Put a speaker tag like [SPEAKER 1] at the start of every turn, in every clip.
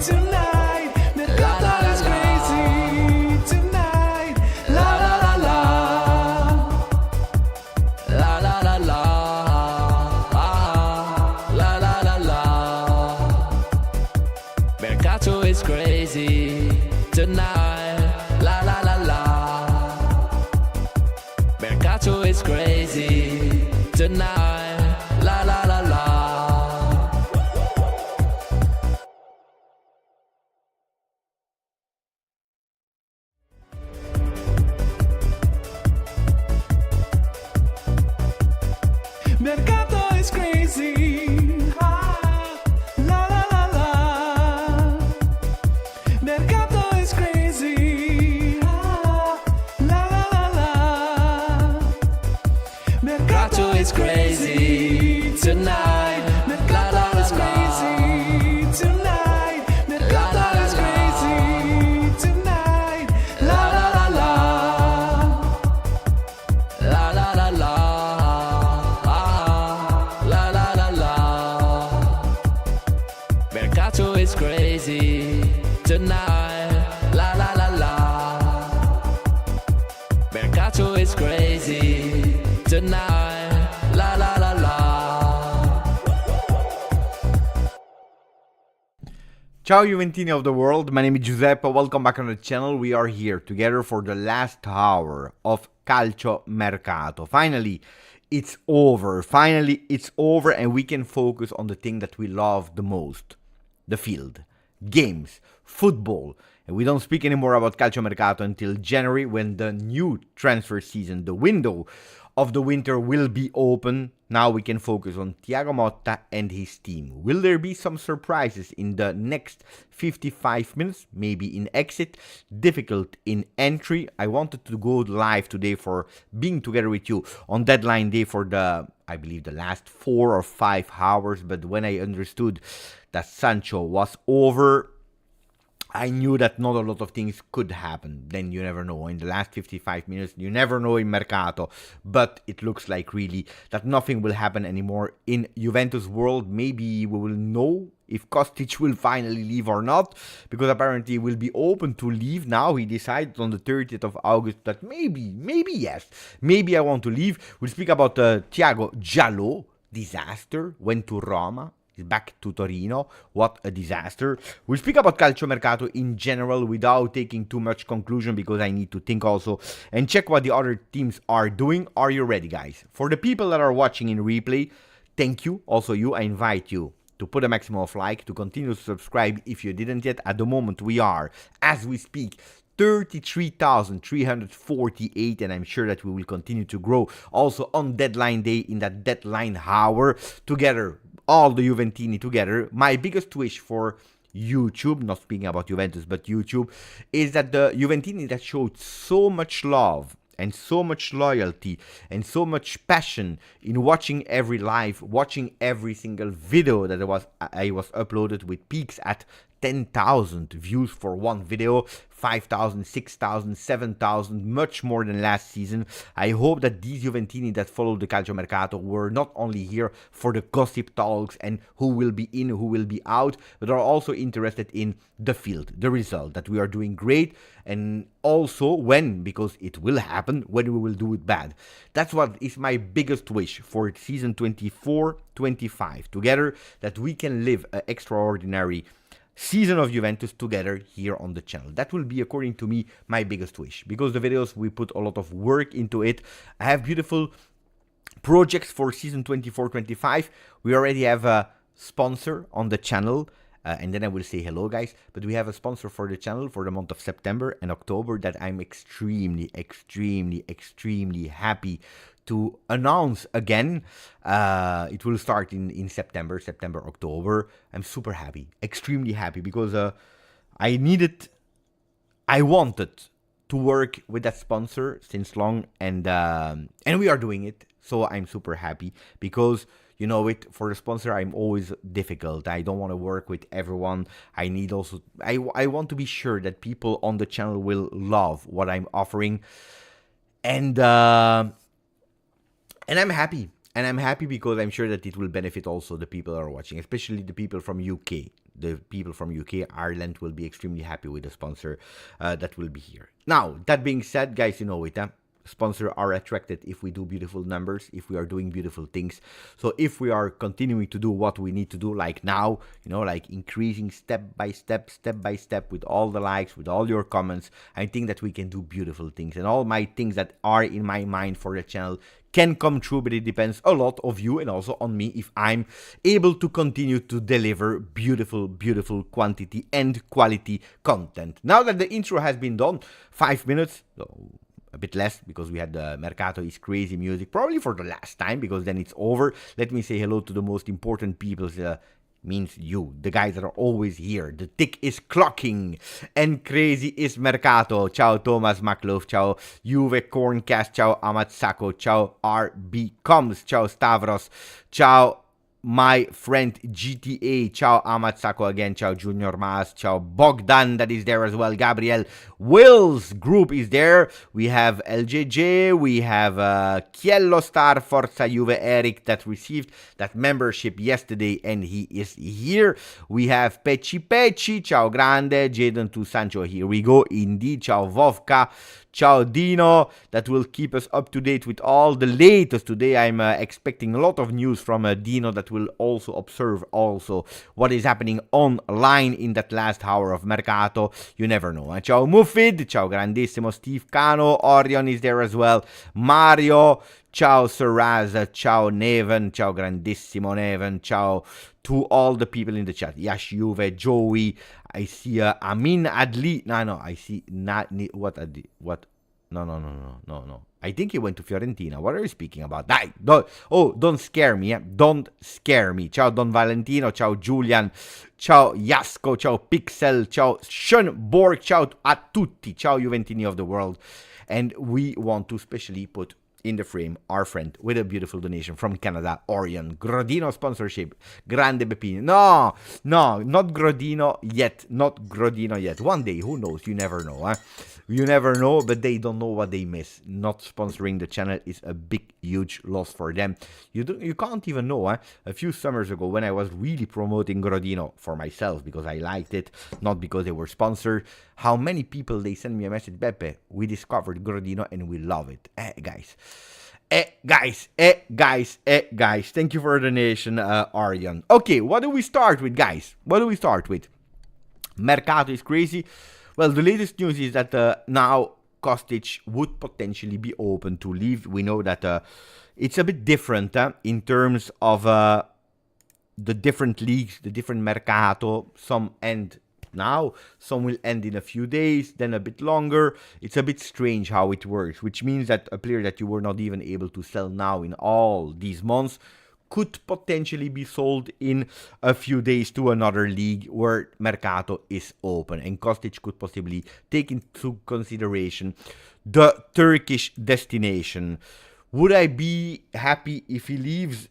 [SPEAKER 1] tonight. Mercato is crazy tonight. La la la la. La la la la. La la la la. Mercato is crazy tonight. La la la la. Mercato is crazy tonight. La la la la. Mercato is crazy. Ah, la la la la. Mercato is crazy. Ah, la la la la. Mercato is crazy tonight. Mercato is crazy tonight. Mercato is crazy tonight. La la la la. La la la la. La la la la. Mercato is crazy tonight. La la la la. Mercato is crazy tonight. La la la la.
[SPEAKER 2] Ciao Juventini of the world, my name is Giuseppe, welcome back on the channel. We are here together for the last hour of Calcio Mercato. Finally, it's over. Finally, it's over and we can focus on the thing that we love the most. The field, games, football. And we don't speak anymore about Calcio Mercato until January when the new transfer season, the window of the winter will be open. Now we can focus on Thiago Motta and his team. Will there be some surprises in the next 55 minutes? Maybe in exit, difficult in entry. I wanted to go live today for being together with you on deadline day for the, I believe, the last 4 or 5 hours. But when I understood that Sancho was over, I knew that not a lot of things could happen. Then you never know. In the last 55 minutes, you never know in Mercato. But it looks like really that nothing will happen anymore in Juventus world. Maybe we will know if Kostic will finally leave or not. Because apparently he will be open to leave now. He decided on the 30th of August that maybe yes. Maybe I want to leave. We'll speak about Thiago Giallo. Disaster. Went to Roma. Back to Torino. What a disaster. We'll speak about Calcio Mercato in general without taking too much conclusion because I need to think also and check what the other teams are doing. Are you ready, guys? For the people that are watching in replay, thank you. Also you, I invite you to put a maximum of like, to continue to subscribe if you didn't yet. At the moment we are, as we speak, 33,348, and I'm sure that we will continue to grow also on deadline day in that deadline hour together. All the Juventini together. My biggest wish for YouTube, not speaking about Juventus, but YouTube, is that the Juventini that showed so much love and so much loyalty and so much passion in watching every live, watching every single video that I was uploaded with peaks at 10,000 views for one video, 5,000, 6,000, 7,000, much more than last season. I hope that these Juventini that follow the Calcio Mercato were not only here for the gossip talks and who will be in, who will be out, but are also interested in the field, the result, that we are doing great, and also when, because it will happen, when we will do it bad. That's what is my biggest wish for season 24-25 together, that we can live an extraordinary season of Juventus together here on the channel. That will be, according to me, my biggest wish, because the videos, we put a lot of work into it. I have beautiful projects for season 24-25. We already have a sponsor on the channel, and then I will say hello, guys. But we have a sponsor for the channel for the month of September and October that I'm extremely happy to announce again. It will start in September, October. I'm super happy, extremely happy, because I wanted to work with that sponsor since long, and we are doing it. So I'm super happy because, you know, for the sponsor, I'm always difficult. I don't want to work with everyone. I need also, I want to be sure that people on the channel will love what I'm offering. And I'm happy. And I'm happy because I'm sure that it will benefit also the people that are watching, especially the people from UK. The people from UK, Ireland will be extremely happy with the sponsor that will be here. Now, that being said, guys, you know it, huh? Sponsors are attracted if we do beautiful numbers, if we are doing beautiful things. So if we are continuing to do what we need to do, like now, you know, like increasing step by step with all the likes, with all your comments, I think that we can do beautiful things. And all my things that are in my mind for the channel can come true, but it depends a lot of you and also on me if I'm able to continue to deliver beautiful quantity and quality content. Now that the intro has been done, 5 minutes, so a bit less because we had the Mercato is Crazy music, probably for the last time because then it's over. Let me say hello to the most important people, means you, the guys that are always here. The tick is clocking and crazy is Mercato. Ciao Thomas Maklov, ciao Juve Corncast, ciao Amatsako, ciao RB Coms, ciao Stavros, ciao my friend GTA, ciao Amatsako again, ciao Junior Mas, ciao Bogdan that is there as well, Gabriel Wills group is there, we have LJJ, we have Chiello Star, Forza Juve Eric that received that membership yesterday and he is here, we have Pecci, ciao Grande, Jaden to Sancho, here we go, indeed, ciao Vovka, ciao Dino, that will keep us up to date with all the latest. Today I'm expecting a lot of news from Dino that will also observe also what is happening online in that last hour of Mercato. You never know. Ciao Mufid, ciao Grandissimo Steve Cano, Orion is there as well, Mario, ciao Saraz, ciao Neven, ciao Grandissimo Neven, ciao to all the people in the chat. Yash Juve, Joey, I see Amin Adli. No, I see not what Adli. What? No. I think he went to Fiorentina. What are you speaking about? Don't scare me. Don't scare me. Ciao Don Valentino. Ciao Julian. Ciao Jasko. Ciao Pixel. Ciao Schönborg. Ciao a tutti. Ciao Juventini of the world. And we want to specially put in the frame our friend with a beautiful donation from Canada, Orion. Grodino sponsorship. Grande Beppini. No, not Grodino yet. Not Grodino yet. One day, who knows? You never know, huh? You never know, but they don't know what they miss. Not sponsoring the channel is a big, huge loss for them. You can't even know, huh? A few summers ago, when I was really promoting Grodino for myself because I liked it, not because they were sponsored, how many people they send me a message, Beppe, we discovered Grodino and we love it. Guys. Guys. Thank you for the donation, Arian. Okay, what do we start with, guys? What do we start with? Mercato is crazy. Well, the latest news is that now Kostic would potentially be open to leave. We know that it's a bit different in terms of the different leagues, the different Mercato. Some end now, some will end in a few days, then a bit longer. It's a bit strange how it works, which means that a player that you were not even able to sell now in all these months could potentially be sold in a few days to another league where Mercato is open. And Kostic could possibly take into consideration the Turkish destination. Would I be happy if he leaves?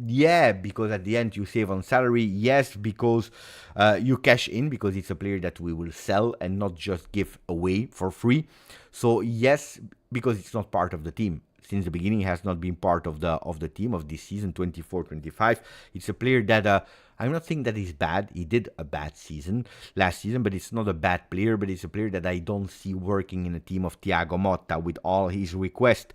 [SPEAKER 2] Yeah, because at the end you save on salary. Yes, because you cash in, because it's a player that we will sell and not just give away for free. So yes, because it's not part of the team. Since the beginning, has not been part of the team of this season 24-25. It's a player that I'm not saying that he's bad. He did a bad season last season, but it's not a bad player. But it's a player that I don't see working in a team of Thiago Motta with all his requests.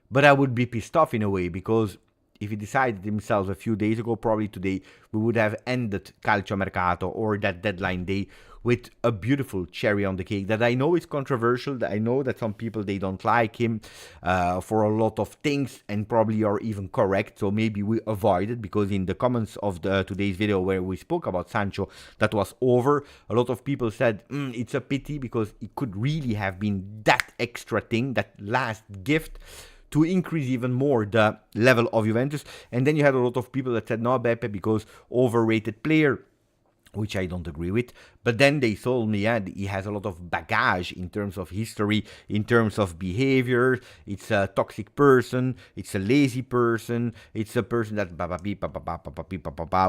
[SPEAKER 2] But I would be pissed off in a way, because if he decided himself a few days ago, probably today, we would have ended Calcio Mercato or that deadline day with a beautiful cherry on the cake that I know is controversial. That I know that some people, they don't like him for a lot of things, and probably are even correct. So maybe we avoid it, because in the comments of today's video where we spoke about Sancho, that was over, a lot of people said it's a pity, because it could really have been that extra thing, that last gift, to increase even more the level of Juventus. And then you had a lot of people that said, no, Beppe, because overrated player, which I don't agree with. But then they told me, he has a lot of baggage in terms of history, in terms of behavior. It's a toxic person. It's a lazy person. It's a person that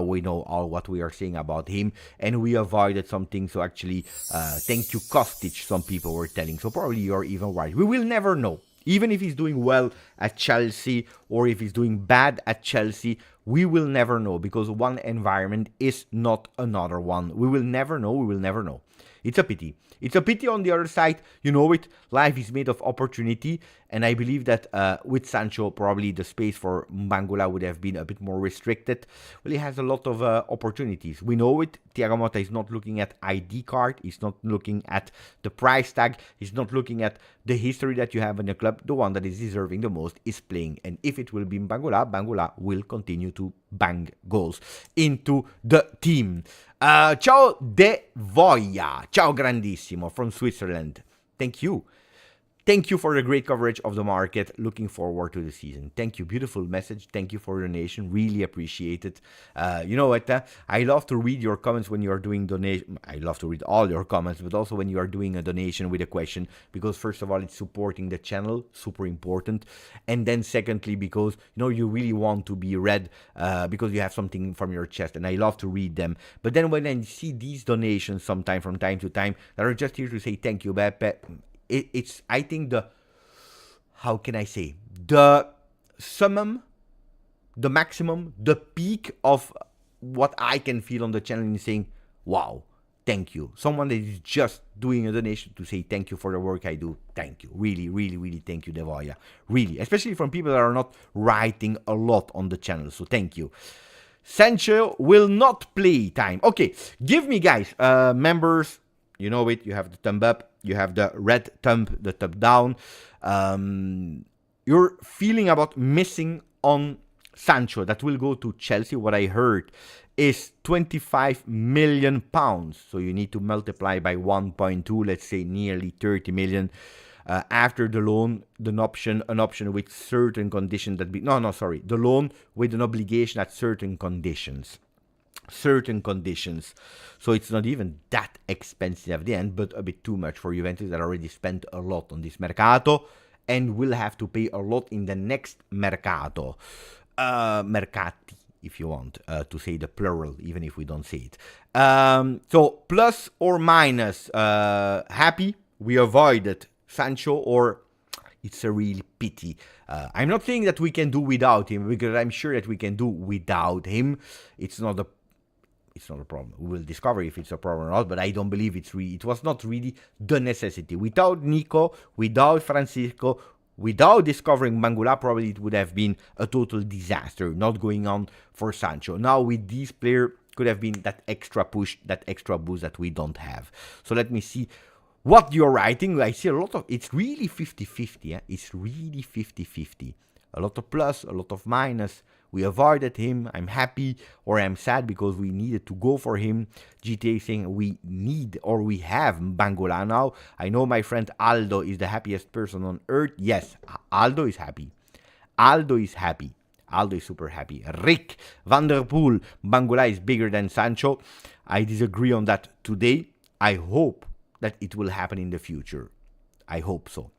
[SPEAKER 2] we know all what we are saying about him, and we avoided something. So actually, thank you, Kostic, some people were telling. So probably you're even right. We will never know. Even if he's doing well at Chelsea or if he's doing bad at Chelsea, we will never know because one environment is not another one. We will never know. We will never know. It's a pity. It's a pity on the other side. You know it. Life is made of opportunity. And I believe that with Sancho, probably the space for Mbangula would have been a bit more restricted. Well, he has a lot of opportunities. We know it. Thiago Motta is not looking at ID card. He's not looking at the price tag. He's not looking at the history that you have in the club. The one that is deserving the most is playing. And if it will be Mbangula, Mbangula will continue to bang goals into the team. Ciao De Voya. Ciao grandissimo from Switzerland. Thank you. Thank you for the great coverage of the market. Looking forward to the season. Thank you. Beautiful message. Thank you for your donation. Really appreciate it. You know what? I love to read your comments when you are doing donation. I love to read all your comments, but also when you are doing a donation with a question, because first of all, it's supporting the channel, super important. And then secondly, because you really want to be read because you have something from your chest, and I love to read them. But then when I see these donations from time to time that are just here to say thank you, Beppe. It's, I think, how can I say, the summum, the maximum, the peak of what I can feel on the channel in saying, wow, thank you. Someone that is just doing a donation to say thank you for the work I do. Thank you. Really, really, really thank you, Devoya. Really, especially from people that are not writing a lot on the channel. So thank you. Sancho will not play time. Okay, give me, guys, members. You know it. You have the thumb up. You have the red thumb, the thumb down. You're feeling about missing on Sancho that will go to Chelsea. What I heard is 25 million pounds. So you need to multiply by 1.2, let's say nearly 30 million. After the loan, an option with certain conditions the loan with an obligation at certain conditions. So it's not even that expensive at the end, but a bit too much for Juventus that already spent a lot on this Mercato and will have to pay a lot in the next Mercato. Mercati, if you want to say the plural, even if we don't say it. So plus or minus, happy we avoided Sancho, or it's a real pity. I'm not saying that we can do without him, because I'm sure that we can do without him. It's not a problem. We will discover if it's a problem or not, but I don't believe it was not really the necessity. Without Nico, without Francisco, without discovering Mbangula, probably it would have been a total disaster, not going on for Sancho. Now with this player, could have been that extra push, that extra boost that we don't have. So let me see what you're writing. I see a lot of, it's really 50-50, yeah? It's really 50-50. A lot of plus, a lot of minus. We avoided him. I'm happy or I'm sad because we needed to go for him. GTA saying we need or we have Mbangula now. I know my friend Aldo is the happiest person on earth. Yes, Aldo is happy. Aldo is super happy. Rick Vanderpool, Mbangula is bigger than Sancho. I disagree on that today. I hope that it will happen in the future. I hope so.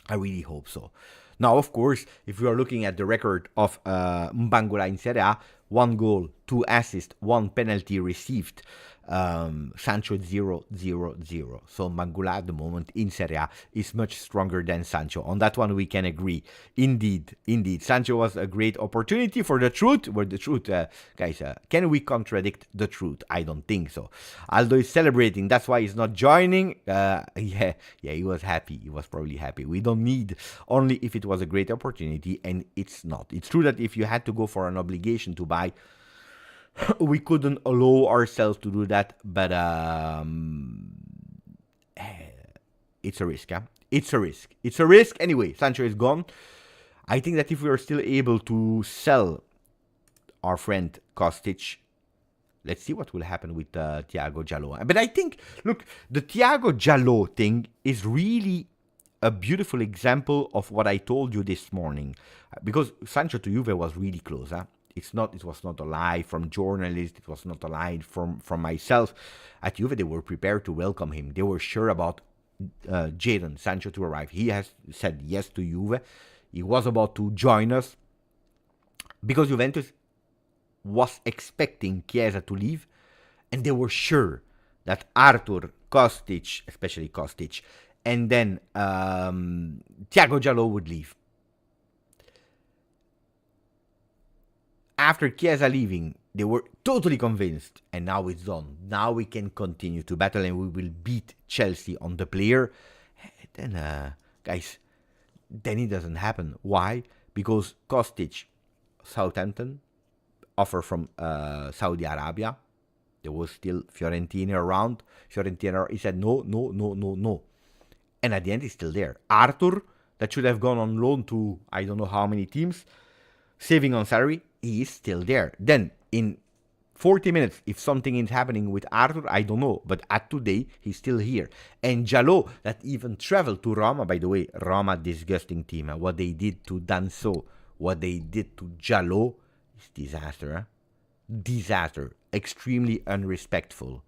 [SPEAKER 2] I really hope so. Now, of course, if we are looking at the record of Mbangula in Serie A, 1 goal, 2 assists, 1 penalty received. Sancho 0-0-0. So Mbangula at the moment in Serie A is much stronger than Sancho. On that one we can agree. Indeed. Sancho was a great opportunity for the truth. Where the truth, guys, can we contradict the truth? I don't think so. Aldo is celebrating. That's why he's not joining. Yeah, he was happy. He was probably happy. We don't need only if it was a great opportunity, and it's not. It's true that if you had to go for an obligation to buy, we couldn't allow ourselves to do that, but it's a risk, It's a risk. Anyway, Sancho is gone. I think that if we are still able to sell our friend Kostic, let's see what will happen with Thiago Jallo. But I think, look, the Thiago Jallo thing is really a beautiful example of what I told you this morning. Because Sancho to Juve was really close, It was not a lie from journalists. It was not a lie from myself. At Juve, they were prepared to welcome him. They were sure about Jadon Sancho to arrive. He has said yes to Juve. He was about to join us because Juventus was expecting Chiesa to leave, and they were sure that Arthur, Kostic, especially Kostic, and then Thiago Jallo would leave. After Chiesa leaving, they were totally convinced, and now it's done. Now we can continue to battle, and we will beat Chelsea on the player. Then, guys, then it doesn't happen. Why? Because Kostic, Southampton, offer from Saudi Arabia. There was still Fiorentina around. Fiorentina, he said no, no, no, no, no. And at the end, he's still there. Arthur, that should have gone on loan to I don't know how many teams, saving on salary, he is still there. Then, in 40 minutes, if something is happening with Arthur, I don't know. But at today, he's still here. And Jallo, that even traveled to Roma, by the way, Roma, disgusting team. What they did to Danso, what they did to Jallo, is disaster. Disaster. Extremely unrespectful.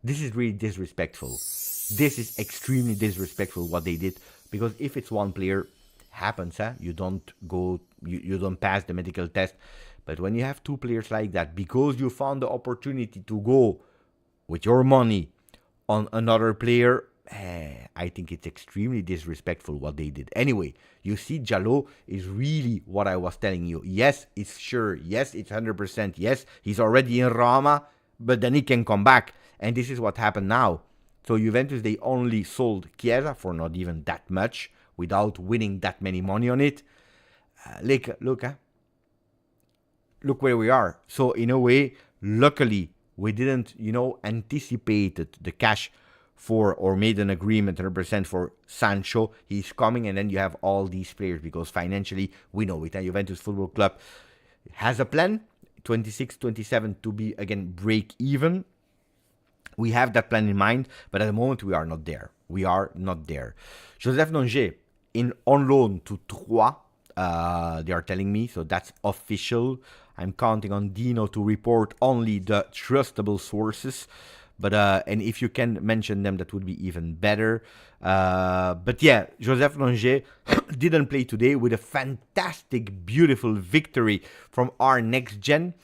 [SPEAKER 2] This is really disrespectful. This is extremely disrespectful what they did, because if it's one player, happens, you don't go, you don't pass the medical test. But when you have two players like that, because you found the opportunity to go with your money on another player, I think it's extremely disrespectful what they did. Anyway, you see, Jallo is really what I was telling you. Yes, it's sure. Yes, it's 100%. Yes, he's already in Roma, but then he can come back. And this is what happened now. So Juventus, they only sold Chiesa for not even that much, without winning that many money on it. Look where we are. So in a way, luckily, we didn't, anticipated the cash for, or made an agreement 100% for Sancho. He's coming, and then you have all these players, because financially, we know it. Juventus Football Club has a plan, 26-27, to be, again, break even. We have that plan in mind, but at the moment, we are not there. We are not there. Joseph Nonge, on loan to Troyes, they are telling me, so that's official. I'm counting on Dino to report only the trustable sources. But and if you can mention them, that would be even better. But yeah, Joseph Nonge didn't play today, with a fantastic, beautiful victory from our next gen.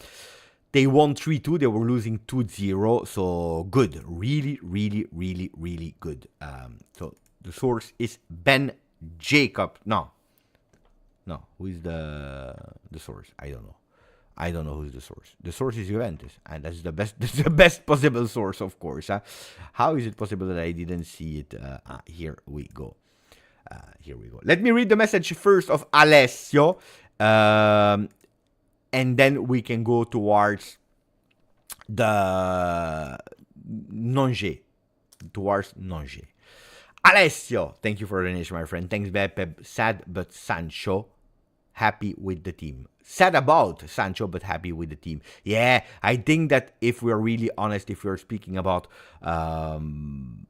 [SPEAKER 2] They won 3-2. They were losing 2-0. So good. Really, really, really, really good. So the source is Ben Jacob. No. Who is the source? I don't know. I don't know who's the source. The source is Juventus, and that's the best. That's the best possible source, of course. How is it possible that I didn't see it? Here we go. Let me read the message first of Alessio, and then we can go towards the Nonge. Alessio, thank you for the donation, my friend. Thanks, Beppe. Sad, but Sancho happy with the team. Sad about Sancho, but happy with the team. Yeah, I think that if we're really honest, if we're speaking about,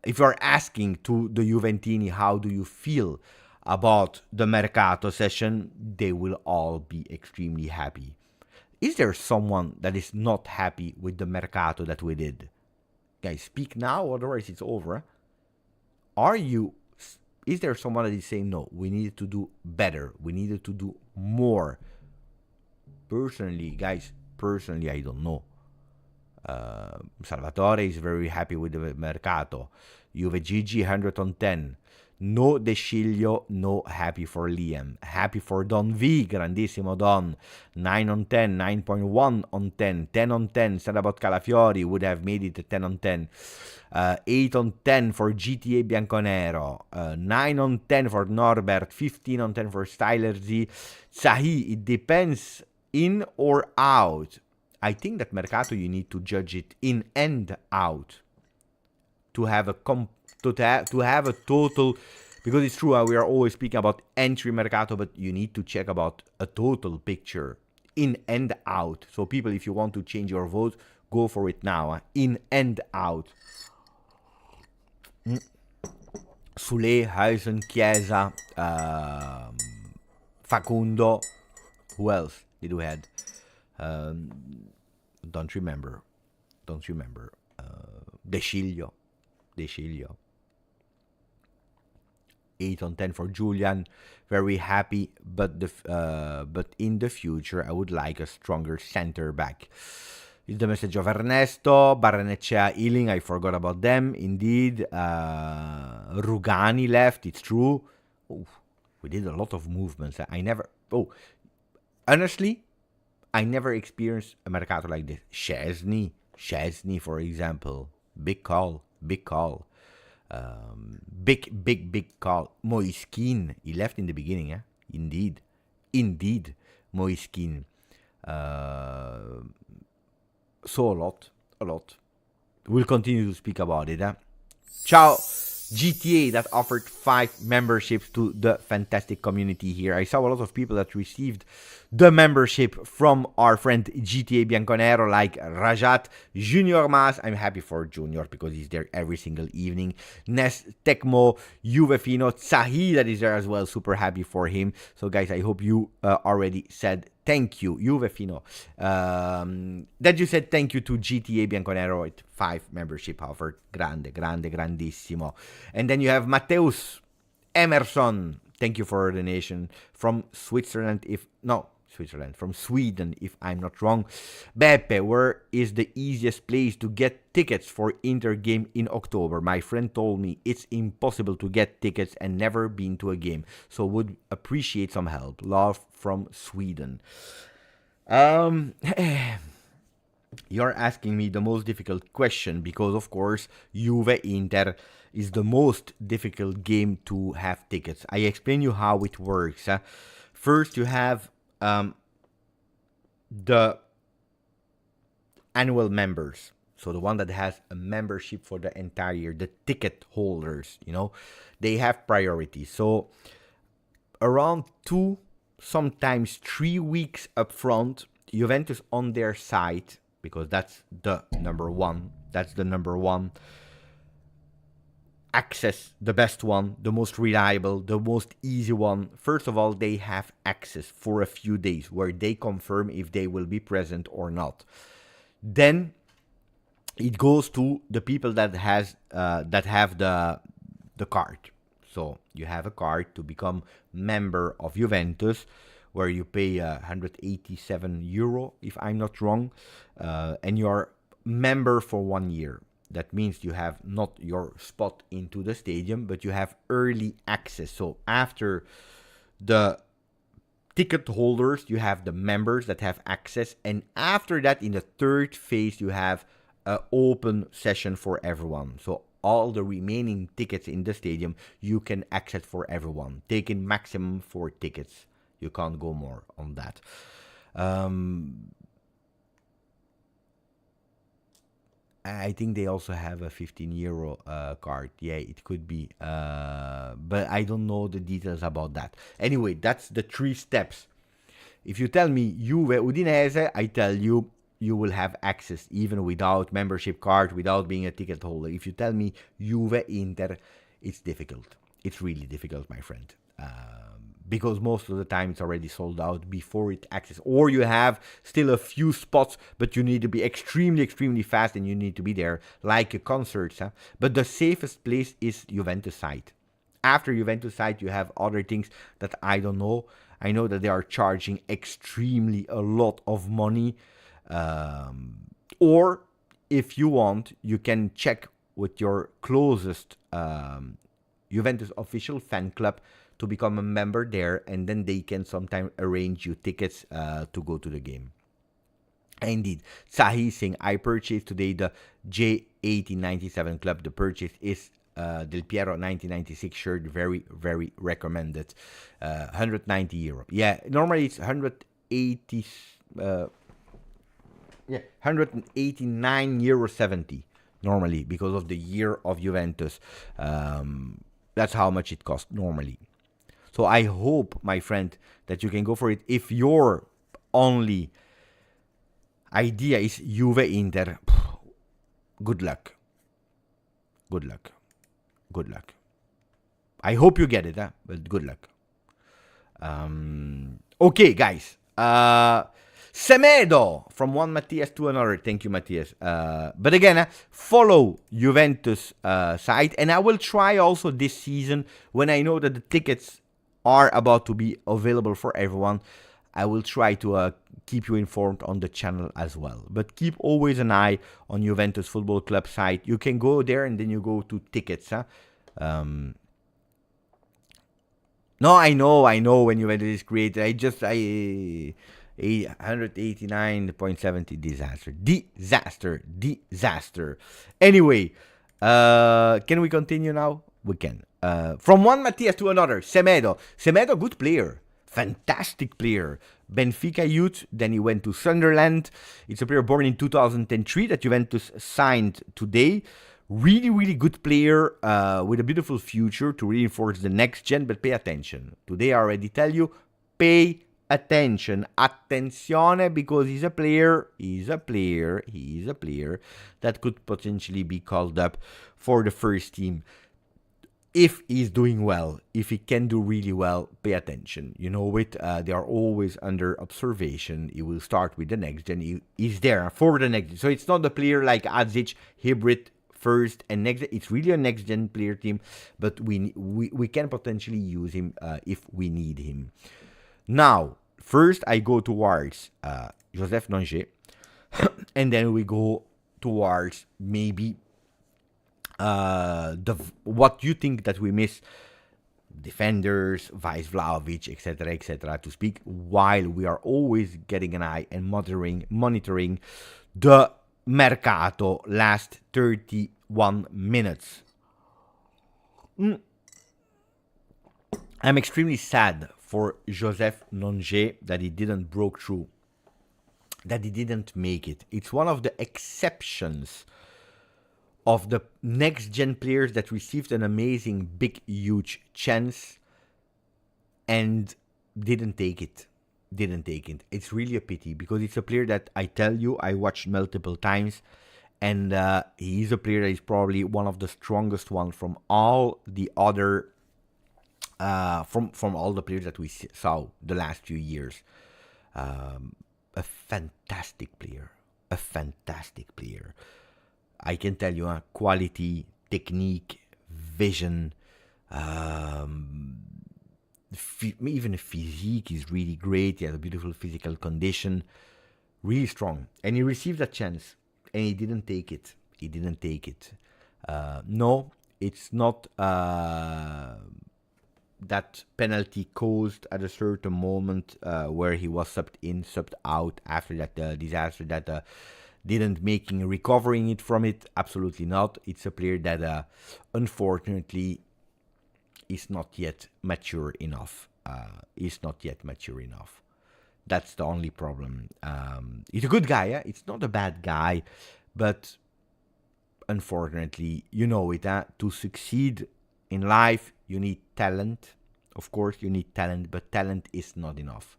[SPEAKER 2] if you're asking to the Juventini, how do you feel about the Mercato session, they will all be extremely happy. Is there someone that is not happy with the Mercato that we did? Guys, speak now, otherwise it's over. Is there someone that is saying, no, we needed to do better, we needed to do more? Personally, guys, I don't know. Salvatore is very happy with the Mercato. Juve Gigi, 100 on 10. No De Sciglio, no happy for Liam. Happy for Don V, grandissimo Don. 9 on 10, 9.1 on 10. 10 on 10, said about Calafiori, would have made it a 10 on 10. 8 on 10 for GTA Bianconero. 9 on 10 for Norbert. 15 on 10 for Styler Z. Sahi, it depends in or out. I think that Mercato, you need to judge it in and out to have a to have a total, because it's true, we are always speaking about entry Mercato, but you need to check about a total picture in and out. So people, if you want to change your vote, go for it now. In and out. Sule, Huisen, Chiesa, Facundo. Who else did we had? Don't remember. De Sciglio. 8 on 10 for Julian. Very happy, but in the future I would like a stronger center back. It's the message of Ernesto, Barrenechea healing, I forgot about them, indeed. Rugani left, it's true. Oh, we did a lot of movements. Honestly, I never experienced a Mercato like this. Szczesny, for example. Big call. Big, call. Moiskin, he left in the beginning, eh? Indeed, Moiskin. So a lot. We'll continue to speak about it, eh? Ciao GTA that offered 5 memberships to the fantastic community here. I saw a lot of people that received the membership from our friend GTA Bianconero, like Rajat, Junior Mas. I'm happy for Junior because he's there every single evening. Nes, Tecmo, Juvefino, Sahi that is there as well. Super happy for him. So guys, I hope you already said thank you, Juvefino. That you said thank you to GTA Bianconero with 5 membership offered. Grandissimo. And then you have Mateus Emerson. Thank you for a donation from Switzerland, from Sweden, if I'm not wrong. Beppe, where is the easiest place to get tickets for Inter game in October? My friend told me it's impossible to get tickets and never been to a game, so would appreciate some help. Love from Sweden. You're asking me the most difficult question because, of course, Juve Inter is the most difficult game to have tickets. I explain you how it works. First, you have the annual members. So the one that has a membership for the entire year, the ticket holders, they have priority. So around 2, sometimes 3 weeks up front, Juventus on their site, because that's the number one access, the best one, the most reliable, the most easy one. First of all, they have access for a few days where they confirm if they will be present or not. Then it goes to the people that have the card. So you have a card to become member of Juventus, where you pay 187 euro, if I'm not wrong, and you're member for 1 year. That means you have not your spot into the stadium, but you have early access. So after the ticket holders, you have the members that have access. And after that, in the third phase, you have an open session for everyone. So all the remaining tickets in the stadium, you can access for everyone. Taking maximum 4 tickets. You can't go more on that. I think they also have a 15 euro card. Yeah, it could be. But I don't know the details about that. Anyway, that's the 3 steps. If you tell me Juve Udinese, I tell you, you will have access even without membership card, without being a ticket holder. If you tell me Juve Inter, it's difficult. It's really difficult, my friend. Because most of the time it's already sold out before it access, or you have still a few spots, but you need to be extremely fast and you need to be there, like a concert. But the safest place is Juventus site. After Juventus site, you have other things that I don't know. I know that they are charging extremely a lot of money. Or if you want, you can check with your closest Juventus official fan club to become a member there, and then they can sometimes arrange you tickets to go to the game. Indeed, Sahi saying, I purchased today the J1897 club. The purchase is Del Piero 1996 shirt. Very recommended. 190 euro. Yeah, normally it's 180. 189 euro 70 normally, because of the year of Juventus. That's how much it costs normally. So I hope, my friend, that you can go for it. If your only idea is Juve Inter, good luck. I hope you get it, but good luck. Okay, guys. Semedo, from one Matthias to another. Thank you, Matthias. But again, follow Juventus site, and I will try also this season, when I know that the tickets are about to be available for everyone, I will try to keep you informed on the channel as well. But keep always an eye on Juventus Football Club site. You can go there and then you go to tickets. No, I know when Juventus is created. 189.70 disaster. Anyway, can we continue now? We can. From one Mattias to another, Semedo, good player, fantastic player. Benfica youth, then he went to Sunderland. It's a player born in 2003 that Juventus signed today. Really good player with a beautiful future to reinforce the next gen, but pay attention. Today I already tell you, pay attention. Attenzione, because he's a player that could potentially be called up for the first team. If he's doing well, if he can do really well, pay attention. You know it, they are always under observation. He will start with the next gen. He's there for the next gen. So it's not a player like Adzic, hybrid, first and next. It's really a next gen player team, but we can potentially use him if we need him. Now, first I go towards Joseph Nonge, and then we go towards maybe what you think that we miss, defenders, Vice Vlahovic, etc., to speak, while we are always getting an eye and monitoring the Mercato last 31 minutes. I'm extremely sad for Joseph Nonge that he didn't broke through, that he didn't make it. It's one of the exceptions of the next-gen players that received an amazing, big, huge chance and didn't take it. It's really a pity, because it's a player that I tell you, I watched multiple times, and he's a player that is probably one of the strongest ones from all the other, from all the players that we saw the last few years. A fantastic player. I can tell you, quality, technique, vision, even physique is really great. He has a beautiful physical condition, really strong. And he received a chance, and he didn't take it. No, it's not that penalty caused at a certain moment where he was subbed out after that disaster that didn't recovering it from it. Absolutely not. It's a player that unfortunately is not yet mature enough. That's the only problem. He's a good guy. It's not a bad guy, but unfortunately, you know it. To succeed in life, you need talent. Of course, you need talent, but talent is not enough.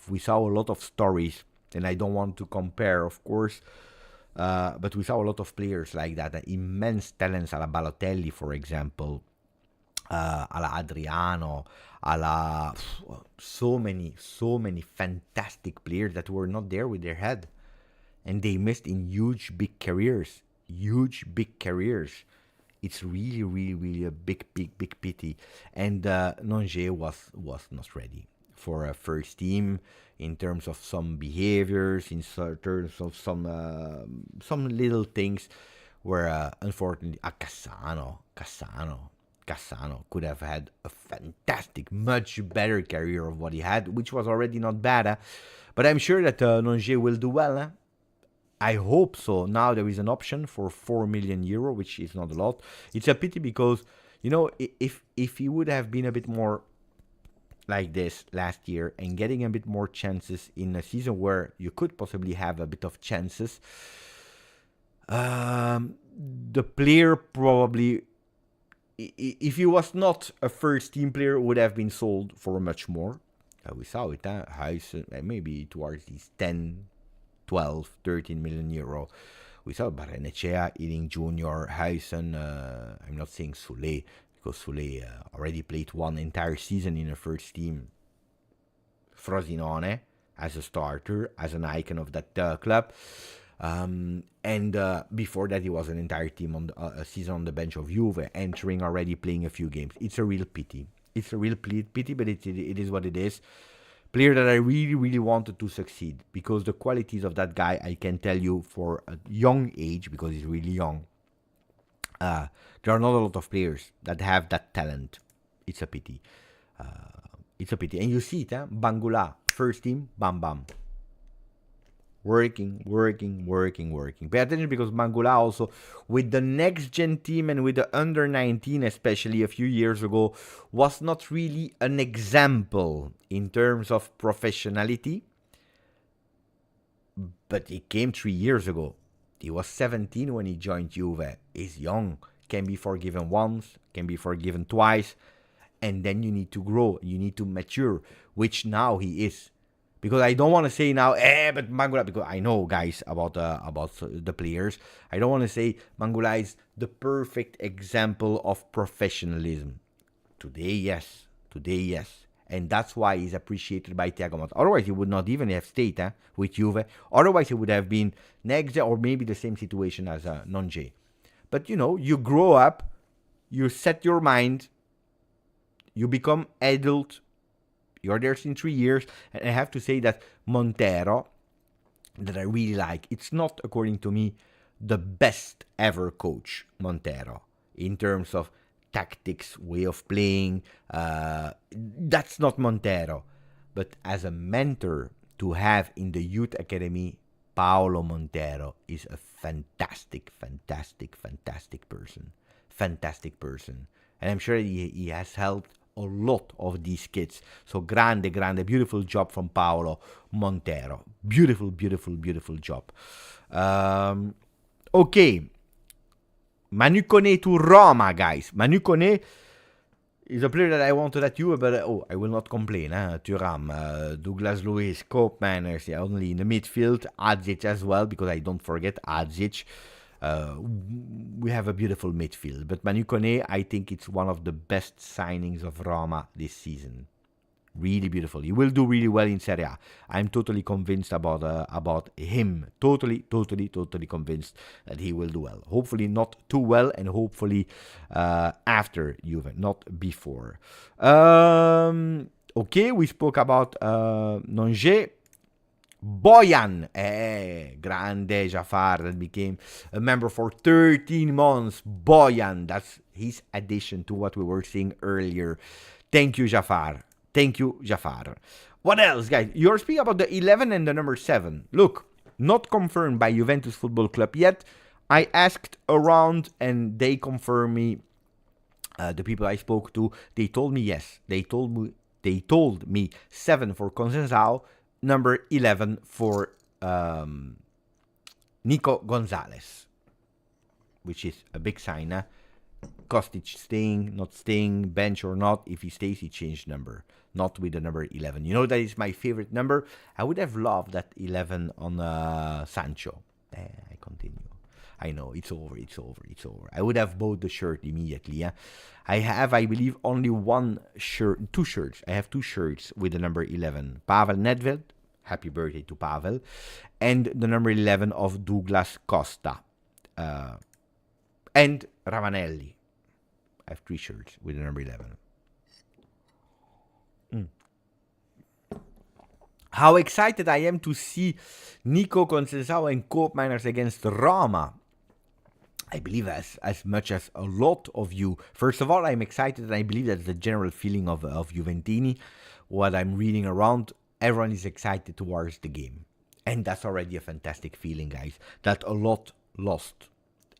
[SPEAKER 2] We saw a lot of stories, and I don't want to compare, of course, but we saw a lot of players like that, immense talents, a la Balotelli, for example, a la Adriano, a la so many fantastic players that were not there with their head, and they missed in huge big careers. It's really a big pity, and Nonge was not ready for a first team in terms of some behaviors, in terms of some little things where unfortunately Cassano could have had a fantastic, much better career of what he had, which was already not bad. But I'm sure that Nonge will do well. I hope so. Now there is an option for 4 million euro, which is not a lot. It's a pity because, you know, if he would have been a bit more like this last year and getting a bit more chances in a season where you could possibly have a bit of chances, the player probably, if he was not a first team player, would have been sold for much more. We saw it, maybe towards these 10, 12, 13 million euro. We saw Barrenechea, Ealing Junior, Huijsen, I'm not saying Soule, because Soule already played one entire season in a first team. Frosinone as a starter, as an icon of that club. And before that, he was an entire team on a season on the bench of Juve, entering already, playing a few games. It's a real pity. But it is what it is. Player that I really, really wanted to succeed because the qualities of that guy, I can tell you for a young age, because he's really young, there are not a lot of players that have that talent. It's a pity. It's a pity. And you see it, Bangula, first team, bam, bam. Working. Pay attention because Bangula also, with the next gen team and with the under 19, especially a few years ago, was not really an example in terms of professionality. But he came 3 years ago. He was 17 when he joined Juve. He's young, can be forgiven once, can be forgiven twice, and then you need to grow, you need to mature, which now he is. Because I don't want to say now, but Mangula, because I know, guys, about the players. I don't want to say Mangula is the perfect example of professionalism. Today, yes. And that's why he's appreciated by Thiago Motta. Otherwise, he would not even have stayed with Juve. Otherwise, he would have been next or maybe the same situation as Nonje. But, you grow up, you set your mind, you become adult. You're there since 3 years, and I have to say that Montero, that I really like, it's not, according to me, the best ever coach, Montero, in terms of tactics, way of playing. That's not Montero. But as a mentor to have in the youth academy, Paolo Montero is a fantastic person. And I'm sure he has helped a lot of these kids. So grande, beautiful job from Paolo Montero. Beautiful job. Okay. Manu Kone to Roma, guys. Manu Kone is a player that I wanted at Juve, but I will not complain. Thuram, Douglas Luiz, Koopmeiners, only in the midfield. Adzic as well, because I don't forget Adzic. We have a beautiful midfield, but Manu Kone, I think it's one of the best signings of Roma this season. Really beautiful. He will do really well in Serie A. I'm totally convinced about him. Totally convinced that he will do well. Hopefully not too well, and hopefully after Juve, not before. Okay, we spoke about Nonje. Bojan, grande Jafar, that became a member for 13 months. Bojan, that's his addition to what we were seeing earlier. Thank you, Jafar. What else, guys? You're speaking about the 11 and the number 7. Look, not confirmed by Juventus Football Club yet. I asked around and they confirmed me. The people I spoke to, they told me yes. They told me 7 for Conceição, number 11 for Nico Gonzalez, which is a big sign. Kostic staying, not staying, bench or not. If he stays, he changed number, not with the number 11. You know, that is my favorite number. I would have loved that 11 on Sancho. I continue. I know, it's over. I would have bought the shirt immediately. I have, I believe, only two shirts. I have 2 shirts with the number 11. Pavel Nedved, happy birthday to Pavel. And the number 11 of Douglas Costa. And Ravanelli. I have 3 shirts with the number 11. How excited I am to see Nico Conceição and Koopmeiners against Roma. I believe as much as a lot of you. First of all, I'm excited, and I believe that's the general feeling of Juventini. What I'm reading around, everyone is excited towards the game. And that's already a fantastic feeling, guys. That a lot lost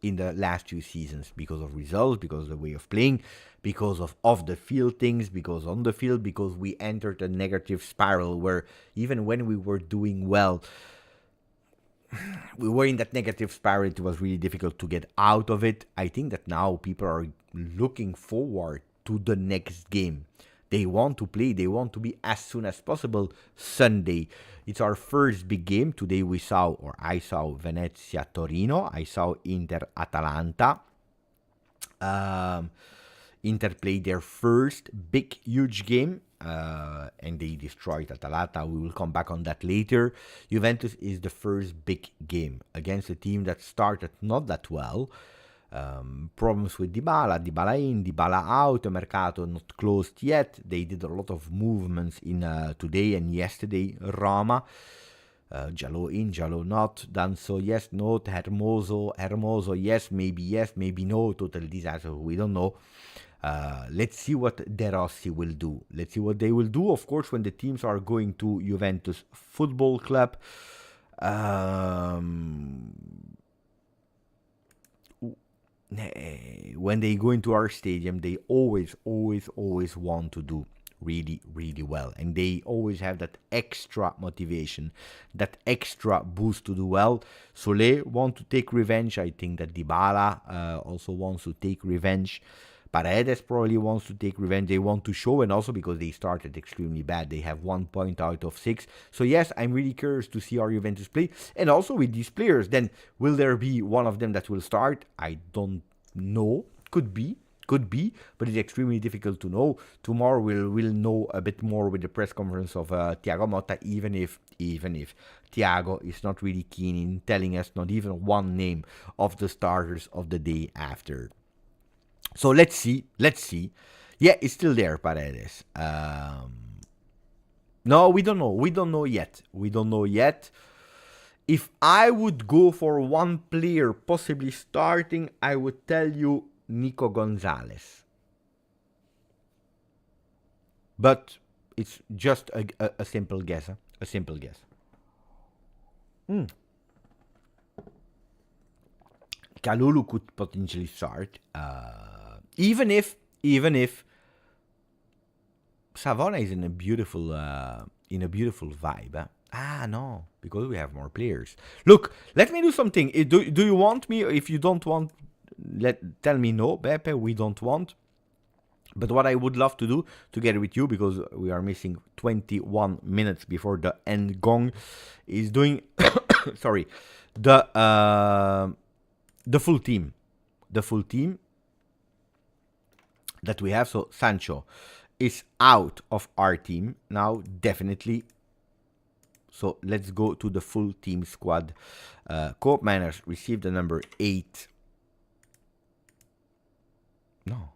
[SPEAKER 2] in the last 2 seasons because of results, because of the way of playing, because of off-the-field things, because on the field, because we entered a negative spiral where even when we were doing well, we were in that negative spiral. It was really difficult to get out of it. I think that now people are looking forward to the next game. They want to play. They want to be as soon as possible Sunday. It's our first big game. Today I saw Venezia Torino. I saw Inter Atalanta. Inter played their first big, huge game. And they destroyed Atalanta. We will come back on that later. Juventus is the first big game against a team that started not that well. Problems with Dybala in, Dybala out, the Mercato not closed yet. They did a lot of movements in today and yesterday. Roma, Jallo in, Jallo not, Danso yes, no, Hermoso yes, maybe no, total disaster, we don't know. Let's see what De Rossi will do. Let's see what they will do, of course, when the teams are going to Juventus Football Club. When they go into our stadium, they always want to do really well, and they always have that extra motivation, that extra boost to do well. Solé want to take revenge. I think that Dybala also wants to take revenge. Paredes probably wants to take revenge. They want to show, and also because they started extremely bad, they have 1 point out of 6. So yes, I'm really curious to see our Juventus play, and also with these players. Then will there be one of them that will start? I don't know. Could be, but it's extremely difficult to know. Tomorrow we'll know a bit more with the press conference of Thiago Motta, even if Thiago is not really keen in telling us not even one name of the starters of the day after. So let's see. Yeah, it's still there, Paredes. No, we don't know yet. If I would go for one player possibly starting, I would tell you Nico Gonzalez. But it's just a simple guess. A simple guess. Kalulu could potentially start. Even if Savona is in a beautiful vibe. No, because we have more players. Look, let me do something. Do you want me? If you don't want, tell me no, Beppe. We don't want. But what I would love to do together with you, because we are missing 21 minutes before the end gong, is doing sorry, the full team. The full team that we have. So Sancho is out of our team now, definitely. So let's go to the full team squad. Cope Manners received the number 8. No.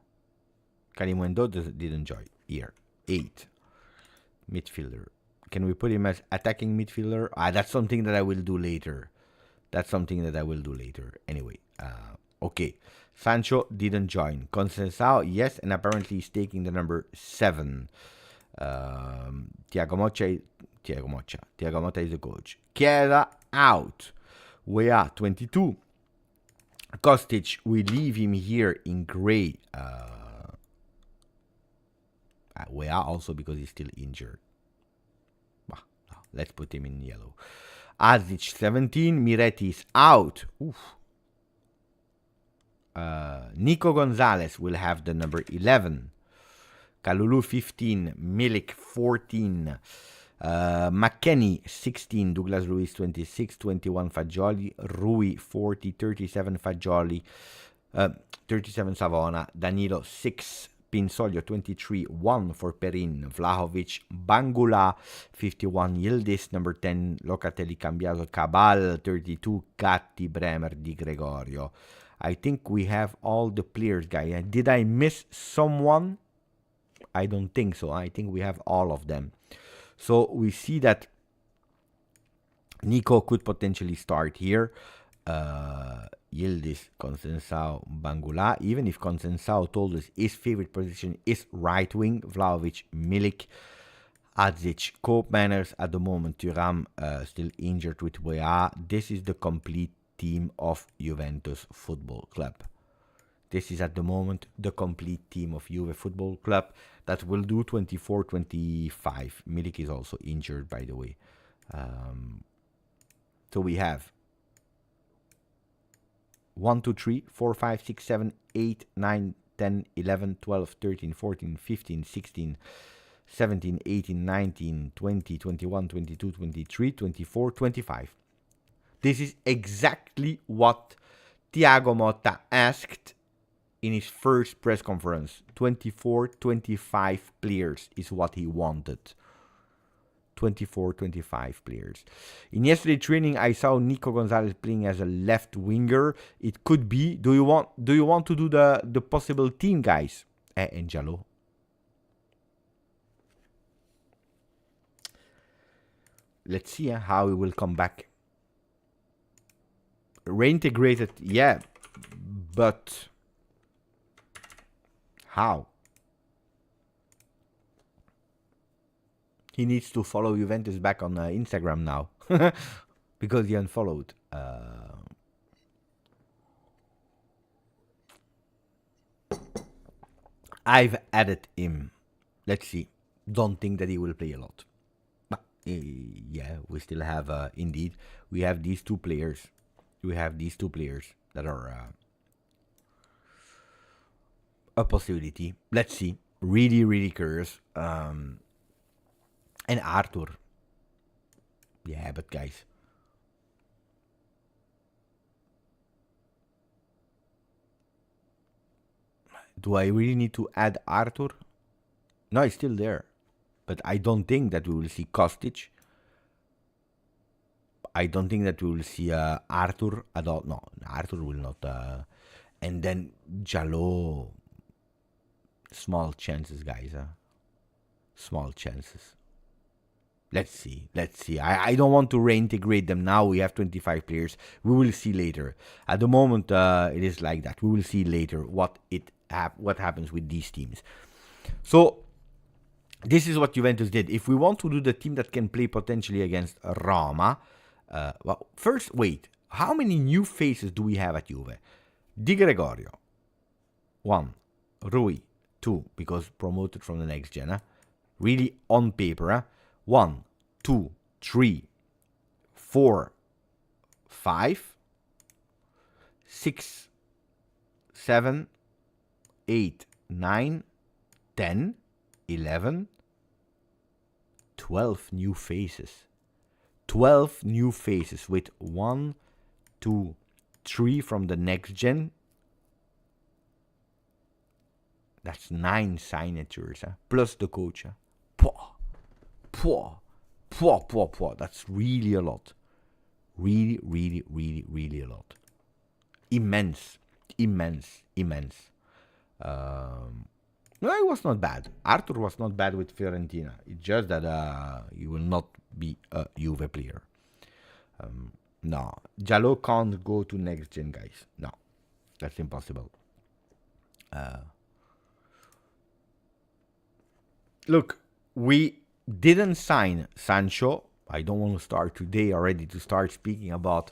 [SPEAKER 2] Kalimundo didn't join here. 8. Midfielder. Can we put him as attacking midfielder? That's something that I will do later. Anyway, okay. Sancho didn't join. Conceição, yes, and apparently he's taking the number 7. Thiago Motta is the coach. Chiesa out. Weah 22. Kostic, we leave him here in gray. Weah also because he's still injured. Let's put him in yellow. Azic 17. Miretti is out. Oof. Nico Gonzalez will have the number 11. Kalulu 15. Milik 14. McKennie 16. Douglas Luiz 26. 21 Fagioli. Rui 40. 37 Fagioli. 37 Savona. Danilo 6. Pinsoglio 23, 1 for Perin, Vlahovic, Bangula 51, Yildiz number 10, Locatelli Cambiaso, Cabal 32, Gatti, Bremer, Di Gregorio. I think we have all the players, guys. Did I miss someone? I don't think so. I think we have all of them. So we see that Nico could potentially start here. Yildiz, Conceição, Bangula. Even if Conceição told us his favorite position is right wing, Vlahovic, Milik, Azic, Cope Manners at the moment. Thuram still injured with Weah. This is the complete team of Juventus Football Club. This is at the moment the complete team of Juve Football Club that will do 24-25. Milik is also injured, by the way. So we have 1, 2, 3, 4, 5, 6, 7, 8, 9, 10, 11, 12, 13, 14, 15, 16, 17, 18, 19, 20, 21, 22, 23, 24, 25. This is exactly what Thiago Motta asked in his first press conference. 24, 25 players is what he wanted. 24, 25 players. In yesterday training, I saw Nico Gonzalez playing as a left winger. It could be. Do you want to do the possible team, guys? And Jallo. Let's see how he will come back. Reintegrated, yeah, but how? He needs to follow Juventus back on Instagram now because he unfollowed. I've added him. Let's see. Don't think that he will play a lot. But yeah, we still have, indeed, we have these two players. We have these two players that are a possibility. Let's see. Really, really curious. And Arthur. Yeah, but guys. Do I really need to add Arthur? No, it's still there. But I don't think that we will see Kostic. I don't think that we will see Arthur at all. No, Arthur will not. And then Jallo. Small chances, guys. Small chances. Let's see. Let's see. I don't want to reintegrate them now. We have 25 players. We will see later. At the moment, it is like that. We will see later what happens with these teams. So, this is what Juventus did. If we want to do the team that can play potentially against Roma, well, first, wait. How many new faces do we have at Juve? Di Gregorio. 1. Rui. 2. Because promoted from the next gen. Really on paper. 1, 2, 3, 4, 5, 6, 7, 8, 9, 10, 11, 12 new faces. 12 new faces with 1, 2, 3 from the next gen. That's 9 signatures, plus the coach. That's really a lot. Really, really, really, really a lot. Immense. No, it was not bad. Arthur was not bad with Fiorentina. It's just that he will not be a Juve player. No, Jallo can't go to next gen, guys. No, that's impossible. Look, we didn't sign Sancho. I don't want to start today already to start speaking about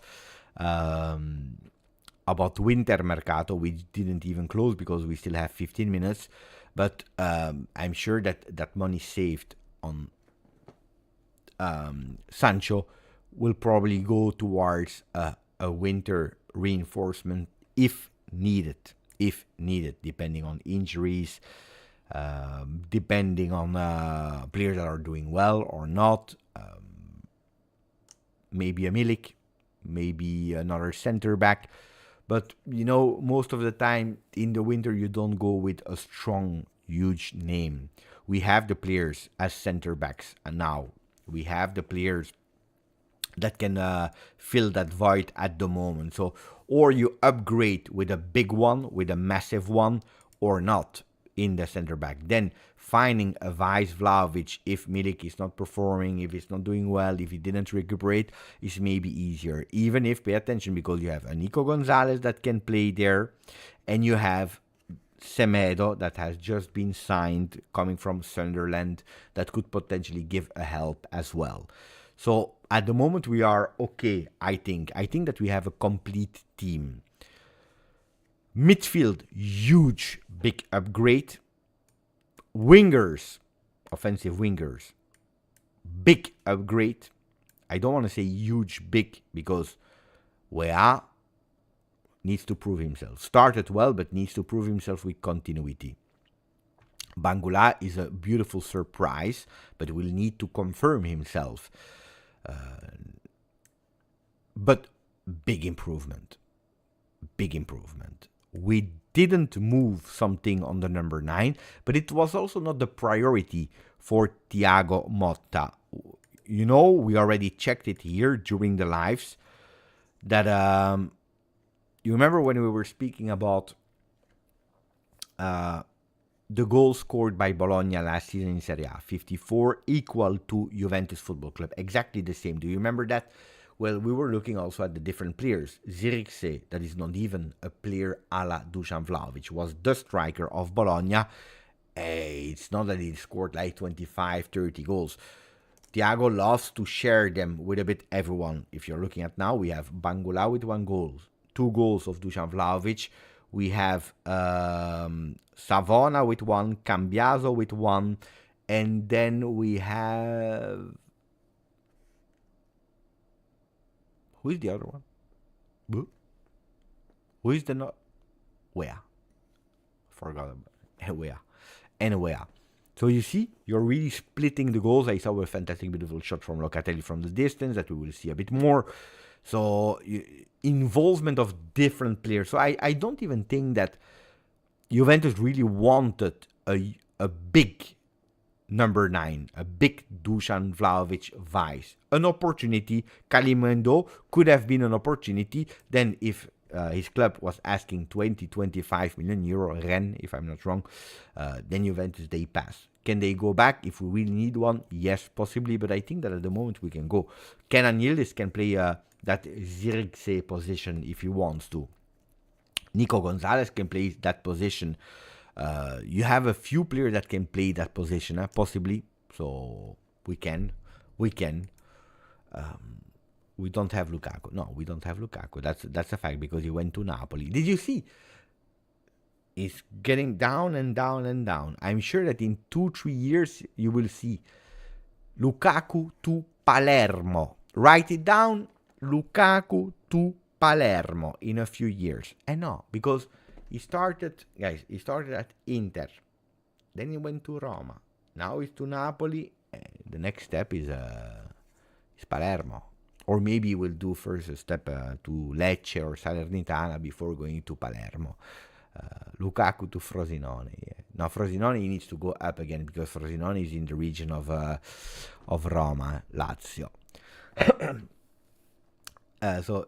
[SPEAKER 2] winter mercato. We didn't even close because we still have 15 minutes. But I'm sure that money saved on Sancho will probably go towards a winter reinforcement if needed, depending on injuries. Depending on players that are doing well or not. Maybe a Milik, maybe another center back. But, you know, most of the time in the winter you don't go with a strong, huge name. We have the players as center backs, and now we have the players that can fill that void at the moment. So, or you upgrade with a big one, with a massive one, or not in the center back. Then finding a Vice Vlahovic, if Milik is not performing, if he's not doing well, if he didn't recuperate, is maybe easier. Even if, pay attention, because you have a Nico Gonzalez that can play there, and you have Semedo that has just been signed, coming from Sunderland, that could potentially give a help as well. So at the moment we are okay, I think. I think that we have a complete team. Midfield, huge, big upgrade. Wingers, offensive wingers, big upgrade. I don't want to say huge, big, because Weah needs to prove himself. Started well, but needs to prove himself with continuity. Bangula is a beautiful surprise, but will need to confirm himself. But big improvement. Big improvement. We didn't move something on the number 9, but it was also not the priority for Thiago Motta. you know, we already checked it here during the lives that you remember when we were speaking about the goals scored by Bologna last season in Serie A, 54 equal to Juventus Football Club, exactly the same. Do you remember that? Well, we were looking also at the different players. Zirkzee, that is not even a player a la Dusan Vlahovic, was the striker of Bologna. It's not that he scored like 25, 30 goals. Thiago loves to share them with a bit everyone. If you're looking at now, we have Bangula with 1 goal, 2 goals of Dusan Vlahovic. We have Savona with 1, Cambiaso with 1, and then we have... Who is the other one? Who is the not? Where? Forgot about it. Where? Anyway. So you see, you're really splitting the goals. I saw a fantastic, beautiful shot from Locatelli from the distance that we will see a bit more. So involvement of different players. So I don't even think that Juventus really wanted a big number 9, a big Dusan Vlahovic vice. An opportunity. Kalimundo could have been an opportunity. Then if his club was asking 20-25 million euro, Rennes, if I'm not wrong, then Juventus, they pass. Can they go back if we really need one? Yes, possibly, but I think that at the moment we can go. Kenan Yildiz can play that Zirkzee position if he wants to. Nico Gonzalez can play that position. You have a few players that can play that position, possibly. So we can. We don't have Lukaku. No, we don't have Lukaku. That's a fact because he went to Napoli. Did you see? He's getting down and down and down. I'm sure that in 2-3 years you will see Lukaku to Palermo. Write it down. Lukaku to Palermo in a few years. And no, because he started at Inter. Then he went to Roma. Now he's to Napoli. The next step is Palermo. Or maybe we'll do first a step to Lecce or Salernitana before going to Palermo. Lukaku to Frosinone. Yeah. Now Frosinone needs to go up again because Frosinone is in the region of Roma, Lazio. So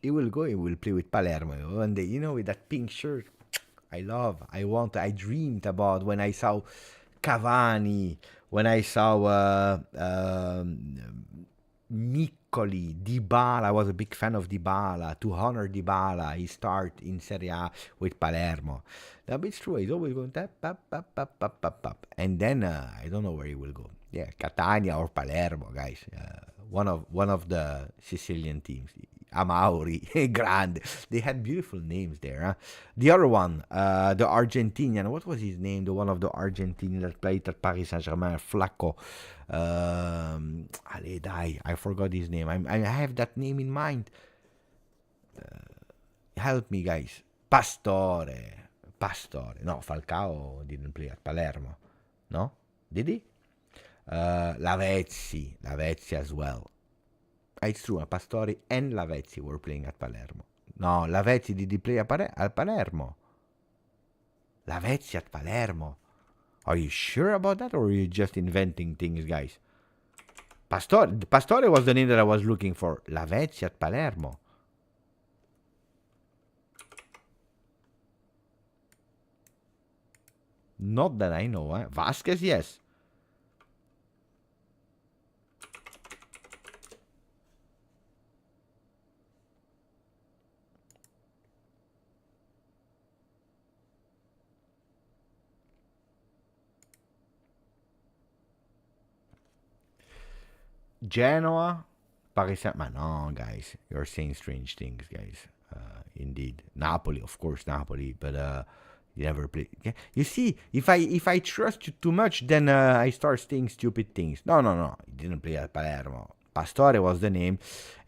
[SPEAKER 2] he will go. He will play with Palermo one day. You know, with that pink shirt. I dreamed about when I saw Cavani, when I saw Miccoli, Dybala. I was a big fan of Dybala. To honor Dybala, he start in Serie A with Palermo. But it's true. He's always going tap, up. And then I don't know where he will go. Yeah, Catania or Palermo, guys. One of the Sicilian teams. Amauri, Grande. They had beautiful names there. Huh? The other one, the Argentinian. What was his name? The one of the Argentinian that played at Paris Saint-Germain, Flacco. I forgot his name. I have that name in mind. Help me, guys. Pastore. No, Falcao didn't play at Palermo. No? Did he? Lavezzi as well. It's true, Pastore and Lavezzi were playing at Palermo. No, Lavezzi did he play at Palermo? Lavezzi at Palermo. Are you sure about that, or are you just inventing things, guys? Pastore was the name that I was looking for. Lavezzi at Palermo. Not that I know. Vasquez, yes. Genoa, Paris Saint-Germain. No, guys, you're saying strange things, guys. Indeed, Napoli, of course, Napoli, but you never play. You see, if I trust you too much, then I start saying stupid things. No, he didn't play at Palermo. Pastore was the name,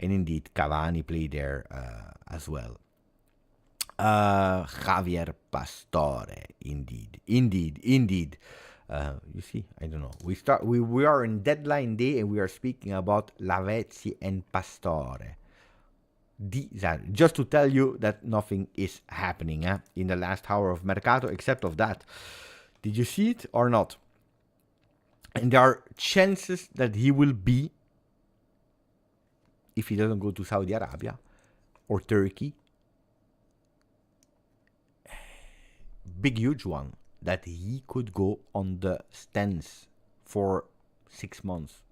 [SPEAKER 2] and indeed, Cavani played there as well. Javier Pastore, indeed. You see, I don't know. We are in deadline day and we are speaking about Lavezzi and Pastore. Just to tell you that nothing is happening in the last hour of Mercato except of that. Did you see it or not? And there are chances that he will be, if he doesn't go to Saudi Arabia or Turkey, big huge one, that he could go on the stands for 6 months.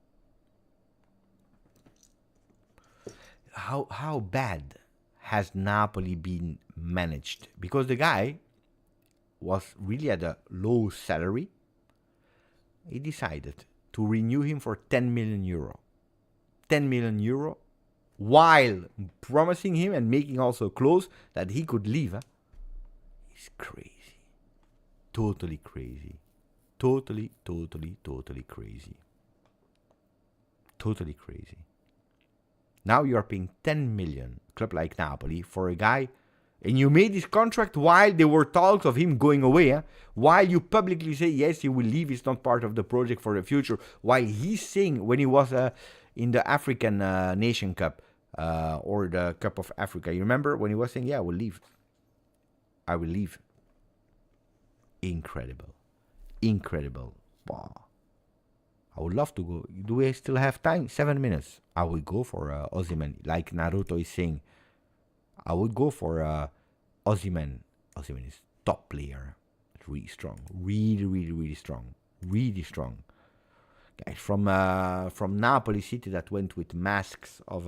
[SPEAKER 2] How bad has Napoli been managed? Because the guy was really at a low salary. He decided to renew him for 10 million euro. 10 million euro, while promising him and making also a clause that he could leave. It's crazy. Totally crazy. Totally crazy. Totally crazy. Now you are paying 10 million, club like Napoli, for a guy, and you made this contract while there were talks of him going away. While you publicly say, yes, he will leave, he's not part of the project for the future. While he's saying, when he was in the African Nation Cup, or the Cup of Africa, you remember when he was saying, yeah, I will leave. I will leave. Incredible. Incredible. Wow. I would love to go. Do we still have time? 7 minutes. I would go for Osimhen, like Naruto is saying. I would go for Osimhen. Osimhen is top player. Really strong. Really strong. Really strong. Guys from Napoli City that went with masks of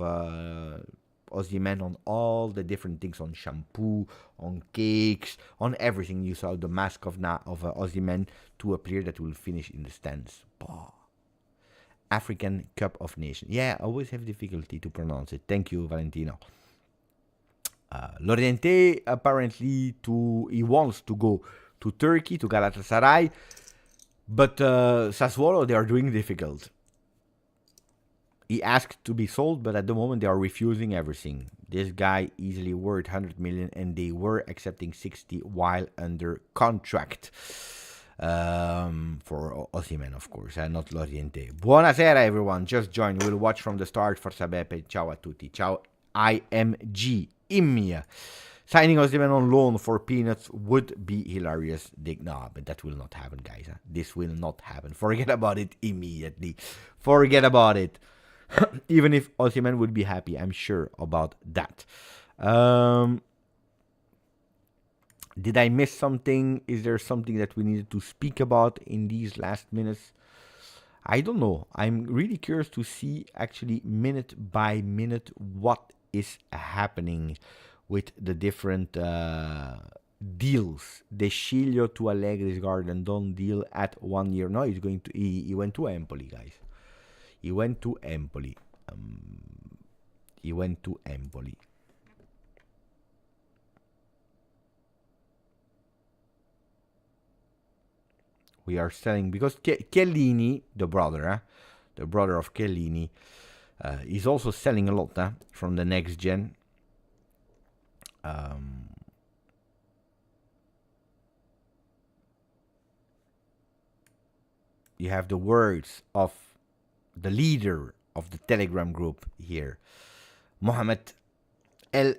[SPEAKER 2] Osimhen on all the different things, on shampoo, on cakes, on everything. You saw the mask of Osimhen to a player that will finish in the stands. Bah. African Cup of Nations. Yeah, I always have difficulty to pronounce it. Thank you, Valentino. Loriente apparently he wants to go to Turkey, to Galatasaray, but Sassuolo, they are doing difficult. He asked to be sold, but at the moment they are refusing everything. This guy easily worth 100 million, and they were accepting 60 while under contract. For Osimhen, of course, not Loriente. Buonasera, everyone. Just joined. We'll watch from the start. Forza Beppe. Ciao a tutti. Ciao, IMG. Immia. Signing Osimhen on loan for peanuts would be hilarious. No, but that will not happen, guys. This will not happen. Forget about it immediately. Forget about it. Even if Osimhen would be happy, I'm sure about that. Did I miss something? Is there something that we needed to speak about in these last minutes? I don't know. I'm really curious to see, actually, minute by minute, what is happening with the different deals. De Sciglio to Allegri's Garden don't deal at 1 year. No, he's going to. He went to Empoli, guys. He went to Empoli. He went to Empoli. We are selling because Chiellini, the brother of Chiellini, is also selling a lot from the next gen. You have the words of the leader of the Telegram group here, Mohamed El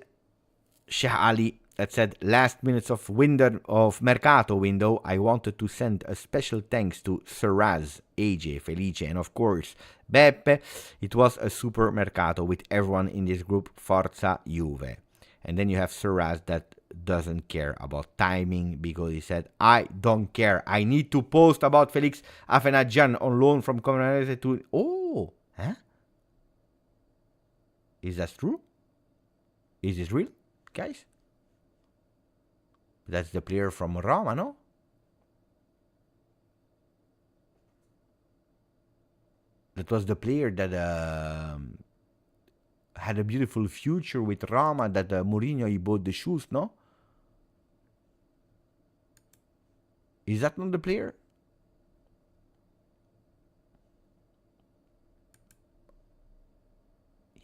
[SPEAKER 2] Shahali, that said, last minutes of Mercato window, I wanted to send a special thanks to Serraz, AJ, Felice, and of course Beppe. It was a super Mercato with everyone in this group. Forza Juve. And then you have Serraz that doesn't care about timing because he said, I don't care. I need to post about Felix Afenajan on loan from Comunarese to... Oh, huh? Is that true? Is this real, guys? That's the player from Roma, no? That was the player that had a beautiful future with Roma, that Mourinho, he bought the shoes, no? Is that not the player?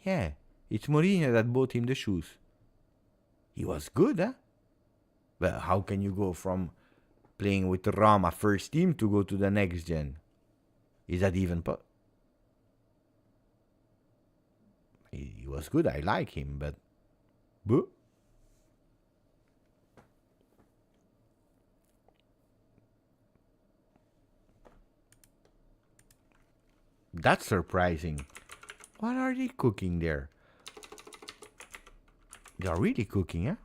[SPEAKER 2] Yeah, it's Mourinho that bought him the shoes. He was good, huh? But how can you go from playing with Roma first team to go to the next gen? Is that even He was good. I like him, but... Boo. That's surprising. What are they cooking there? They are really cooking, huh?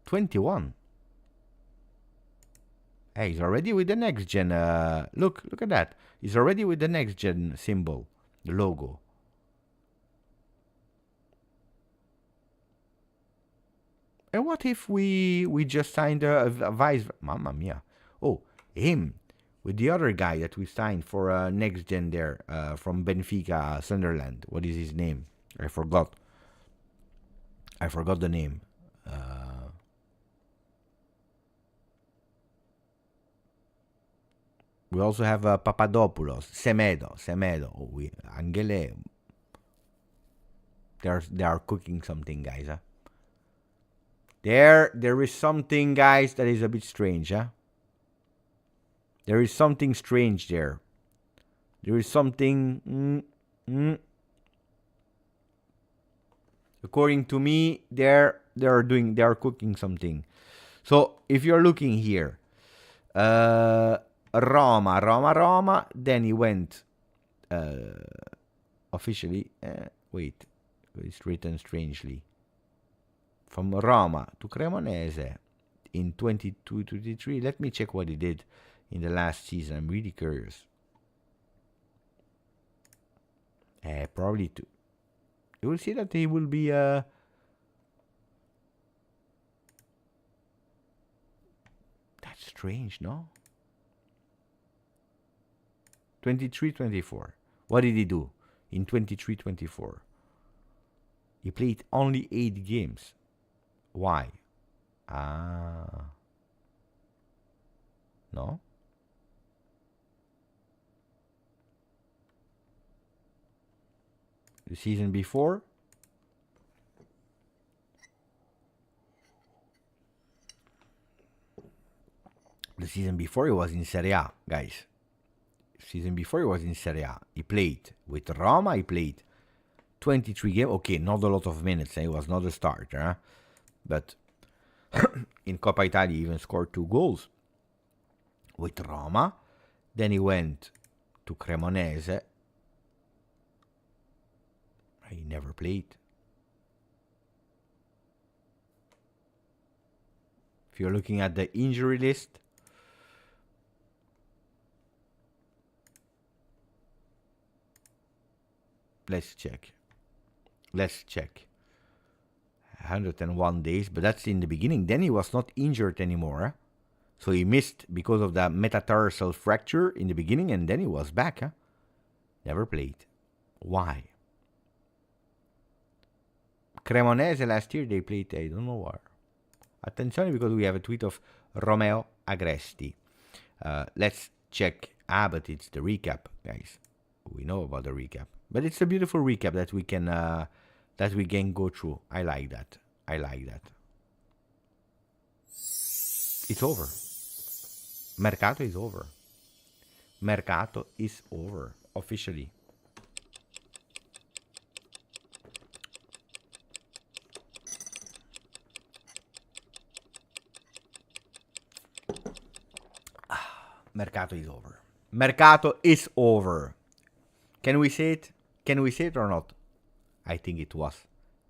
[SPEAKER 2] 21. Hey, he's already with the next gen. Look at that. He's already with the next gen symbol, the logo. And what if we just signed a vice? Mamma mia! Oh, him with the other guy that we signed for next gen there from Benfica, Sunderland. What is his name? I forgot. I forgot the name. We also have Papadopoulos, Semedo. Oh, Angele. They are cooking something, guys. Huh? There is something, guys, that is a bit strange. Huh? There is something strange there. There is something. According to me, they are cooking something. So if you're looking here, Roma. Then he went officially. Wait, it's written strangely. From Roma to Cremonese in 22-23. Let me check what he did in the last season. I'm really curious. Probably two. You will see that he will be that's strange, no? 23-24. What did he do in 23-24? He played only 8 games. Why? No? The season before? The season before he was in Serie A, guys. Season before he was in Serie A. He played with Roma, he played 23 games. Okay, not a lot of minutes. He was not a starter. Huh? But in Coppa Italia, he even scored 2 goals with Roma. Then he went to Cremonese. He never played. If you're looking at the injury list, let's check. 101 days, but that's in the beginning. Then he was not injured anymore. Huh? So he missed because of the metatarsal fracture in the beginning, and then he was back. Huh? Never played. Why? Cremonese last year they played, I don't know where. Attenzione, because we have a tweet of Romeo Agresti. Let's check. But it's the recap, guys. We know about the recap, but it's a beautiful recap that we can go through. I like that. It's over. Mercato is over. Mercato is over officially. Mercato is over. Mercato is over. Can we say it? Can we say it or not? I think it was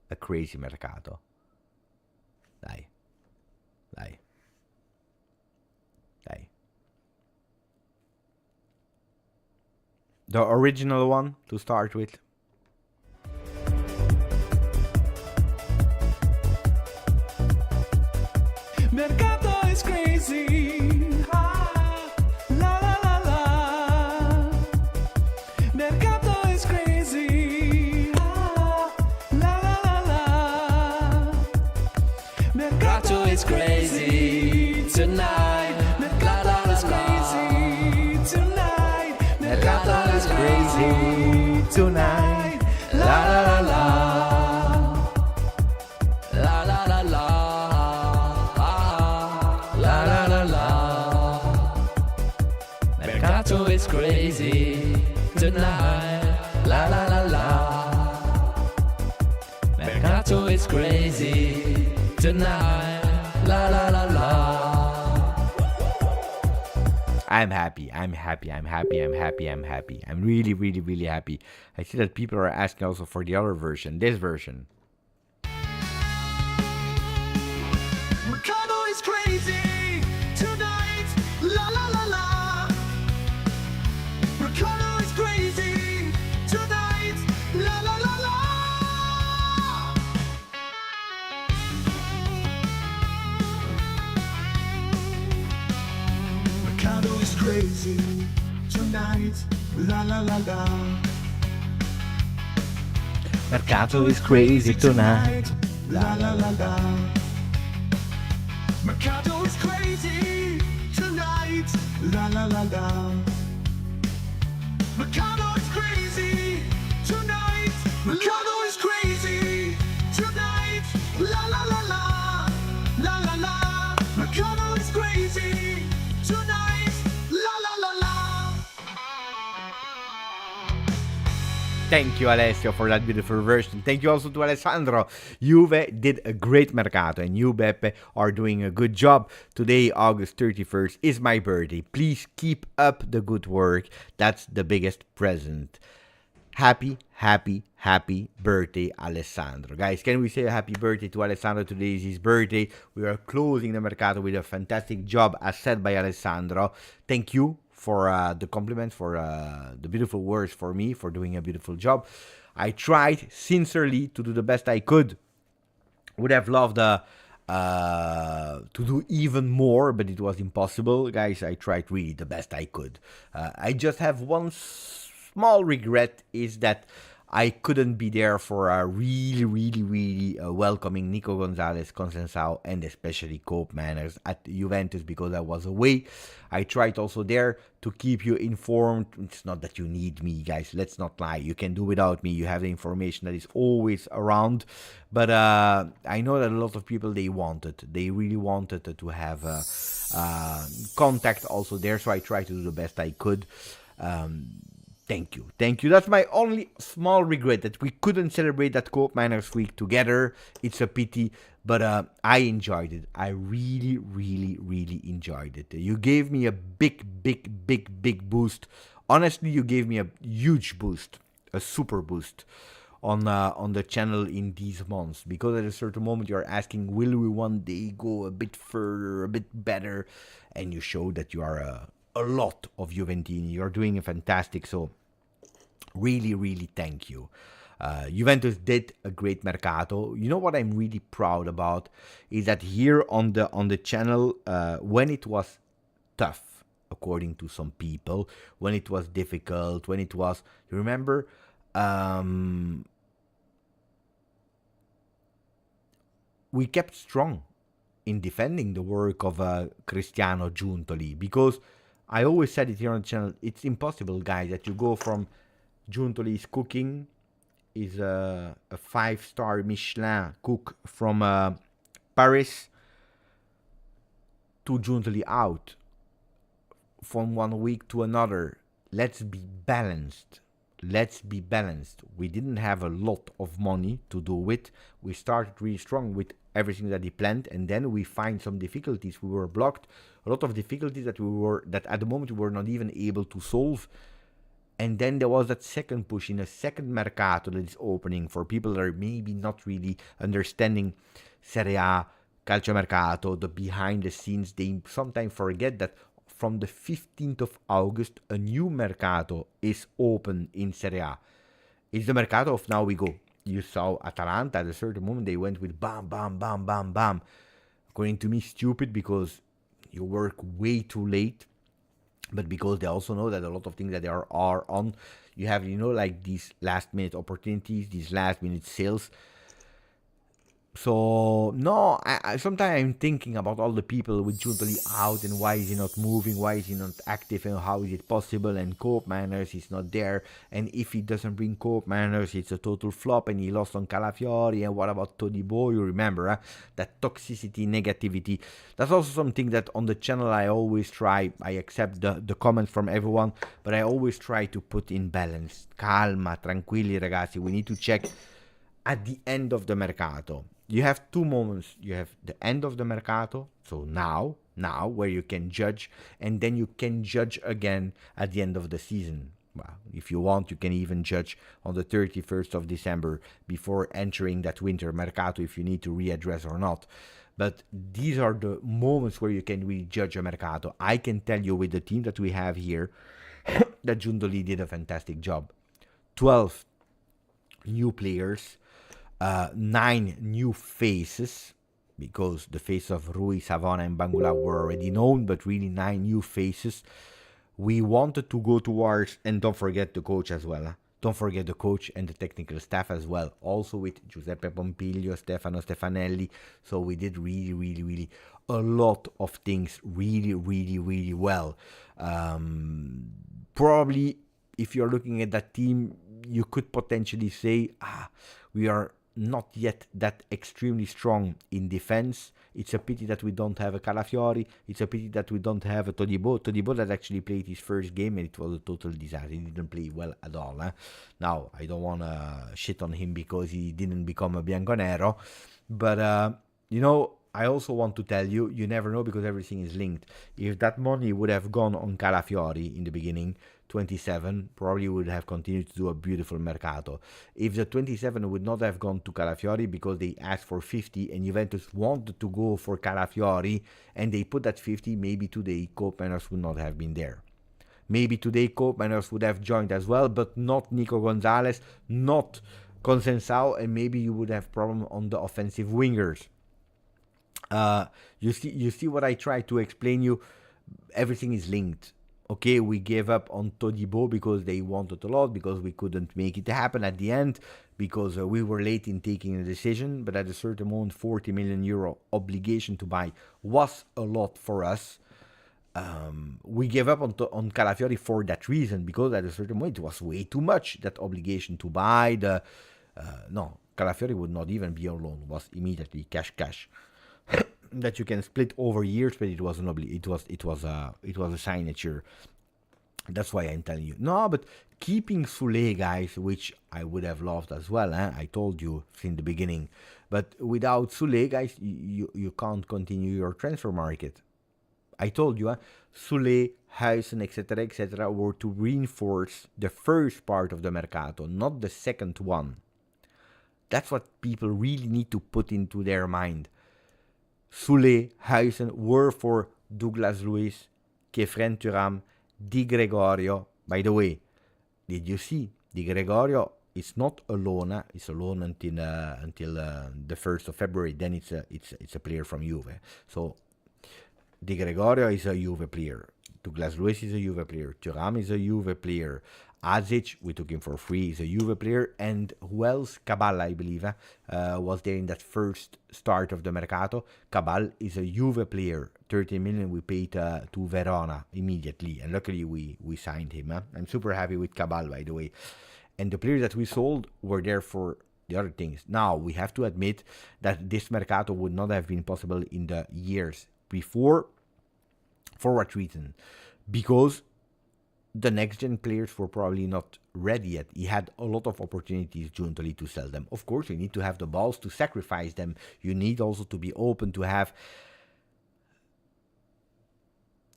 [SPEAKER 2] a crazy mercato. Dai. The original one to start with.
[SPEAKER 1] Mercato is crazy. Ah, la la la la. Mercato is crazy. Ah, la la la la. Mercato is crazy tonight. Mercato is crazy tonight. Mercato is crazy tonight. La la la la. Mercato is crazy tonight. La la la la. Mercato is crazy tonight. La la la la.
[SPEAKER 2] I'm happy. I'm happy. I'm happy. I'm happy. I'm happy. I'm really, really, really happy. I see that people are asking also for the other version, this version.
[SPEAKER 1] Mercado is crazy tonight. La la la la. Mercado is crazy tonight. La la la la. Mercado is crazy tonight. La la la la.
[SPEAKER 2] Mercato is crazy tonight.
[SPEAKER 1] La la la la. Mercado is crazy tonight. La la la la. Mercado is crazy tonight. Mercado is crazy tonight. La la la la. La la la. Mercado is crazy tonight. La la la la.
[SPEAKER 2] Thank you, Alessio, for that beautiful version. Thank you also to Alessandro. Juve did a great mercato, and you, Beppe, are doing a good job. Today, August 31st, is my birthday. Please keep up the good work. That's the biggest present. Happy, happy, happy birthday, Alessandro. Guys, can we say a happy birthday to Alessandro? Today is his birthday. We are closing the mercato with a fantastic job, as said by Alessandro. Thank you for the compliments, for the beautiful words for me, for doing a beautiful job. I tried sincerely to do the best I could. Would have loved to do even more, but it was impossible. Guys, I tried really the best I could. I just have one small regret, is that I couldn't be there for a really welcoming Nico Gonzalez, Conceição, and especially Cope Manners at Juventus, because I was away. I tried also there to keep you informed. It's not that you need me, guys. Let's not lie. You can do without me. You have the information that is always around. But I know that a lot of people, they really wanted to have contact also there. So I tried to do the best I could. Thank you. That's my only small regret, that we couldn't celebrate that Cope Manners week together. It's a pity, but I enjoyed it. I really enjoyed it. You gave me a big boost. Honestly, you gave me a huge boost, a super boost on the channel in these months, because at a certain moment you're asking, will we one day go a bit further, a bit better? And you show that you are a lot of Juventini. You're doing a fantastic, so really thank you. Juventus did a great mercato. You know what I'm really proud about is that here on the channel, when it was tough, according to some people, when it was difficult, when it was, you remember, we kept strong in defending the work of Cristiano Giuntoli, because I always said it here on the channel, it's impossible, guys, that you go from Giuntoli's cooking, is a 5-star Michelin cook from Paris, to Giuntoli out from one week to another. Let's be balanced. We didn't have a lot of money to do it. We started really strong with everything that he planned, and then we find some difficulties. We were blocked, a lot of difficulties that at the moment we were not even able to solve. And then there was that second push in a second mercato that is opening for people that are maybe not really understanding Serie A, calcio mercato, the behind the scenes. They sometimes forget that from the 15th of August, a new mercato is open in Serie A. It's the mercato of now we go. You saw Atalanta at a certain moment, they went with bam. According to me, stupid, because you work way too late. But because they also know that a lot of things that they are on, you have, like these last minute opportunities, these last minute sales. So, no, I sometimes I'm thinking about all the people with Giuntoli out, and why is he not moving, why is he not active, and how is it possible, and Cope Manners is not there, and if he doesn't bring Cope Manners, it's a total flop, and he lost on Calafiori, and what about Todibo, you remember, that toxicity, negativity. That's also something that on the channel I always try, I accept the comments from everyone, but I always try to put in balance. Calma, tranquilli ragazzi, we need to check at the end of the mercato. you have two moments. You have the end of the mercato, so now where you can judge, and then you can judge again at the end of the season. Well, if you want, you can even judge on the 31st of December before entering that winter mercato if you need to readdress or not. But these are the moments where you can really judge a mercato. I can tell you with the team that we have here that Giuntoli did a fantastic job. 12 new players, 9 new faces, because the face of Rui, Savona, and Bangula were already known, but really 9 new faces. We wanted to go towards, and don't forget the coach as well. Don't forget the coach and the technical staff as well. Also with Giuseppe Pompilio, Stefano Stefanelli. So we did really a lot of things really well. Probably, if you're looking at that team, you could potentially say, we are not yet that extremely strong in defense. It's a pity that we don't have a Calafiori. It's a pity that we don't have a Todibo. Todibo that actually played his first game and it was a total disaster. He didn't play well at all. Now, I don't want to shit on him because he didn't become a Bianconero. But, I also want to tell you, you never know because everything is linked. If that money would have gone on Calafiori in the beginning, 27, probably would have continued to do a beautiful mercato. If the 27 would not have gone to Calafiori because they asked for 50 and Juventus wanted to go for Calafiori and they put that 50, maybe today Cope Manners would not have been there. Maybe today Cope Manners would have joined as well, but not Nico Gonzalez, not Consensao, and maybe you would have problem on the offensive wingers. You see what I try to explain you. Everything is linked. Okay, we gave up on Todibo because they wanted a lot, because we couldn't make it happen at the end, because we were late in taking a decision. But at a certain moment, 40 million euro obligation to buy was a lot for us. We gave up on Calafiori for that reason, because at a certain point it was way too much, that obligation to buy. No, Calafiori would not even be on loan; it was immediately cash. That you can split over years, but it was a signature. That's why I'm telling you. No, but keeping Soulé, guys, which I would have loved as well. I told you from the beginning. But without Soulé, guys, you can't continue your transfer market. I told you, Soulé, Huijsen, etc., were to reinforce the first part of the mercato, not the second one. That's what people really need to put into their mind. Soulé, Huijsen were for Douglas Luiz, Kefren Thuram, Di Gregorio. By the way, did you see? Di Gregorio is not a loan. It's a loan until the 1st of February. Then it's a player from Juve. So Di Gregorio is a Juve player. Douglas Luiz is a Juve player. Thuram is a Juve player. Azic, we took him for free, is a Juve player. And who else? Cabal, I believe, was there in that first start of the Mercato. Cabal is a Juve player. 30 million we paid to Verona immediately. And luckily we signed him. I'm super happy with Cabal, by the way. And the players that we sold were there for the other things. Now, we have to admit that this Mercato would not have been possible in the years before. For what reason? Because the next-gen players were probably not ready yet. He had a lot of opportunities, Giuntoli, to sell them. Of course, you need to have the balls to sacrifice them. You need also to be open to have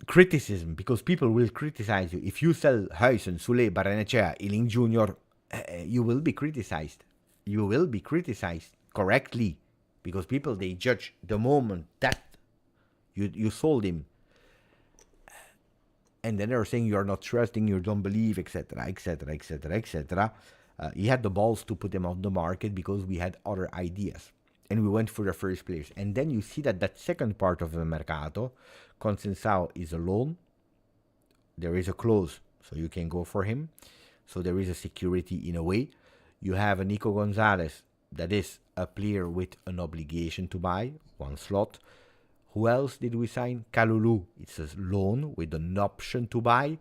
[SPEAKER 2] criticism, because people will criticize you. If you sell Huijsen, Soulé, Barrenechea, Ealing Jr., you will be criticized. You will be criticized correctly, because people, they judge the moment that you sold him. And then they're saying you're not trusting, you don't believe, etc. He had the balls to put them on the market because we had other ideas. And we went for the first players. And then you see that second part of the Mercato, Consensao is a loan. There is a clause, so you can go for him. So there is a security in a way. You have a Nico Gonzalez, that is a player with an obligation to buy, one slot. Who else did we sign? Kalulu. It's a loan with an option to buy.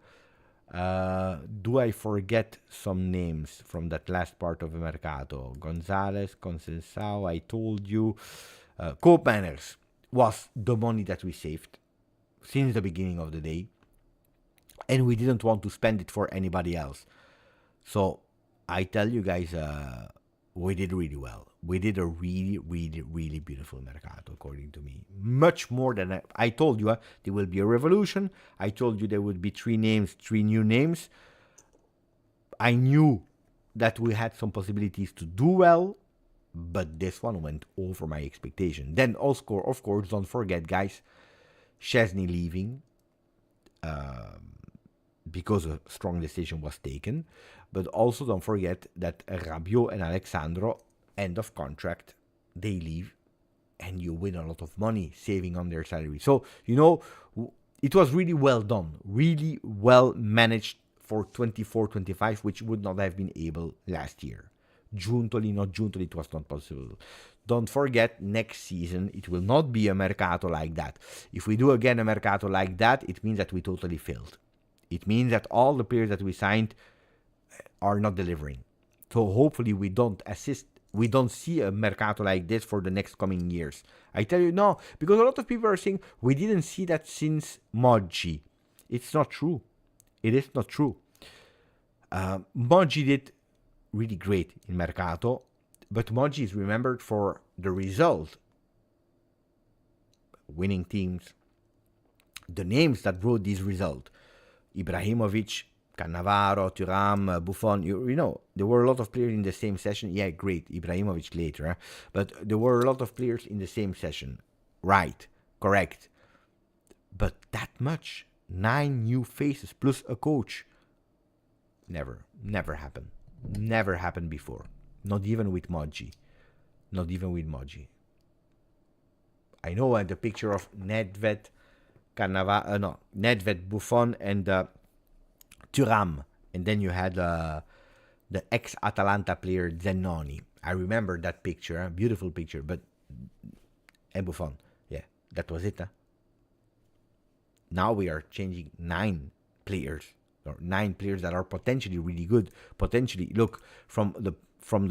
[SPEAKER 2] Do I forget some names from that last part of the Mercato? Gonzalez, Consensao, I told you. Cope Manners was the money that we saved since the beginning of the day. And we didn't want to spend it for anybody else. So I tell you guys, we did really well. We did a really, really, really beautiful mercato, according to me. Much more than I told you. There will be a revolution. I told you there would be 3 new names. I knew that we had some possibilities to do well, but this one went over my expectation. Then, also, of course, don't forget, guys, Szczesny leaving because a strong decision was taken. But also don't forget that Rabiot and Alexandro, end of contract, they leave, and you win a lot of money saving on their salary. So, it was really well done, really well managed for 24-25, which would not have been able last year. Giuntoli, it was not possible. Don't forget, next season, it will not be a mercato like that. If we do again a mercato like that, it means that we totally failed. It means that all the players that we signed are not delivering. So hopefully we don't see a mercato like this for the next coming years. I tell you no, because a lot of people are saying we didn't see that since Moggi. It's not true. It is not true. Moggi did really great in mercato, but Moggi is remembered for the result. Winning teams, the names that brought this result. Ibrahimovic, Cannavaro, Thuram, Buffon, there were a lot of players in the same session. Yeah, great, Ibrahimovic later, but there were a lot of players in the same session. Right, correct. But that much, 9 new faces plus a coach. Never happened. Never happened before. Not even with Moggi. I know the picture of Nedved, Nedved, Buffon, and Thuram, and then you had the ex-Atalanta player Zannoni. I remember that picture, beautiful picture, and Buffon, yeah, that was it. Now we are changing 9 players that are potentially really good. Potentially, look, from the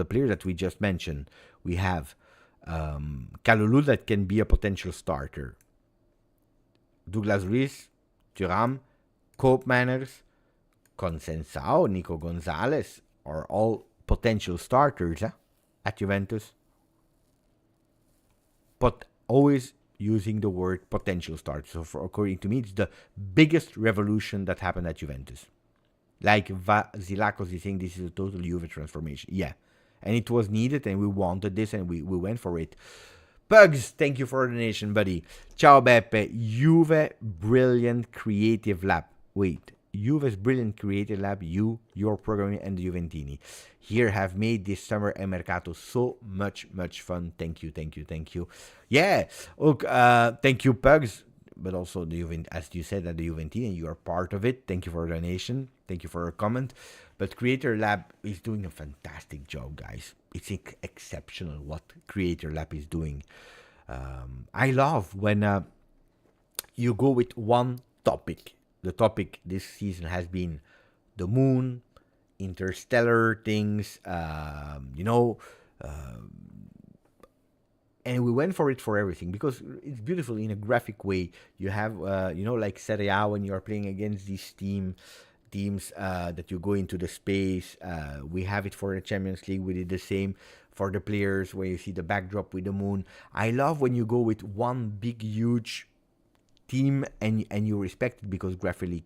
[SPEAKER 2] players that we just mentioned, we have Kalulu that can be a potential starter. Douglas Luiz, Thuram, Koopmeiners, Consensao, Nico Gonzalez are all potential starters at Juventus. But always using the word potential starters. So according to me, it's the biggest revolution that happened at Juventus. Like Zilakos is saying, this is a total Juve transformation. Yeah. And it was needed, and we wanted this, and we went for it. Pugs, thank you for the donation, buddy. Ciao Beppe. Juve Brilliant Creative Lab. Wait. Juve's Brilliant Creative Lab, your programming, and the Juventini here have made this summer a mercato so much fun. Thank you. Yeah, look, thank you, Pugs, but also as you said, at the Juventini, you are part of it. Thank you for the donation. Thank you for a comment. But Creator Lab is doing a fantastic job, guys. It's exceptional what Creator Lab is doing. I love when you go with one topic. The topic this season has been the moon, interstellar things, and we went for it for everything because it's beautiful in a graphic way. You have, like Serie A when you are playing against these teams that you go into the space. We have it for the Champions League. We did the same for the players where you see the backdrop with the moon. I love when you go with one big, huge team and you respect it because graphically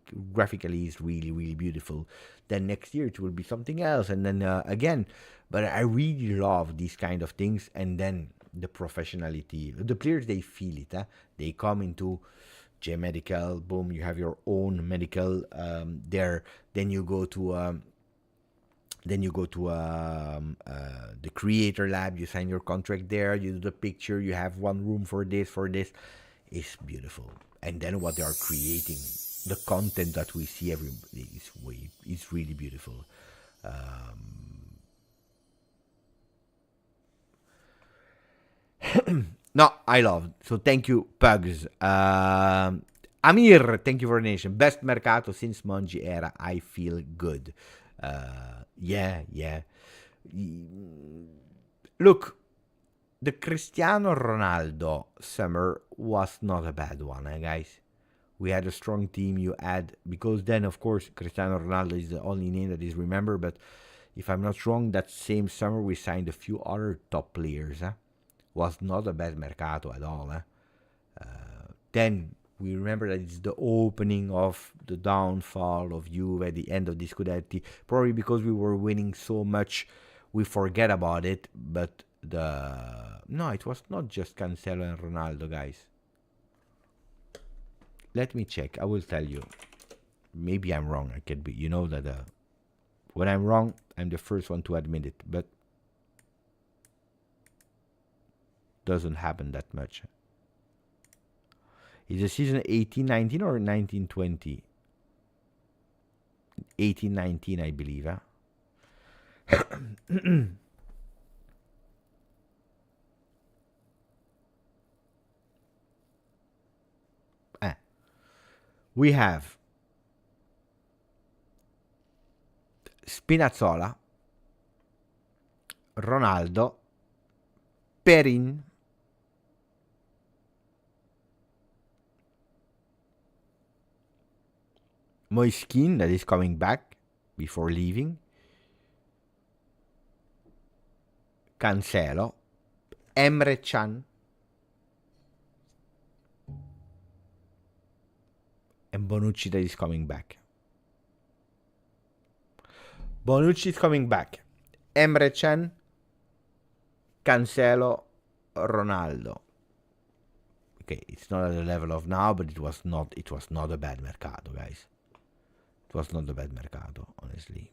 [SPEAKER 2] is really beautiful. Then next year it will be something else, and then again. But I really love these kind of things, and then the professionality. The players, they feel it. They come into J Medical, boom, you have your own medical there. Then you go to the Creator Lab. You sign your contract there. You do the picture. You have one room for this. It's beautiful. And then what they are creating, the content that we see every day is really beautiful. No, I love it. So thank you, Pugs. Amir, thank you for the donation. Best mercato since Mongi era. I feel good. Yeah. Look, the Cristiano Ronaldo summer was not a bad one, guys. We had a strong team. Because then, of course, Cristiano Ronaldo is the only name that is remembered. But If I'm not wrong, that same summer we signed a few other top players. Was not a bad mercato at all. Then we remember that it's the opening of the downfall of Juve at the end of the Scudetti. Probably because we were winning so much, we forget about it. But no, it was not just Cancelo and Ronaldo, guys. Let me check. I will tell you. Maybe I'm wrong. I can be. You know that when I'm wrong, I'm the first one to admit it. But doesn't happen that much. Is the season 18-19 or 19-20? 18-19, I believe. We have Spinazzola, Ronaldo, Perin, Moiskin, that is coming back before leaving, Cancelo, Emre Can, and Bonucci that is coming back. Bonucci is coming back. Emre Can, Cancelo, Ronaldo. Okay, it's not at the level of now, but it was not a bad mercato, guys. It was not a bad mercato, honestly.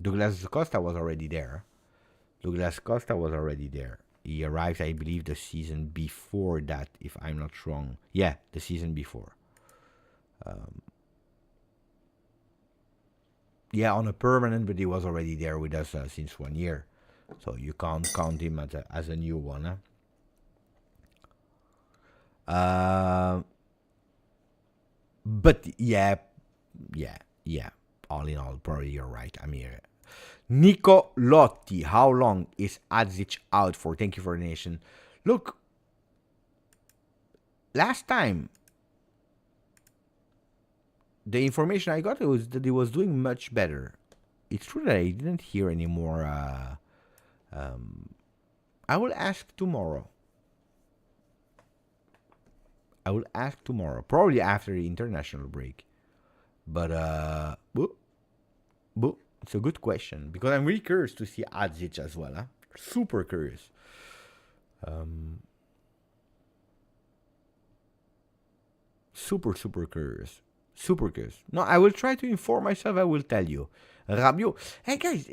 [SPEAKER 2] Douglas Costa was already there. He arrived, I believe, the season before that, if I'm not wrong. Yeah, the season before. Yeah, on a permanent, but he was already there with us since 1 year. So you can't count him as a new one. But yeah. All in all, probably you're right, Amir. Nico Lotti, how long is Adzic out for? Thank you for the nation. Look, last time, the information I got was that he was doing much better. It's true that I didn't hear any more. I will ask tomorrow. Probably after the international break. But it's a good question because I'm really curious to see Adzic as well. Super curious. Super curious. No, I will try to inform myself. I will tell you. Rabiot. Hey guys,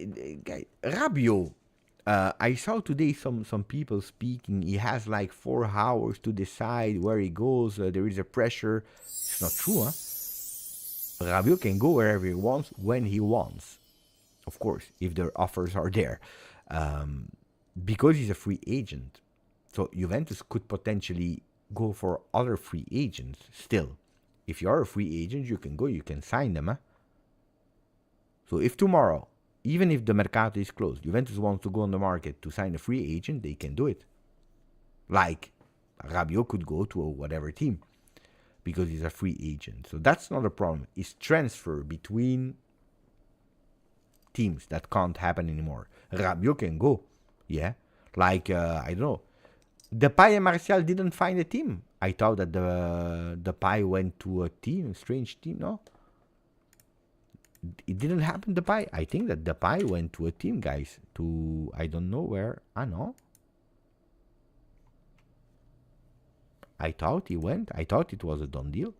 [SPEAKER 2] Rabiot. I saw today some people speaking. He has like 4 hours to decide where he goes. There is a pressure. It's not true, huh? Rabiot can go wherever he wants, when he wants. Of course, if the offers are there. Because he's a free agent. So Juventus could potentially go for other free agents still. If you are a free agent, you can go, you can sign them. Huh? So if tomorrow, even if the Mercato is closed, Juventus wants to go on the market to sign a free agent, they can do it. Like Rabiot could go to whatever team because he's a free agent. So that's not a problem. It's transfer between teams that can't happen anymore. Rabiot can go. Yeah. Like, I don't know. Depay and Martial didn't find a team. I thought that Depay went to a team, a strange team, no? It didn't happen, Depay. I think that Depay went to a team, guys. To, I don't know where. No. I thought he went. I thought it was a done deal.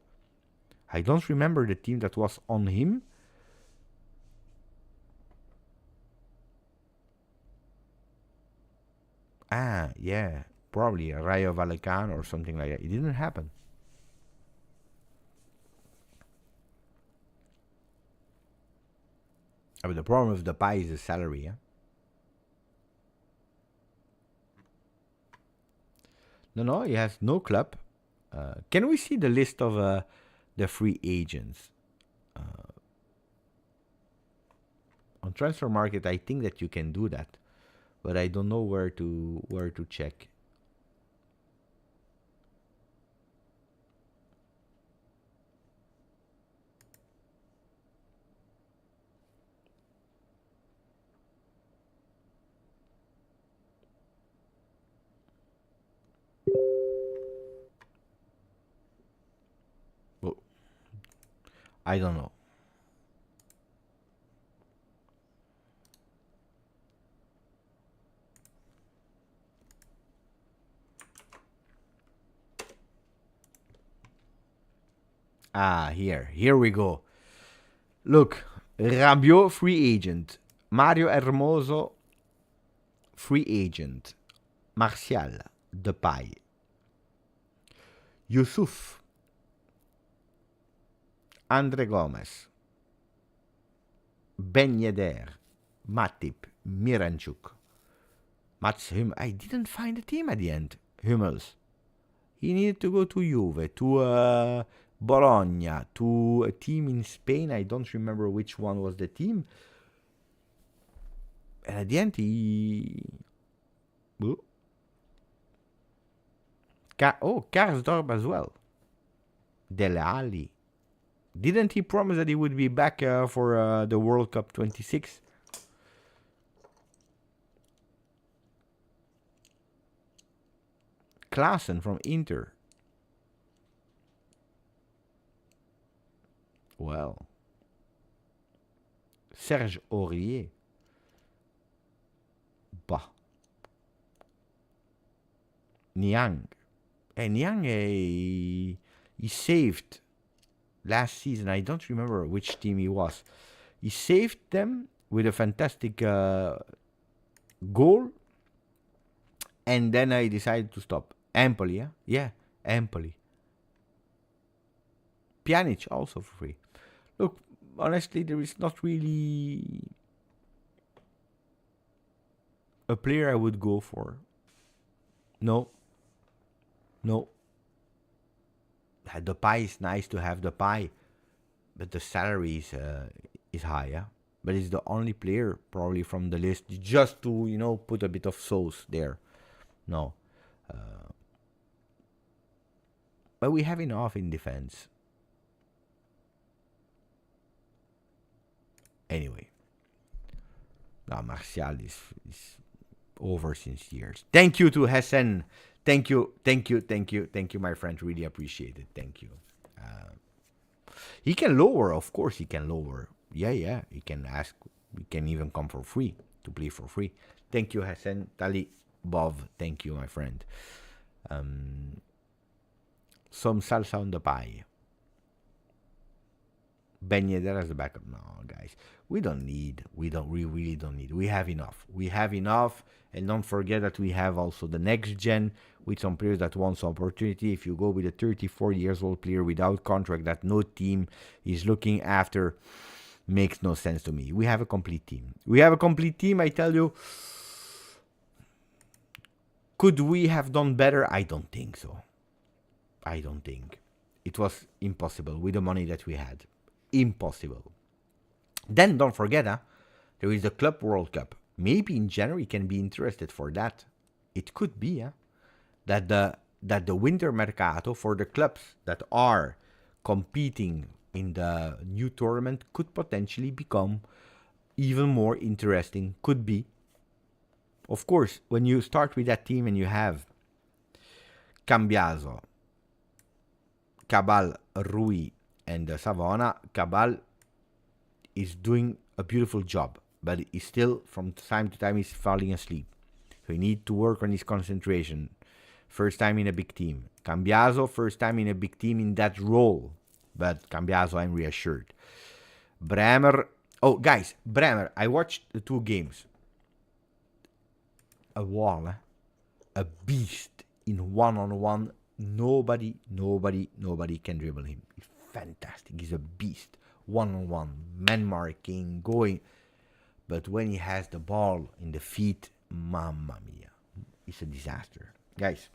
[SPEAKER 2] I don't remember the team that was on him. Yeah. Probably a Rayo Vallecano or something like that. It didn't happen. But the problem with Depay is the salary, yeah? No, he has no club. Can we see the list of the free agents? On transfer market, I think that you can do that, but I don't know where to check. Oh, I don't know. Ah, here we go. Look, Rabiot free agent, Mario Hermoso free agent, Martial, Depay, Yusuf, Andre Gomez, Ben Yedder, Matip, Miranchuk, Mats Hummels. I didn't find a team at the end. Hummels. He needed to go to Juve, to Bologna, to a team in Spain. I don't remember which one was the team. And at the end, he... Karsdorp as well. Dele Alli. Didn't he promise that he would be back for the World Cup 26? Klaassen from Inter. Well. Serge Aurier. Bah. Niang. Niang, he saved last season. I don't remember which team he was. He saved them with a fantastic goal. And then I decided to stop. Empoli, yeah? Yeah, Empoli. Pjanic also for free. Look, honestly, there is not really a player I would go for. No. The pie is nice to have the pie, but the salary is high, yeah? But it's the only player probably from the list just to, put a bit of sauce there. No. But we have enough in defense. Anyway. Now Martial is over since years. Thank you to Hessen. Thank you, my friend. Really appreciate it. Thank you. He can lower, of course he can lower. Yeah, he can ask. He can even come for free, to play for free. Thank you, Hessen. Tali Bov. Thank you, my friend. Some salsa on the pie. Ben Yedder as a backup. No, guys. We really don't need. We have enough. And don't forget that we have also the next gen with some players that want some opportunity. If you go with a 34 years old player without contract that no team is looking after, makes no sense to me. We have a complete team. I tell you. Could we have done better? I don't think so. It was impossible with the money that we had. Impossible. Then don't forget, there is the Club World Cup. Maybe in January can be interested for that. It could be that the winter mercato for the clubs that are competing in the new tournament could potentially become even more interesting. Could be. Of course, when you start with that team and you have Cambiaso, Cabal, Rui, and Savona, Cabal is doing a beautiful job, but he's still, from time to time, he's falling asleep. So he needs to work on his concentration. First time in a big team. Cambiaso, first time in a big team in that role. But Cambiaso, I'm reassured. Bremer. Oh, guys, Bremer. I watched the 2 games. A wall, a beast in one-on-one. Nobody can dribble him. He's fantastic. He's a beast. One-on-one, man marking, going. But when he has the ball in the feet, mamma mia, it's a disaster. Guys,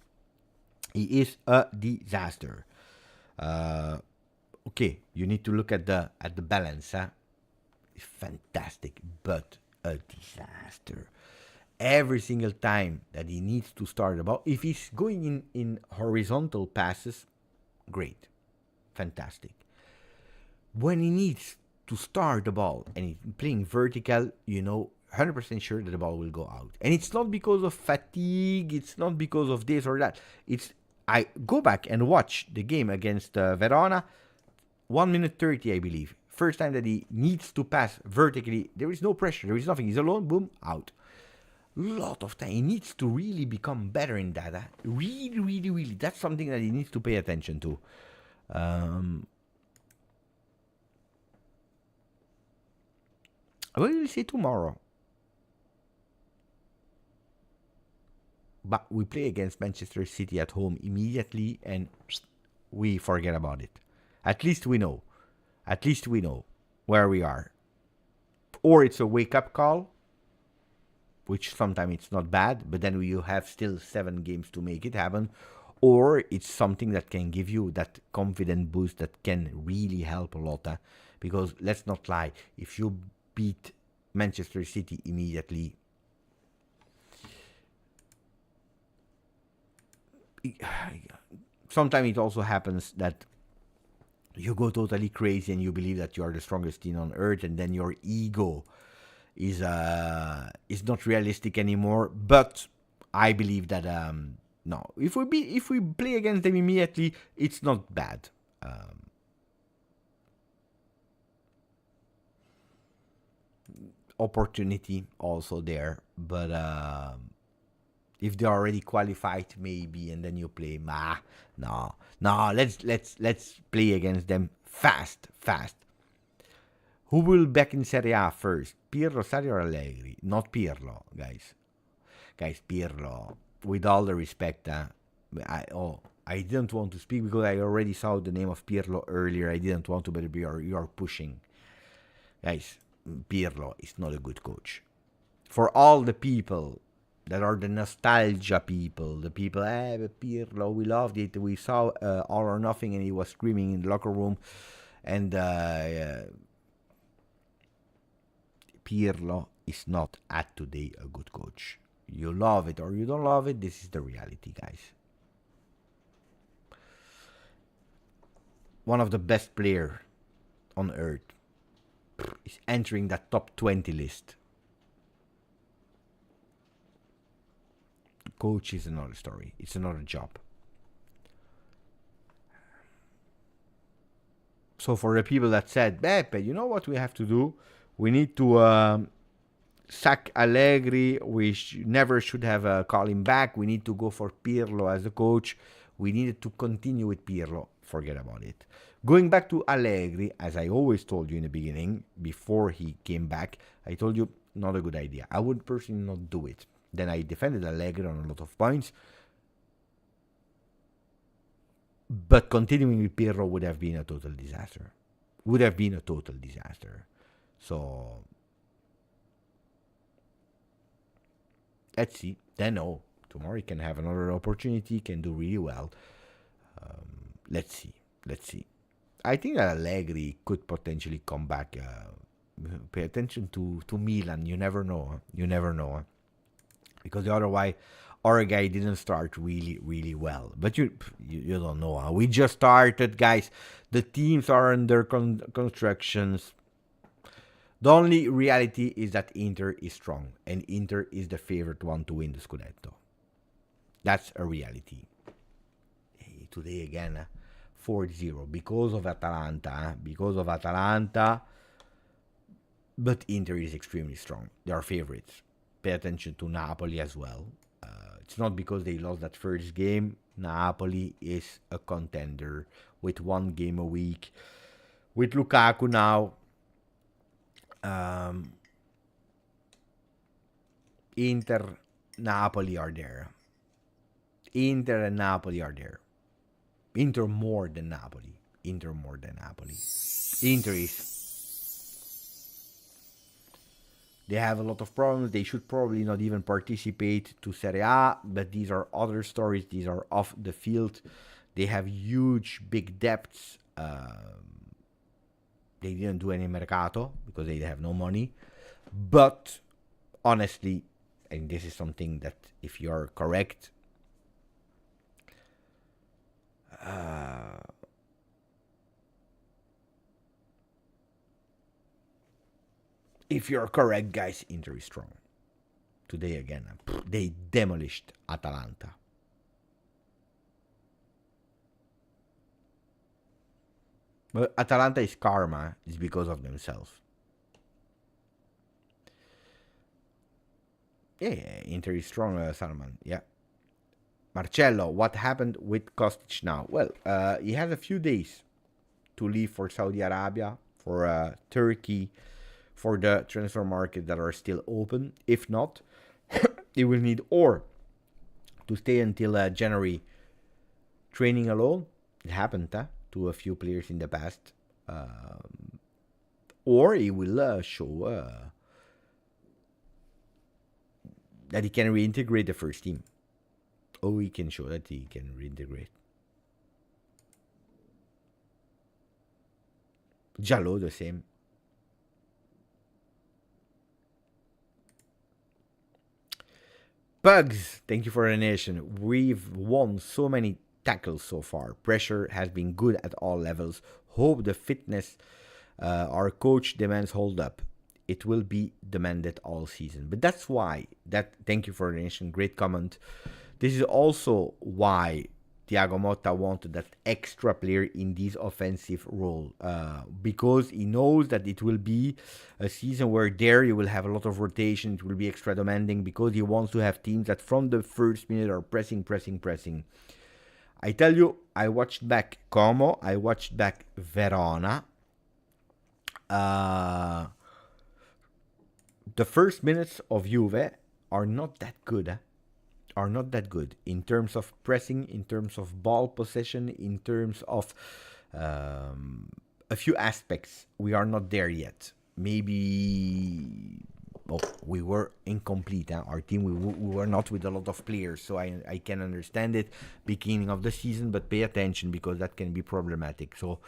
[SPEAKER 2] he is a disaster. Okay, you need to look at the balance. It's fantastic, but a disaster. Every single time that he needs to start the ball, if he's going in horizontal passes, great, fantastic. When he needs to start the ball and he's playing vertical, 100% sure that the ball will go out. And it's not because of fatigue, it's not because of this or that. I go back and watch the game against Verona, 1 minute 30, I believe. First time that he needs to pass vertically, there is no pressure, there is nothing. He's alone, boom, out. Lot of time. He needs to really become better in that. Really, really, really. That's something that he needs to pay attention to. What will you say tomorrow? But we play against Manchester City at home immediately and we forget about it. At least we know. At least we know where we are. Or it's a wake-up call, which sometimes it's not bad, but then you have still 7 games to make it happen. Or it's something that can give you that confident boost that can really help a lot. Because let's not lie, if you beat Manchester City immediately, sometimes it also happens that you go totally crazy and you believe that you are the strongest team on earth, and then your ego is not realistic anymore. But I believe that no, if we play against them immediately, it's not bad. Opportunity also there, but if they're already qualified, maybe, and then you play, no. Let's play against them fast. Who will back in Serie A first? Pirlo, Sarri, or Allegri? Not Pirlo, guys. Pirlo. With all the respect, I didn't want to speak because I already saw the name of Pirlo earlier. I didn't want to, but you're pushing, guys. Pirlo is not a good coach. For all the people that are the nostalgia people, the people, but Pirlo, we loved it. We saw All or Nothing and he was screaming in the locker room. And Pirlo is not at today a good coach. You love it or you don't love it, this is the reality, guys. One of the best players on earth is entering that top 20 list. Coach is another story. It's another job. So for the people that said, Beppe, you know what we have to do? We need to sack Allegri. We never should have called him back. We need to go for Pirlo as a coach. We needed to continue with Pirlo. Forget about it. Going back to Allegri, as I always told you in the beginning, before he came back, I told you, not a good idea. I would personally not do it. Then I defended Allegri on a lot of points. But continuing with Pirlo would have been a total disaster. So, let's see. Then, tomorrow he can have another opportunity, can do really well. Let's see. I think that Allegri could potentially come back. Pay attention to Milan. You never know. Because otherwise, our guy didn't start really, really well. But you don't know. We just started, guys. The teams are under constructions. The only reality is that Inter is strong. And Inter is the favorite one to win the Scudetto. That's a reality. Hey, today again, 4-0. Because of Atalanta. But Inter is extremely strong. They are favorites. Pay attention to Napoli as well. It's not because they lost that first game. Napoli is a contender with 1 game a week. With Lukaku now. Inter, Napoli are there. Inter and Napoli are there. Inter more than Napoli. Inter is... They have a lot of problems. They should probably not even participate to Serie A, but these are other stories. These are off the field. They have huge, big debts. They didn't do any mercato because they have no money. But honestly, and this is something that if you're correct, If you're correct, guys, Inter is strong. Today again, they demolished Atalanta. But Atalanta is karma. It's because of themselves. Yeah, Inter is strong, Salman. Yeah. Marcello, what happened with Kostic now? Well, he has a few days to leave for Saudi Arabia, for Turkey, for the transfer market that are still open. If not, he will need or to stay until January training alone. It happened to a few players in the past. Or he will show that he can reintegrate the first team. Oh, he can show that he can reintegrate. Jallo, the same. Bugs, thank you for the nation. We've won so many tackles so far. Pressure has been good at all levels. Hope the fitness our coach demands hold up. It will be demanded all season. But that's why, thank you for the nation, great comment. This is also why Thiago Motta wanted that extra player in this offensive role, because he knows that it will be a season where there you will have a lot of rotation, it will be extra demanding, because he wants to have teams that from the first minute are pressing. I tell you, I watched back Como, I watched back Verona. The first minutes of Juve are not that good, are not that good in terms of pressing, in terms of ball possession, in terms of a few aspects. We are not there yet. Maybe we were incomplete. Our team, we were not with a lot of players, so I can understand it beginning of the season, but pay attention because that can be problematic. So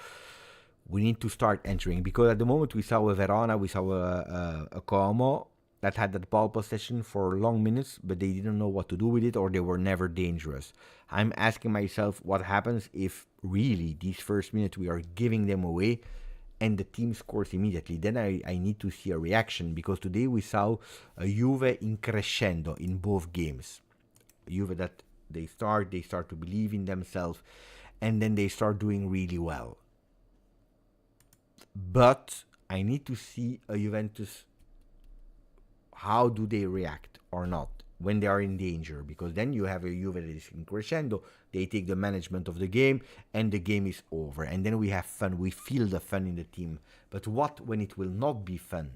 [SPEAKER 2] we need to start entering, because at the moment we saw a Verona, we saw a Como that had that ball possession for long minutes, but they didn't know what to do with it, or they were never dangerous. I'm asking myself what happens if really these first minutes we are giving them away and the team scores immediately. Then I need to see a reaction, because today we saw a Juve in crescendo in both games. Juve that they start to believe in themselves, and then they start doing really well. But I need to see a Juventus, how do they react or not when they are in danger, because then you have a Juve that is in crescendo, they take the management of the game, and the game is over, and then we have fun, we feel the fun in the team. But what when it will not be fun?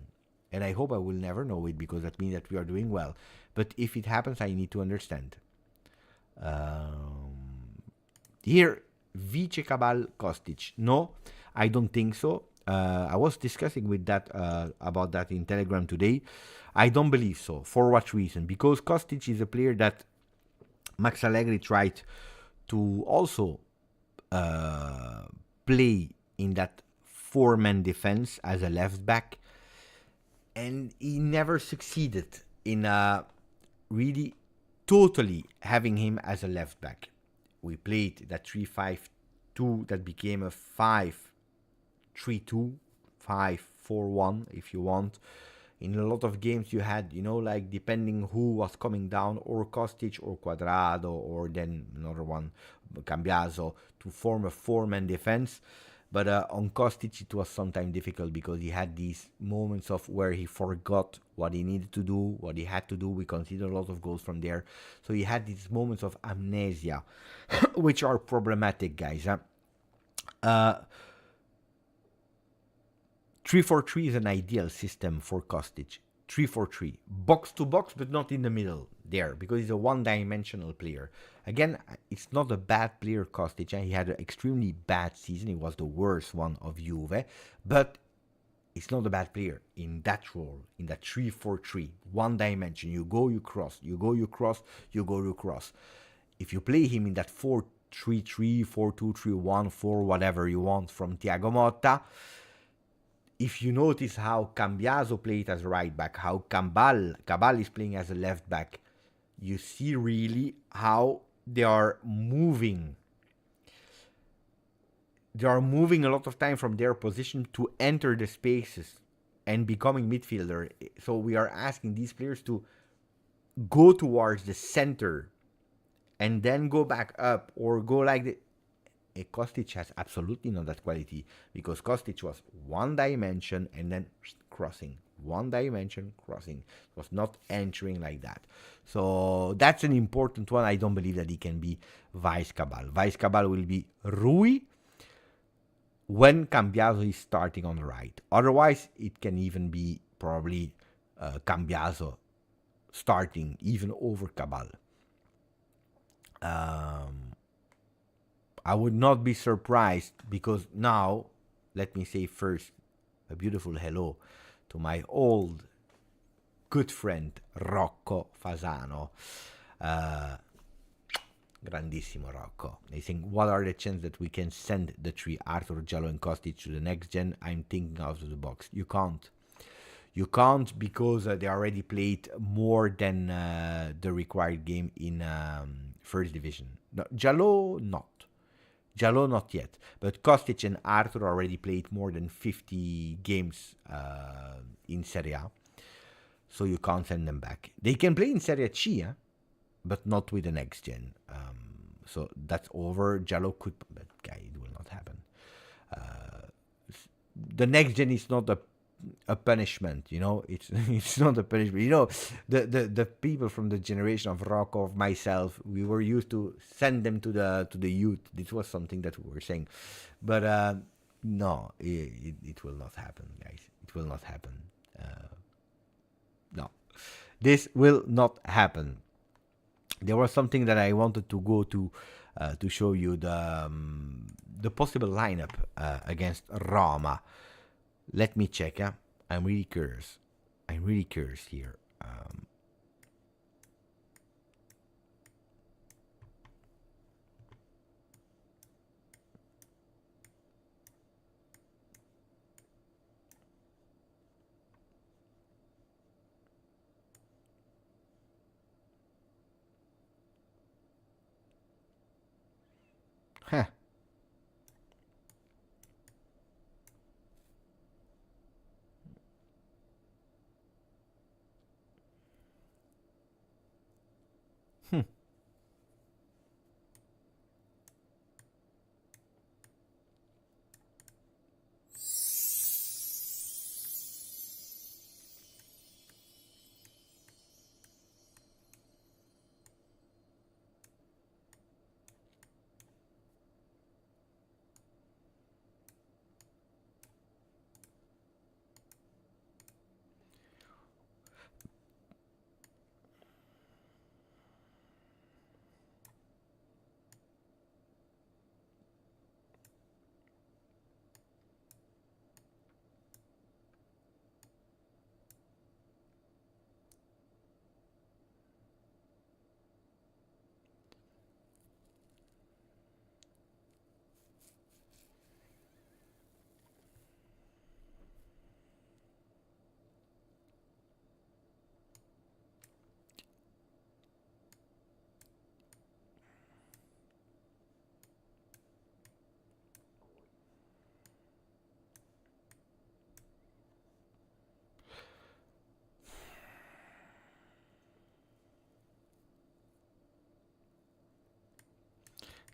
[SPEAKER 2] And I hope I will never know it, because that means that we are doing well. But if it happens, I need to understand. Here, Vice Cabal Kostic. No, I don't think so. I was discussing with that about that in Telegram today. I don't believe so. For what reason? Because Kostic is a player that Max Allegri tried to also play in that four-man defense as a left back, and he never succeeded in really totally having him as a left back. We played that 3-5-2 that became a 5-3-2, 5-4-1 if you want. In a lot of games you had, like depending who was coming down, or Kostic or Quadrado, or then another one, Cambiaso, to form a four-man defense. But on Kostic it was sometimes difficult, because he had these moments of where he forgot what he needed to do, what he had to do. We conceded a lot of goals from there. So he had these moments of amnesia, which are problematic, guys. 3-4-3 is an ideal system for Kostic. 3-4-3. Box to box, but not in the middle there, because he's a one-dimensional player. Again, it's not a bad player, Kostic. He had an extremely bad season. He was the worst one of Juve. But it's not a bad player in that role, in that 3-4-3. One dimension. You go, you cross. You go, you cross. You go, you cross. If you play him in that 4-3-3, 4-2-3-1, 4, whatever you want from Thiago Motta, if you notice how Cambiaso played as a right back, how Cabal is playing as a left back, you see really how they are moving. They are moving a lot of time from their position to enter the spaces and becoming midfielder. So we are asking these players to go towards the center and then go back up or go like the. Kostic has absolutely not that quality because Kostic was one dimension and then crossing. One dimension crossing. It was not entering like that. So that's an important one. I don't believe that he can be Vice Cabal. Vice Cabal will be Rui when Cambiaso is starting on the right. Otherwise, it can even be probably Cambiaso starting even over Cabal. I would not be surprised because now, let me say first a beautiful hello to my old good friend Rocco Fasano. Grandissimo Rocco. They think, what are the chances that we can send the three, Arthur, Giallo, and Kostic, to the next gen? I'm thinking out of the box. You can't. You can't because they already played more than the required game in first division. No, Giallo, not. Giallo, not yet. But Kostic and Arthur already played more than 50 games in Serie A. So you can't send them back. They can play in Serie C, but not with the next gen. So that's over. Giallo could, but guy, it will not happen. The next gen is not a punishment, you know. It's not a punishment. You know, the people from the generation of Rocco, of myself, we were used to send them to the youth. This was something that we were saying, but no, it will not happen, guys. It will not happen. No, this will not happen. There was something that I wanted to go to show you the possible lineup against Roma. Let me check. I'm really curious. I'm really curious here. Huh.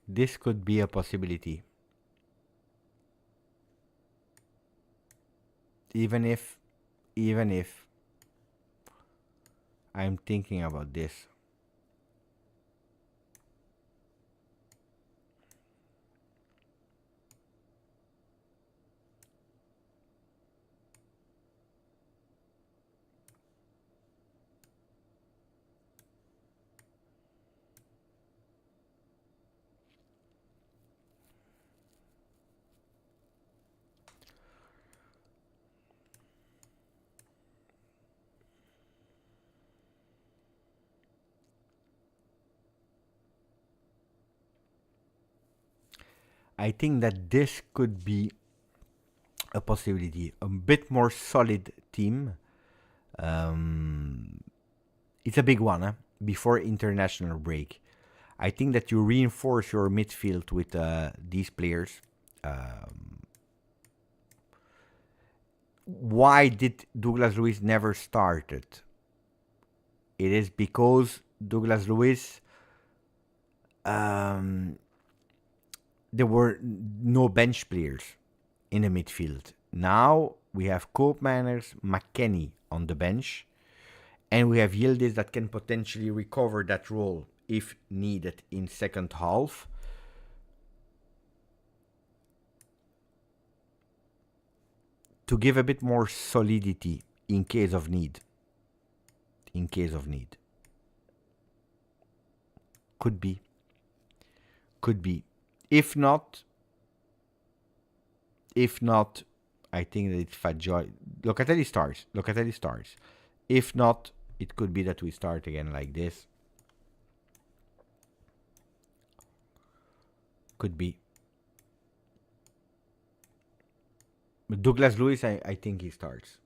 [SPEAKER 2] This could be a possibility. Even if I'm thinking about this. I think that this could be a possibility. A bit more solid team. It's a big one, before international break. I think that you reinforce your midfield with these players. Why did Douglas Luiz never started? It is because Douglas Luiz, there were no bench players in the midfield. Now we have Koopmeiners, McKennie on the bench, and we have Yildiz that can potentially recover that role if needed in second half. To give a bit more solidity in case of need. In case of need. Could be. Could be. If not, I think that it's Fagioli. Locatelli starts. Locatelli starts. If not, it could be that we start again like this. Could be. But Douglas Luiz, I think he starts.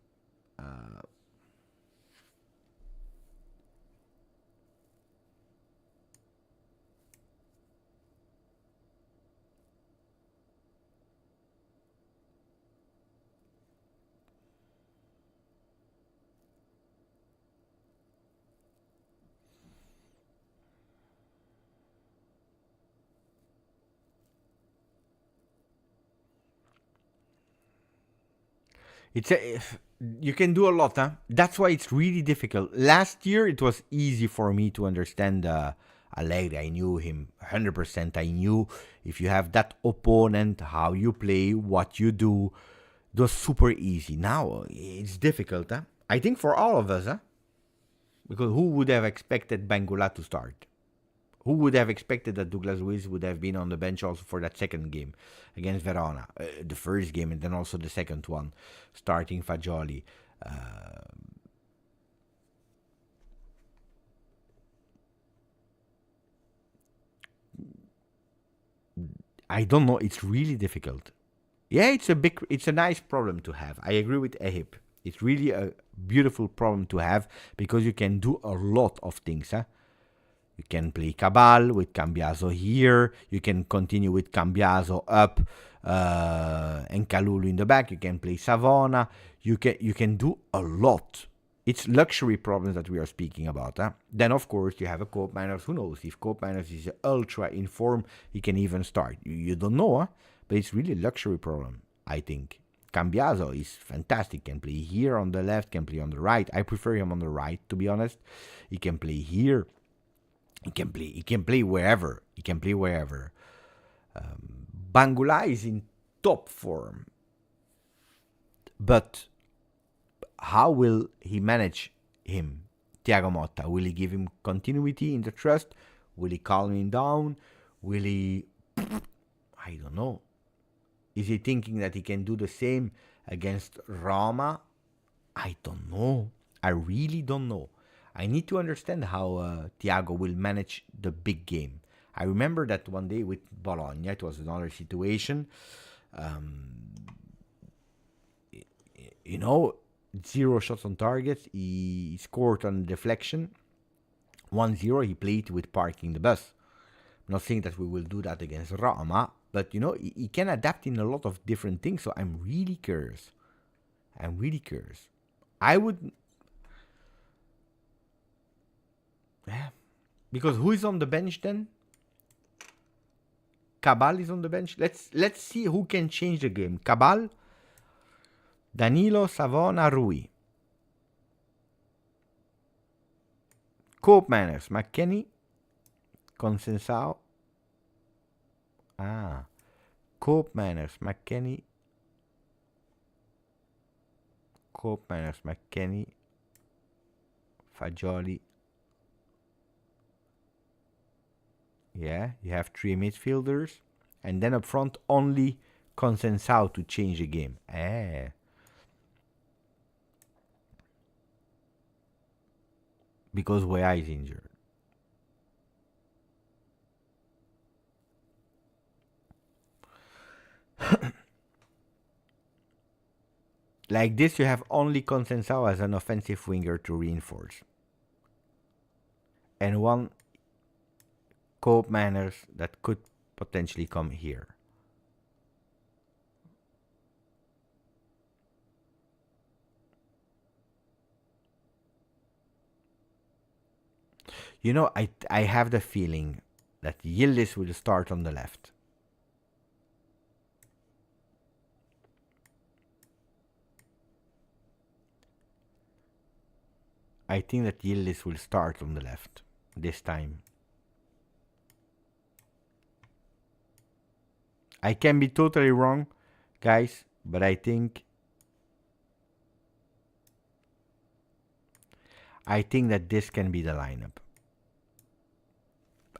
[SPEAKER 2] You can do a lot, huh? That's why it's really difficult. Last year it was easy for me to understand Allegri. I knew him 100%. I knew if you have that opponent, how you play, what you do. It was super easy. Now it's difficult, huh? I think for all of us, huh? Because who would have expected Bangula to start? Who would have expected that Douglas Luiz would have been on the bench also for that second game against Verona? The first game and then also the second one, starting Fagioli. I don't know. It's really difficult. Yeah, it's a nice problem to have. I agree with Ehip. It's really a beautiful problem to have because you can do a lot of things, huh? You can play Cabal with Cambiaso here. You can continue with Cambiaso up and Kalulu in the back. You can play Savona. You can do a lot. It's luxury problems that we are speaking about. Huh? Then, of course, you have a Koopmeiners. Who knows? If Koopmeiners is ultra in form, he can even start. You don't know, huh? But it's really a luxury problem, I think. Cambiaso is fantastic. Can play here on the left, can play on the right. I prefer him on the right, to be honest. He can play here. He can play wherever. He can play wherever. Bangula is in top form. But how will he manage him, Thiago Motta? Will he give him continuity in the trust? Will he calm him down? Will he... I don't know. Is he thinking that he can do the same against Roma? I don't know. I really don't know. I need to understand how Thiago will manage the big game. I remember that one day with Bologna, it was another situation. 0 shots on target. He scored on deflection. 1-0, he played with parking the bus. I'm not saying that we will do that against Roma, but he can adapt in a lot of different things. So I'm really curious. I would... Yeah. Because who is on the bench then? Cabal is on the bench. Let's see who can change the game. Cabal, Danilo, Savona, Rui. Koopmeiners, McKennie, Conceição. Koopmeiners, McKennie. Fagioli. Yeah, you have 3 midfielders. And then up front, only Conceição to change the game. Because Weah is injured. Like this, you have only Conceição as an offensive winger to reinforce. And one Koopmeiners that could potentially come here. You know, I have the feeling that Yildiz will start on the left. I think that Yildiz will start on the left this time. I can be totally wrong, guys, but I think that this can be the lineup.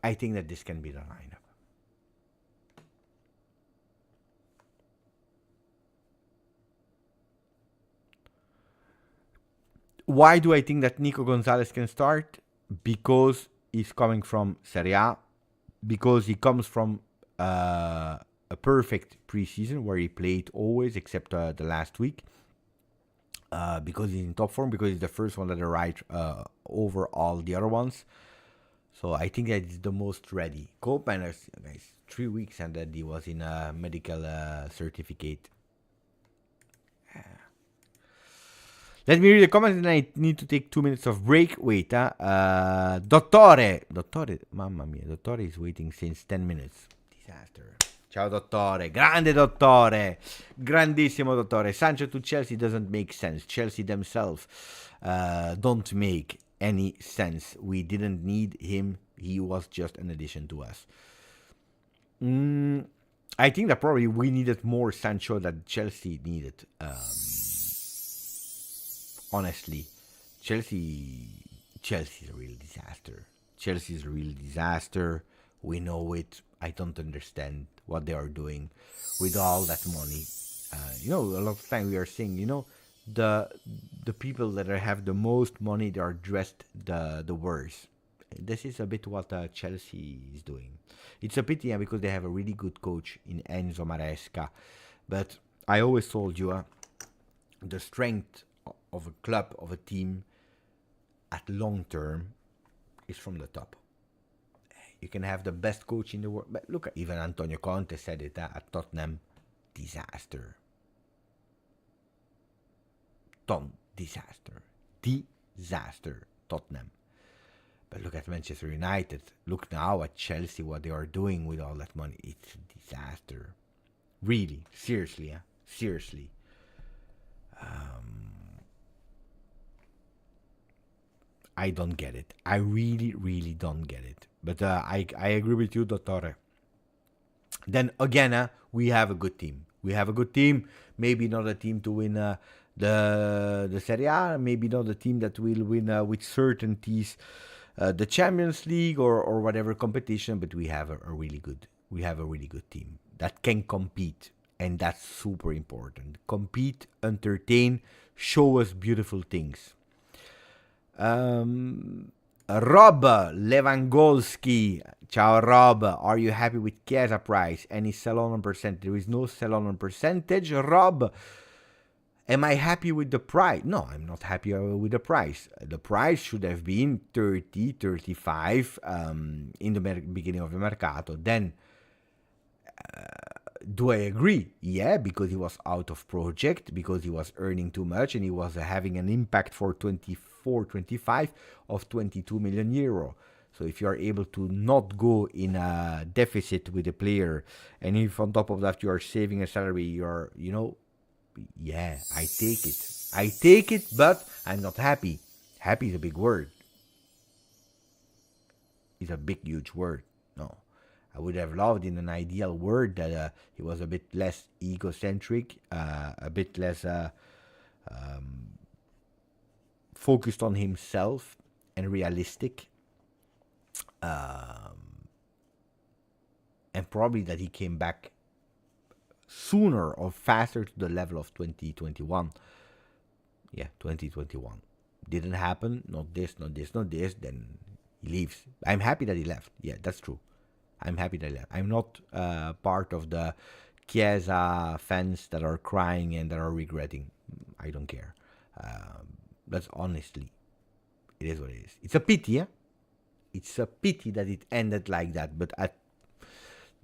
[SPEAKER 2] I think that this can be the lineup. Why do I think that Nico Gonzalez can start? Because he's coming from Serie A, because he comes from a perfect preseason where he played always except the last week. Because he's in top form, because he's the first one that arrived over all the other ones. So I think that he's the most ready. Koopman is, guys, 3 weeks and that he was in a medical certificate. Let me read the comments and I need to take 2 minutes of break. Wait, Dottore, mamma mia, Dottore is waiting since 10 minutes. Disaster. Ciao Dottore, grande Dottore, grandissimo Dottore. Sancho to Chelsea doesn't make sense. Chelsea themselves don't make any sense. We didn't need him. He was just an addition to us. I think that probably we needed more Sancho than Chelsea needed. Honestly, Chelsea's a real disaster. Chelsea's a real disaster. We know it. I don't understand what they are doing with all that money. A lot of time we are saying, the people that have the most money, they are dressed the worst. This is a bit what Chelsea is doing. It's a pity because they have a really good coach in Enzo Maresca. But I always told you, the strength of a club, of a team, at long term, is from the top. You can have the best coach in the world, but look, even Antonio Conte said it at Tottenham, disaster. Disaster, Tottenham. But look at Manchester United. Look now at Chelsea, what they are doing with all that money. It's a disaster. Really, seriously, seriously. I don't get it. I really, really don't get it. But I agree with you, Dottore. Then again, we have a good team. Maybe not a team to win the Serie A. Maybe not a team that will win with certainties the Champions League or whatever competition. But we have a really good team that can compete, and that's super important. Compete, entertain, show us beautiful things. Rob Lewandowski, ciao Rob, are you happy with Chiesa price? Any sell-on percentage? There is no sell-on percentage. Rob, am I happy with the price? No, I'm not happy with the price. The price should have been 30, 35 in the beginning of the Mercato. Then, do I agree? Yeah, because he was out of project, because he was earning too much and he was having an impact for 24-25 of 22 million euro. So if you are able to not go in a deficit with a player, and if on top of that you are saving a salary, you're, yeah, I take it, but I'm not happy. Happy is a big word. It's a big, huge word. No. I would have loved in an ideal world that he was a bit less egocentric, a bit less focused on himself and realistic. And probably that he came back sooner or faster to the level of 2021. Yeah, 2021. Didn't happen, not this, then he leaves. I'm happy that he left. Yeah, that's true. I'm happy that he left. I'm not part of the Chiesa fans that are crying and that are regretting. I don't care. That's honestly, it is what it is. It's a pity, yeah? It's a pity that it ended like that, but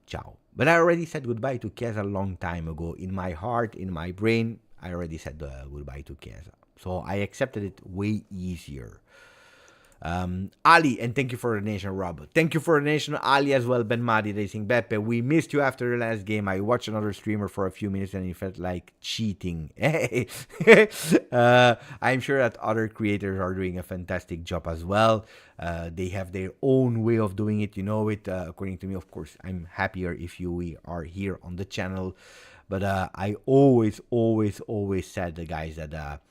[SPEAKER 2] ciao. But I already said goodbye to Chiesa a long time ago. In my heart, in my brain, I already said goodbye to Chiesa. So I accepted it way easier. Ali, and thank you for the donation, Rob. Thank you for the donation, Ali, as well. Ben Madi Racing Beppe. We missed you after the last game. I watched another streamer for a few minutes and it felt like cheating. I'm sure that other creators are doing a fantastic job as well. They have their own way of doing it. You know it. According to me, of course, I'm happier if we are here on the channel. But I always said, the guys, that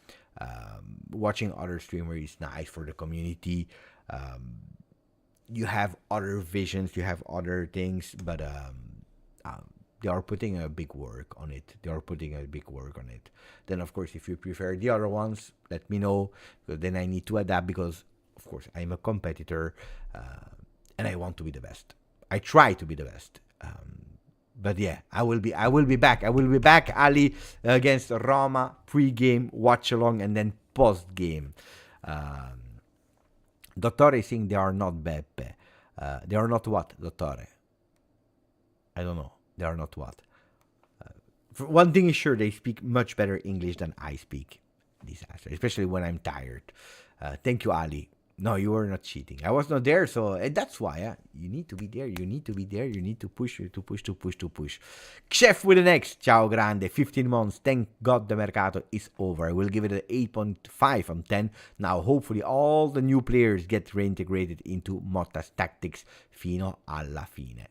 [SPEAKER 2] watching other streamers is nice for the community. You have other visions, you have other things, but they are putting a big work on it. Then, of course, if you prefer the other ones, let me know, because then I need to adapt, because, of course, I'm a competitor, and I want to be the best. I try to be the best. But yeah, I will be back. Ali, against Roma, pre-game, watch along, and then post-game. Dottore is saying they are not Beppe. They are not what, Dottore? I don't know. They are not what. One thing is sure, they speak much better English than I speak. Disaster, especially when I'm tired. Thank you, Ali. No, you were not cheating. I was not there, so that's why. You need to be there. You need to push. Chef with an X. Ciao grande. 15 months. Thank God the Mercato is over. I will give it an 8.5 on 10. Now, hopefully, all the new players get reintegrated into Motta's tactics fino alla fine.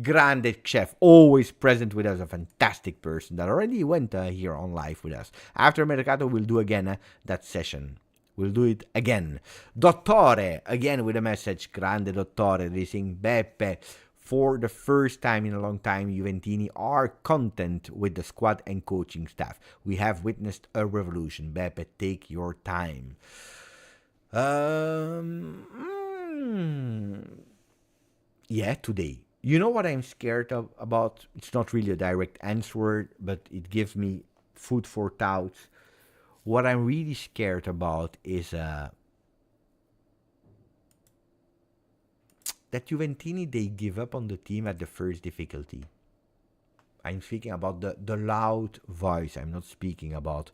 [SPEAKER 2] Grande Chef. Always present with us. A fantastic person that already went here on live with us. After Mercato, we'll do again that session. We'll do it again. Dottore, again with a message. Grande Dottore, racing Beppe. For the first time in a long time, Juventini are content with the squad and coaching staff. We have witnessed a revolution. Beppe, take your time. Yeah, today. You know what I'm scared about? It's not really a direct answer, but it gives me food for thoughts. What I'm really scared about is that Juventini, they give up on the team at the first difficulty. I'm speaking about the loud voice. I'm not speaking about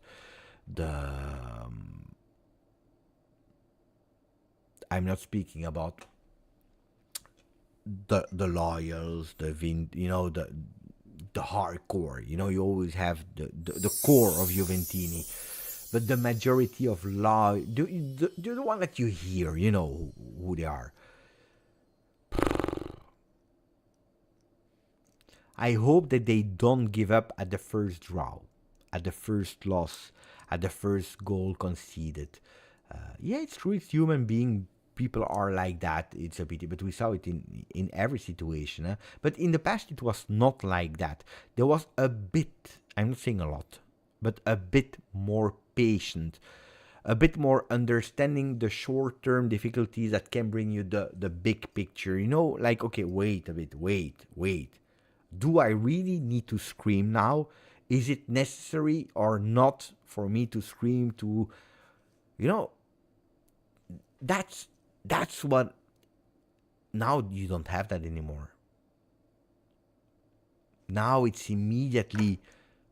[SPEAKER 2] the... I'm not speaking about the loyals, the hardcore. You know, you always have the core of Juventini. But the majority of law, the one that you hear, you know who they are. I hope that they don't give up at the first draw, at the first loss, at the first goal conceded. Yeah, it's true, it's human being. People are like that. It's a pity, but we saw it in every situation. But in the past, it was not like that. There was a bit, I'm not saying a lot, but a bit more patient, a bit more understanding the short-term difficulties that can bring you the big picture. You know, like, okay, wait a bit, wait. Do I really need to scream now? Is it necessary or not for me to scream to, you know, that's what, now you don't have that anymore. Now it's immediately,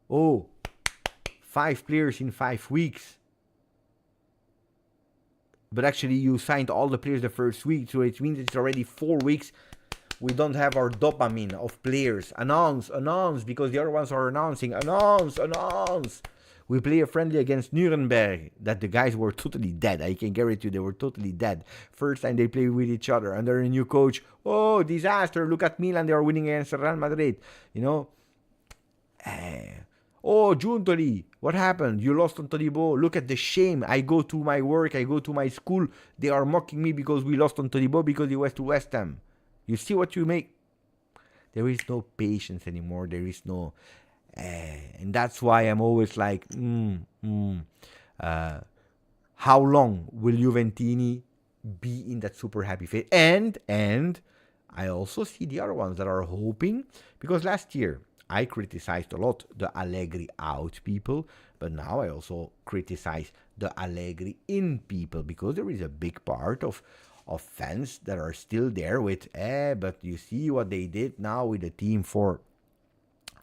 [SPEAKER 2] 5 players in 5 weeks. But actually you signed all the players the first week, so it means it's already 4 weeks. We don't have our dopamine of players. Announce, because the other ones are announcing. Announce. We play a friendly against Nuremberg that the guys were totally dead. I can guarantee you they were totally dead. First time they play with each other under a new coach. Oh, disaster. Look at Milan. They are winning against Real Madrid. You know. Oh, Giuntoli, what happened? You lost on Todibo. Look at the shame. I go to my work. I go to my school. They are mocking me because we lost on Todibo because he went to West Ham. You see what you make? There is no patience anymore. There is no... and that's why I'm always like, how long will Juventini be in that super happy phase? And I also see the other ones that are hoping, because last year I criticized a lot the Allegri out people, but now I also criticize the Allegri in people, because there is a big part of fans that are still there with, but you see what they did now with the team for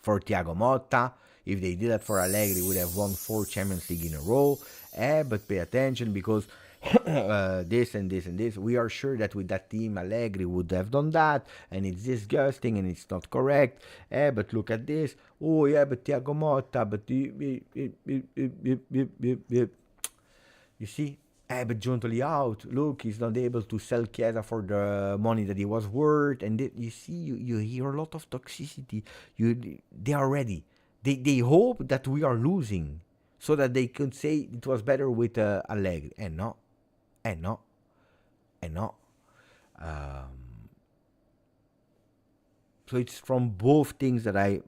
[SPEAKER 2] Thiago Motta. If they did that for Allegri, would have won 4 Champions League in a row. But pay attention, because this and this and this. We are sure that with that team, Allegri would have done that, and it's disgusting and it's not correct. But look at this. Oh, yeah, but Thiago Motta, but you see? But Giuntoli out. Look, he's not able to sell Chiesa for the money that he was worth. And you see, you hear a lot of toxicity. They are ready. They hope that we are losing so that they could say it was better with Allegri. And no. And no. And no. So it's from both things that I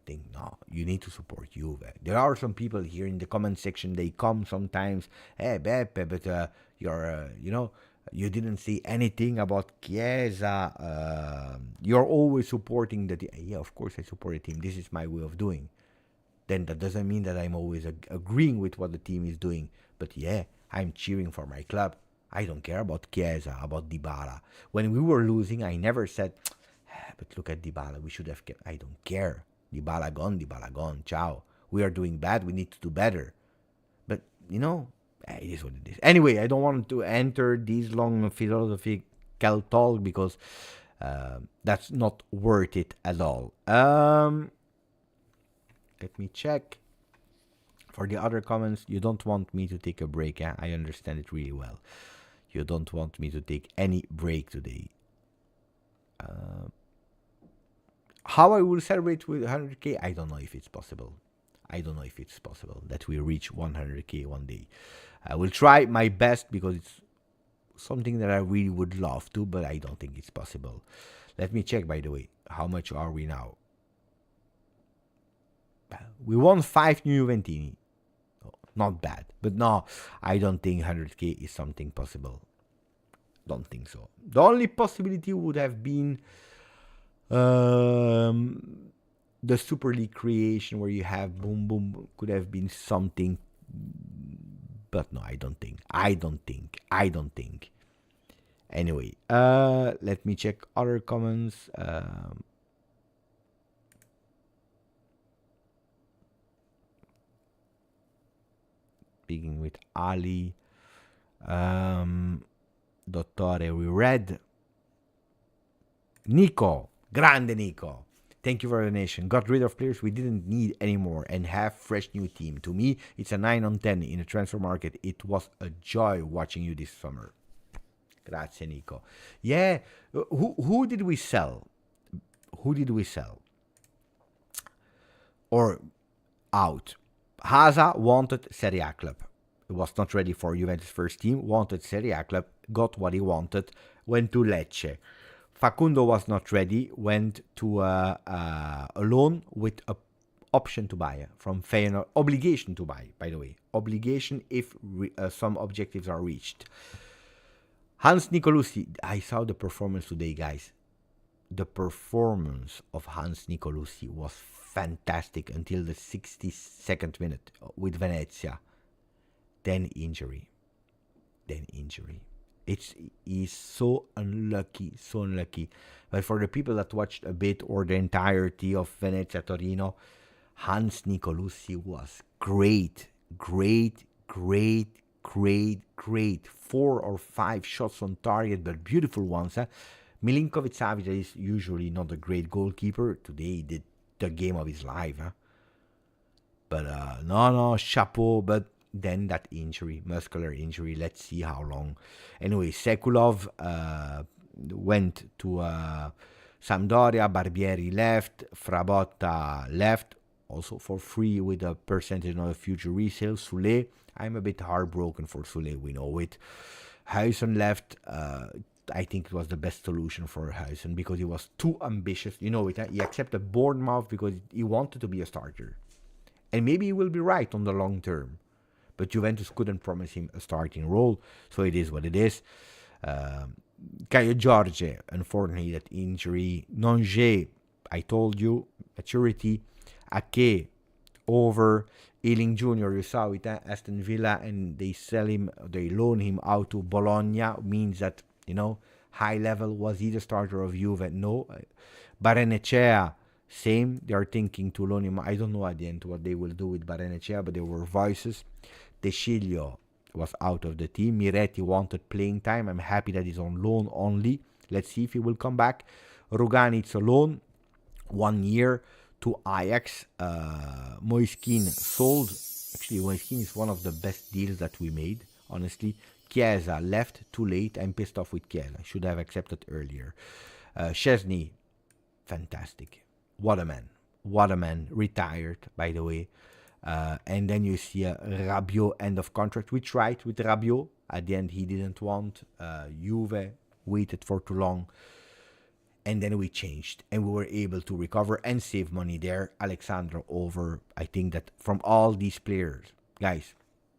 [SPEAKER 2] think, no, you need to support Juve. There are some people here in the comment section, they come sometimes, hey, Beppe, but you didn't say anything about Chiesa. You're always supporting the team. Yeah, of course I support the team. This is my way of doing. Then that doesn't mean that I'm always agreeing with what the team is doing. But yeah, I'm cheering for my club. I don't care about Chiesa, about Dybala. When we were losing, I never said, but look at Dybala, we should have kept. I don't care. Dybala gone, ciao. We are doing bad, we need to do better. But, it is what it is. Anyway, I don't want to enter these long philosophical talk because that's not worth it at all. Let me check. For the other comments, you don't want me to take a break, eh? I understand it really well. You don't want me to take any break today. How I will celebrate with 100k, I don't know if it's possible. I don't know if it's possible that we reach 100k one day. I will try my best because it's something that I really would love to, but I don't think it's possible. Let me check, by the way. How much are we now? We won 5 new Juventini. Not bad. But no, I don't think 100k is something possible. Don't think so. The only possibility would have been the Super League creation where you have boom boom could have been something, but no, I don't think. Anyway, let me check other comments. Speaking with Ali, Dottore, we read. Nico, grande Nico. Thank you for the donation. Got rid of players we didn't need anymore and have fresh new team. To me, it's a 9 on 10 in the transfer market. It was a joy watching you this summer. Grazie, Nico. Yeah, who did we sell? Or out? Haza wanted Serie A club. He was not ready for Juventus first team. Wanted Serie A club. Got what he wanted. Went to Lecce. Facundo was not ready, went to a loan with an option to buy from Feyenoord. Obligation to buy, by the way. Obligation if some objectives are reached. Hans Nicolosi, I saw the performance today, guys. The performance of Hans Nicolosi was fantastic until the 62nd minute with Venezia. Then injury. He's so unlucky. But for the people that watched a bit or the entirety of Venezia Torino, Hans Nicolosi was great. 4 or 5 shots on target, but beautiful ones. Milinkovic-Savic is usually not a great goalkeeper. Today he did the game of his life. But no, chapeau. But then that injury, muscular injury, let's see how long. Anyway, Sekulov went to Sampdoria, Barbieri left, Frabotta left, also for free with a percentage on a future resale. Soule, I'm a bit heartbroken for Soule, we know it. Huijsen left. I think it was the best solution for Huijsen because he was too ambitious. You know it, he accepted Bournemouth because he wanted to be a starter. And maybe he will be right on the long term. But Juventus couldn't promise him a starting role, so it is what it is. Caio Jorge, unfortunately, that injury. Nonge, I told you, maturity. Ake, over. Ealing Jr., you saw it, Aston Villa, and they loan him out to Bologna, means that, high level. Was he the starter of Juve? No. Barrenechea, same. They are thinking to loan him. I don't know at the end what they will do with Barrenechea, but there were voices. De Sciglio, was out of the team. Miretti wanted playing time. I'm happy that he's on loan only. Let's see if he will come back. Ruganit's a loan, 1 year to Ajax. Moiskin sold. Actually, Moiskin is one of the best deals that we made, honestly. Chiesa left too late. I'm pissed off with Chiesa. I should have accepted earlier. Chesney, fantastic. What a man. What a man. Retired, by the way. And then you see Rabiot end of contract. We tried with Rabiot. At the end, he didn't want. Juve waited for too long. And then we changed. And we were able to recover and save money there. Alexandra over. I think that from all these players, guys,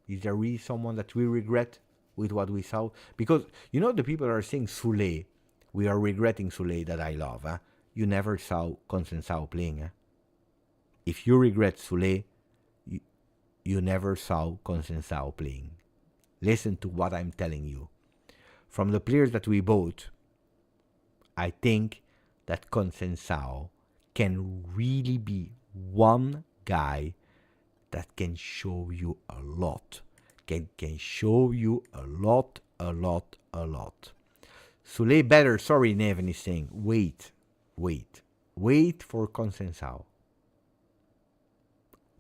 [SPEAKER 2] is there really someone that we regret with what we saw? Because, you know, the people are saying Soulé. We are regretting Soulé that I love. You never saw Consensao playing. If you regret Soulé, you never saw Consensao playing. Listen to what I'm telling you. From the players that we bought, I think that Consensao can really be one guy that can show you a lot. Can show you a lot. Soulé better. Sorry, Neven is saying. Wait for Consensao.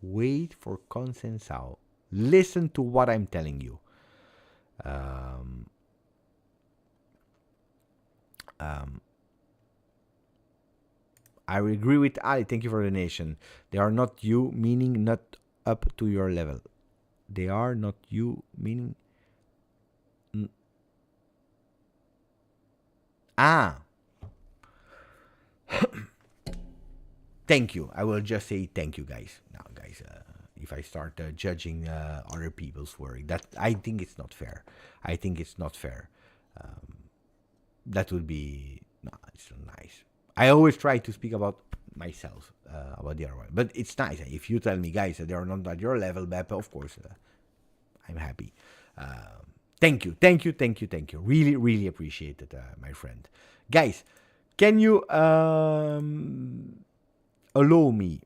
[SPEAKER 2] Wait for Consensao. Listen to what I'm telling you. I agree with Ali. Thank you for the donation. They are not you, meaning not up to your level. They are not you, meaning... Thank you. I will just say thank you, guys. Now, guys, if I start judging other people's work, that I think it's not fair. I think it's not fair. That would be... No, it's not nice. I always try to speak about myself, about the other one. But it's nice. If you tell me, guys, that they are not at your level, Beppe, of course, I'm happy. Thank you. Really, really appreciate it, my friend. Guys, can you allow me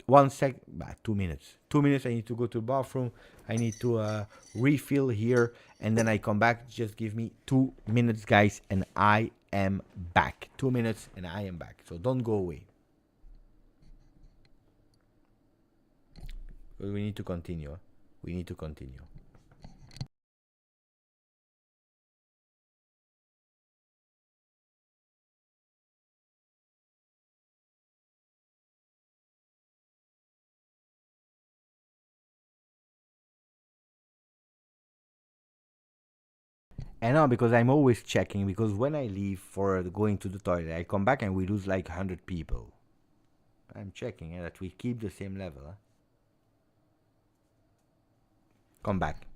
[SPEAKER 2] 1 sec, 2 minutes. 2 minutes, I need to go to the bathroom. I need to refill here, and then I come back. Just give me 2 minutes, guys, and I am back. 2 minutes, and I am back. So don't go away. We need to continue. We need to continue. And now, because I'm always checking, because when I leave for going to the toilet, I come back and we lose like 100 people. I'm checking that we keep the same level. Come back.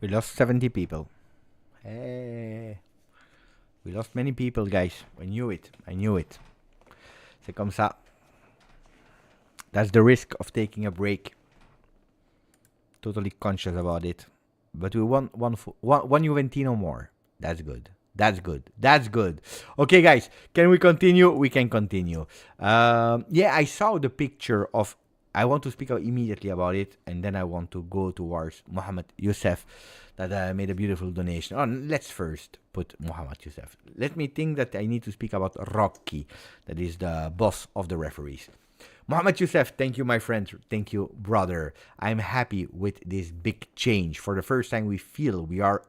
[SPEAKER 2] We lost 70 people. Hey. We lost many people, guys. I knew it. I knew it. C'est comme ça. That's the risk of taking a break. Totally conscious about it. But we won one Juventino more. That's good. That's good. That's good. Okay, guys. Can we continue? We can continue. Yeah, I saw the picture of... I want to speak immediately about it, and then I want to go towards Mohammed Youssef, that made a beautiful donation. Oh, let's first put Mohammed Youssef. Let me think that I need to speak about Rocky, that is the boss of the referees. Mohammed Youssef, thank you, my friend. Thank you, brother. I'm happy with this big change. For the first time, we feel we are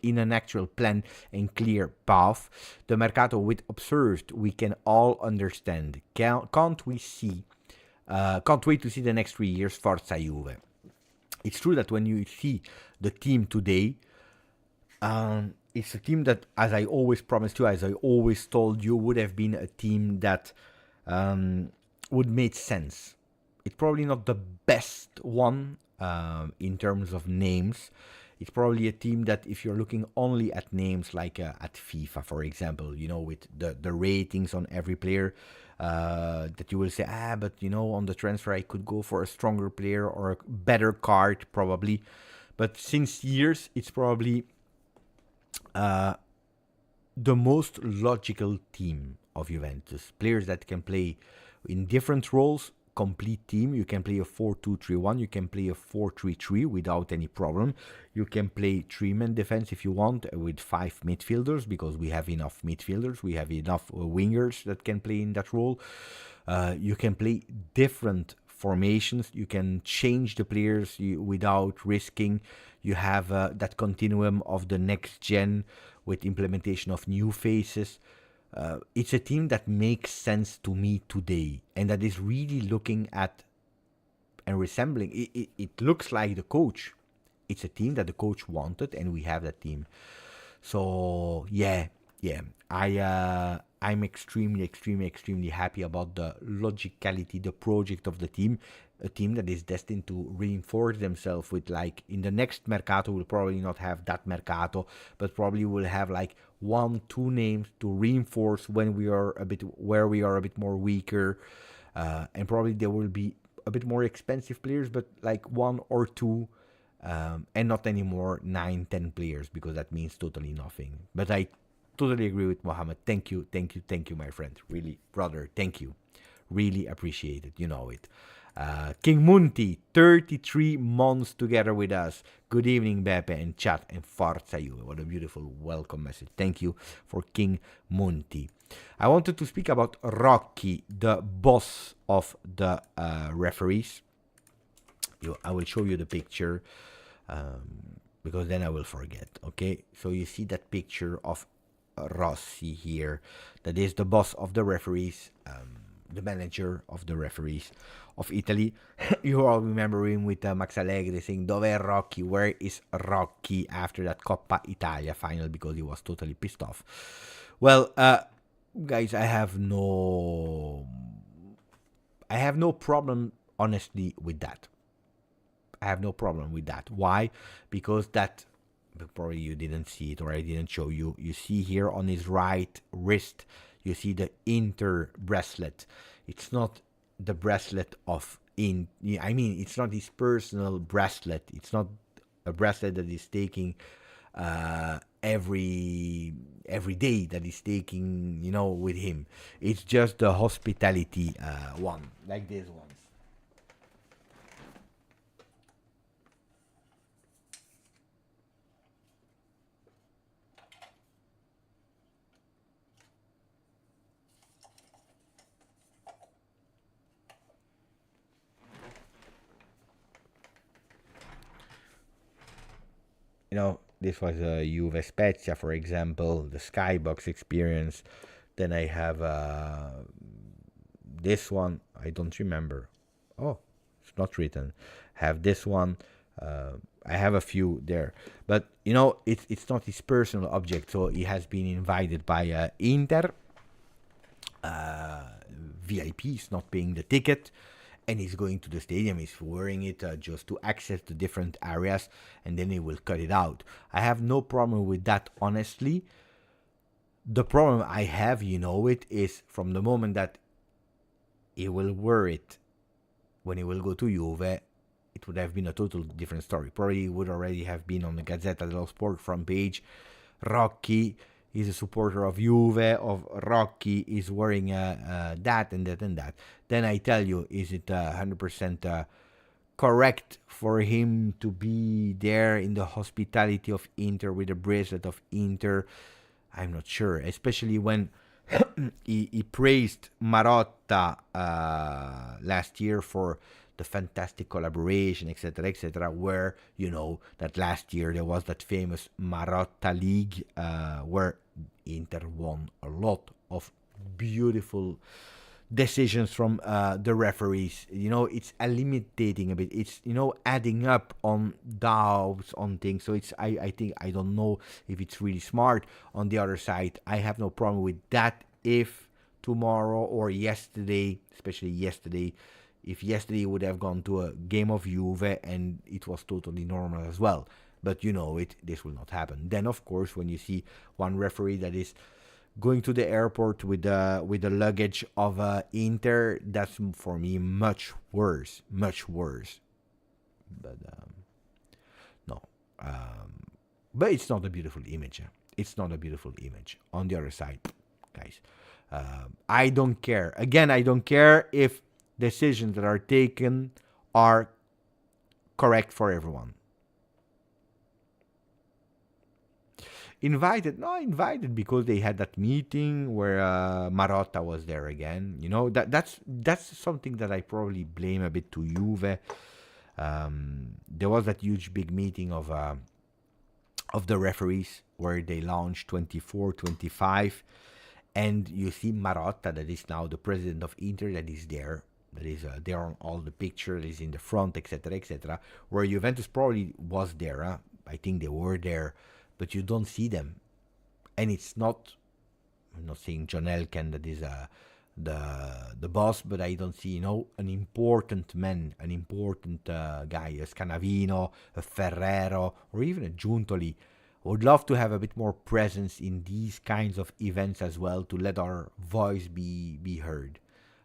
[SPEAKER 2] in an actual plan and clear path. The Mercato with observed, we can all understand. Can't wait to see the next 3 years. Forza Juve. It's true that when you see the team today, it's a team that, as I always promised you, as I always told you, would have been a team that would make sense. It's probably not the best one in terms of names. It's probably a team that, if you're looking only at names like at FIFA, for example, with the ratings on every player, that you will say, but on the transfer I could go for a stronger player or a better card probably. But since years, it's probably the most logical team of Juventus. Players that can play in different roles, complete team. You can play a 4-2-3-1. You can play a 4-3-3 without any problem. You can play 3-man defense if you want, with 5 midfielders, because we have enough midfielders. We have enough wingers that can play in that role. You can play different formations. You can change the players without risking. You have that continuum of the next gen with implementation of new faces. It's a team that makes sense to me today, and that is really looking at and resembling. It looks like the coach. It's a team that the coach wanted, and we have that team. So yeah. I'm extremely happy about the logicality, the project of the team. A team that is destined to reinforce themselves with, like, in the next Mercato, we'll probably not have that Mercato, but probably we'll have like 1-2 names to reinforce where we are a bit more weaker, and probably there will be a bit more expensive players, but like 1 or 2, and not anymore 9-10 players, because that means totally nothing. But I totally agree with Mohammed. Thank you, my friend. Really, brother, thank you. Really appreciate it. You know it. King Munti, 33 months together with us. Good evening, Beppe and chat, and Forza Juve. What a beautiful welcome message. Thank you for King Munti. I wanted to speak about Rocky, the boss of the referees. I will show you the picture, because then I will forget. Okay, so you see that picture of Rossi here. That is the boss of the referees, the manager of the referees of Italy. You all remember him with Max Allegri saying, "Dov'è Rocky? Where is Rocky?" after that Coppa Italia final, because he was totally pissed off. Well, guys, I have no problem, honestly, with that. I have no problem with that. Why? Because that, probably you didn't see it, or I didn't show you. You see here on his right wrist, you see the Inter bracelet. It's not the bracelet it's not his personal bracelet. It's not a bracelet that is taking every day, that is taking, with him. It's just the hospitality one, like this one. This was a Juve Spezia, for example, the Skybox experience. Then I have this one. I don't remember. Oh, it's not written. Have this one. I have a few there, but it's not his personal object. So he has been invited by Inter. VIP is not paying the ticket, and he's going to the stadium, he's wearing it just to access the different areas, and then he will cut it out. I have no problem with that, honestly. The problem I have, is from the moment that he will wear it when he will go to Juve, it would have been a total different story. Probably would already have been on the Gazzetta dello Sport front page. Rocky is a supporter of Juve, of Rocky is wearing that and that and that. Then I tell you, is it 100% correct for him to be there in the hospitality of Inter with a bracelet of Inter? I'm not sure, especially when he praised Marotta last year for the fantastic collaboration, etc., where, that last year there was that famous Marotta League where Inter won a lot of beautiful decisions from the referees. It's eliminating a bit. It's, adding up on doubts on things. So I think, I don't know if it's really smart. On the other side, I have no problem with that if tomorrow or yesterday, especially yesterday, if yesterday would have gone to a game of Juve and it was totally normal as well. But this will not happen. Then, of course, when you see one referee that is going to the airport with the luggage of Inter, that's for me much worse. But no, but it's not a beautiful image. It's not a beautiful image. On the other side, guys, I don't care. Again, I don't care if decisions that are taken are correct for everyone. Invited because they had that meeting where Marotta was there again. That's something that I probably blame a bit to Juve. There was that huge big meeting of the referees where they launched 24, 25, and you see Marotta, that is now the president of Inter, that is there. That is there on all the pictures, is in the front, etc., where Juventus probably was there. I think they were there, but you don't see them. And it's not, I'm not saying John Elkann that is the boss, but I don't see, an important man, an important guy, a Scanavino, a Ferrero, or even a Giuntoli. I would love to have a bit more presence in these kinds of events as well, to let our voice be heard.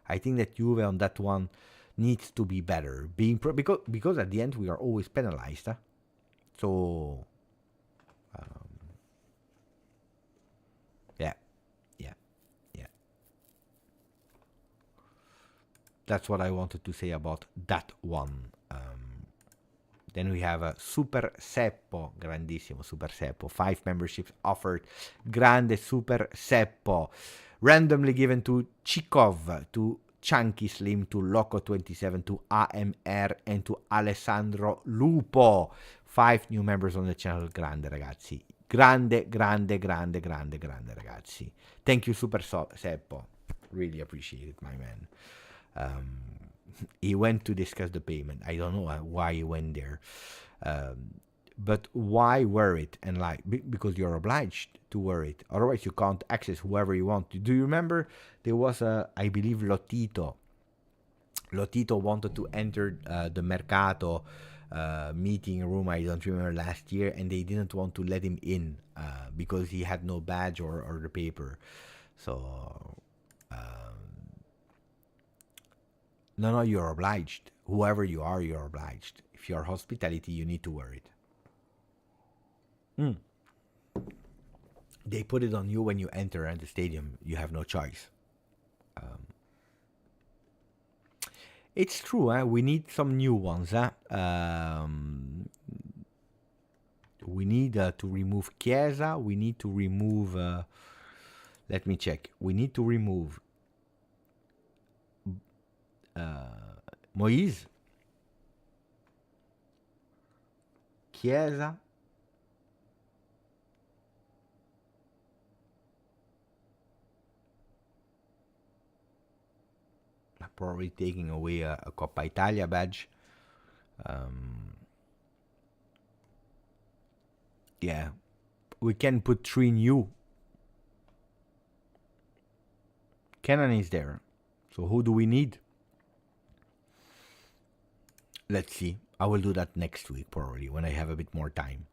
[SPEAKER 2] I think that Juve on that one needs to be better, because at the end we are always penalized. So yeah. That's what I wanted to say about that one. Then we have a Super Seppo, grandissimo Super Seppo, 5 memberships offered, grande Super Seppo, randomly given to Chikov, to Chunky Slim, to Loco27, to AMR, and to Alessandro Lupo. 5 new members on the channel, grande ragazzi. Grande ragazzi. Thank you, Super Seppo. Really appreciate it, my man. He went to discuss the payment. I don't know why he went there. But why wear it? And because you're obliged to wear it. Otherwise, you can't access whoever you want. Do you remember there was I believe Lotito. Lotito wanted to enter the Mercato meeting room, I don't remember, last year, and they didn't want to let him in because he had no badge or the paper. So no, you're obliged. Whoever you are, you're obliged. If you're hospitality, you need to wear it. They put it on you when you enter the stadium. You have no choice. It's true, we need some new ones. We need to remove Chiesa. We need to remove... let me check. We need to remove Moise, Chiesa, probably taking away a Coppa Italia badge. Yeah, we can put 3 new. Kenan is there. So who do we need? Let's see. I will do that next week probably when I have a bit more time.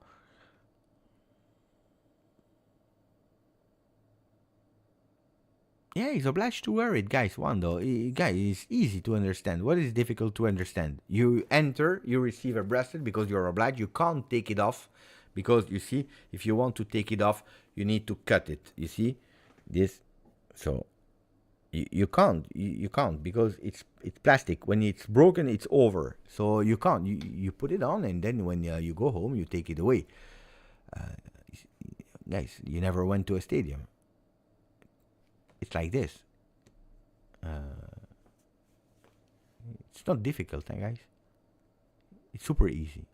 [SPEAKER 2] Yeah, he's obliged to wear it, guys. Wando, guys, it's easy to understand. What is difficult to understand? You enter, you receive a bracelet because you're obliged. You can't take it off because you see, if you want to take it off, you need to cut it. You see, this, so you can't, you can't because it's plastic. When it's broken, it's over. So you can't. You put it on, and then when you go home, you take it away. Guys, you never went to a stadium. It's like this. It's not difficult, guys. It's super easy.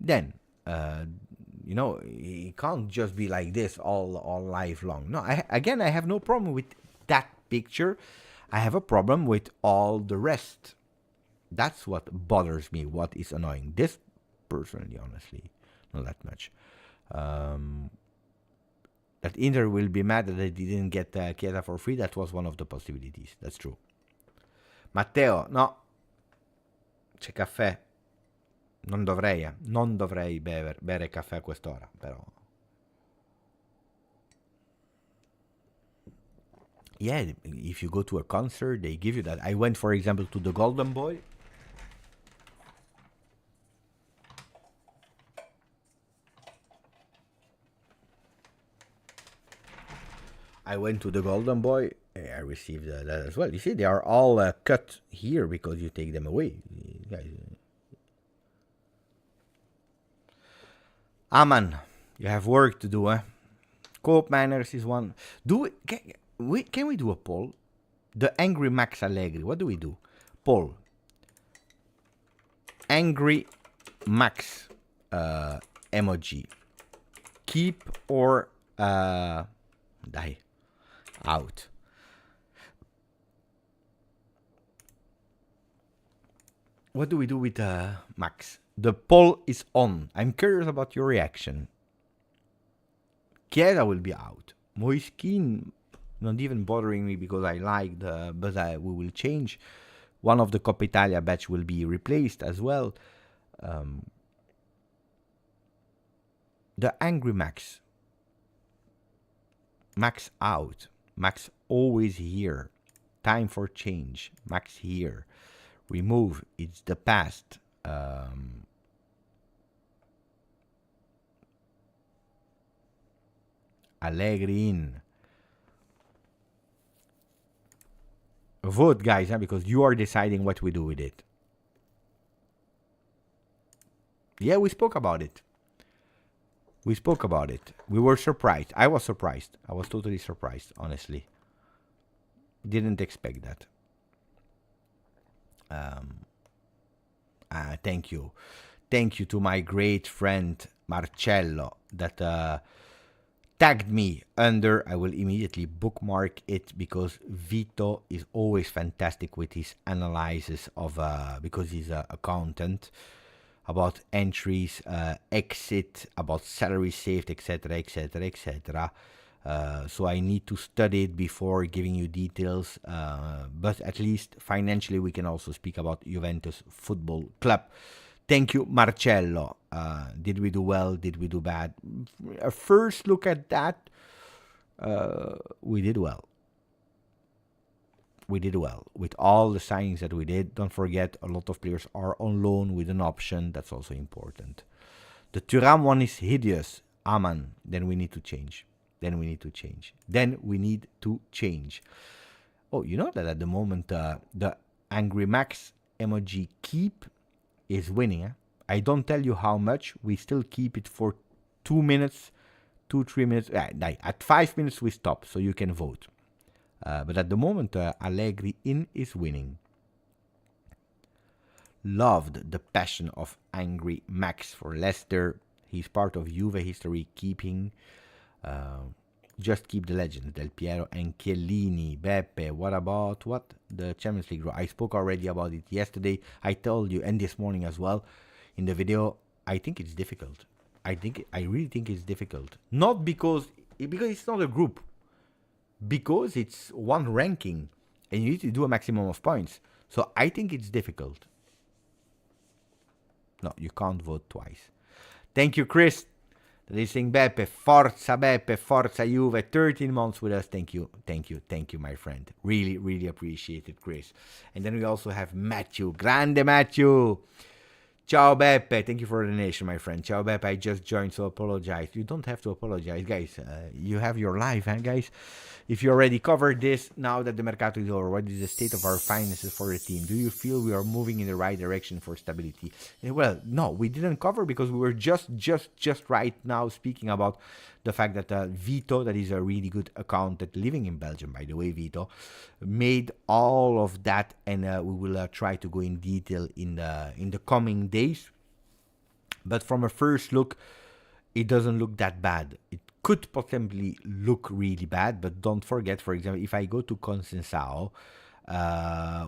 [SPEAKER 2] Then, you know, it can't just be like this all life long. No, I have no problem with that picture. I have a problem with all the rest. That's what bothers me. What is annoying? This, personally, honestly, not that much. That Inter will be mad that they didn't get Chiesa for free. That was one of the possibilities. That's true. Matteo, no. C'è caffè. Non dovrei bere caffè a quest'ora, però. Yeah, if you go to a concert, they give you that. I went, for example, to the Golden Boy. I went to the Golden Boy. I received that as well. You see, they are all cut here because you take them away. Aman, you have work to do, eh? Coop Manners is one. Can we do a poll? The Angry Max Allegri. What do we do? Poll. Angry Max emoji. Keep or die. Out. What do we do with Max? The poll is on. I'm curious about your reaction. Chiesa will be out. Moiskin, not even bothering me because I like but we will change. One of the Coppa Italia batch will be replaced as well. The Angry Max. Max out. Max always here. Time for change. Max here. Remove. It's the past. Allegri in. Vote, guys, because you are deciding what we do with it. Yeah, we spoke about it. We spoke about it. We were surprised. I was surprised. I was totally surprised, honestly. Didn't expect that. Thank you. Thank you to my great friend Marcello that tagged me under. I will immediately bookmark it because Vito is always fantastic with his analysis of because he's an accountant, about entries, exit, about salary saved, etc., etc., etc. So I need to study it before giving you details, but at least financially we can also speak about Juventus Football Club. Thank you, Marcello. Did we do well? Did we do bad? A first look at that, we did well. We did well with all the signings that we did. Don't forget, a lot of players are on loan with an option. That's also important. The Thuram one is hideous. Aman. Then we need to change. Then we need to change. Then we need to change. Oh, you know that at the moment the Angry Max emoji keep is winning. Eh? I don't tell you how much. We still keep it for 2 minutes, 2-3 minutes. At 5 minutes we stop, so you can vote. But at the moment, Allegri in is winning. Loved the passion of Angry Max for Leicester. He's part of Juve history, keeping. Just keep the legend. Del Piero and Chiellini. Beppe, what about what? The Champions League. I spoke already about it yesterday. I told you, and this morning as well, in the video, I think it's difficult. I really think it's difficult. Not because it's not a group. Because it's one ranking and you need to do a maximum of points. So I think it's difficult. No, you can't vote twice. Thank you, Chris. That is saying Beppe, Forza Juve, 13 months with us. Thank you, my friend. Really, really appreciate it, Chris. And then we also have Matthew, Grande Matthew. Ciao Beppe, thank you for the donation, my friend. Ciao Beppe, I just joined, so apologize. You don't have to apologize, guys. You have your life, guys? If you already covered this, now that the Mercato is over, what is the state of our finances for the team? Do you feel we are moving in the right direction for stability? Well, no, we didn't cover because we were just right now speaking about the fact that Vito, that is a really good accountant living in Belgium, by the way, Vito, made all of that, and we will try to go in detail in the coming days. But from a first look, it doesn't look that bad. It could potentially look really bad, but don't forget, for example, if I go to Conceição,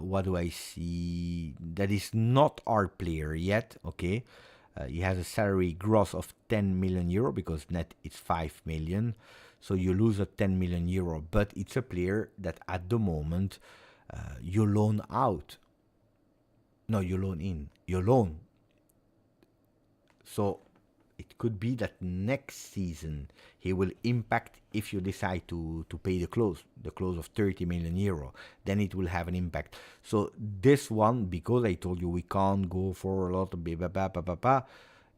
[SPEAKER 2] what do I see? That is not our player yet, okay? He has a salary gross of 10 million euro because net it's 5 million. So you lose a 10 million euro, but it's a player that at the moment you loan out. No, you loan in. You loan. So it could be that next season he will impact if you decide to pay the close of 30 million euro. Then it will have an impact. So this one, because I told you we can't go for a lot of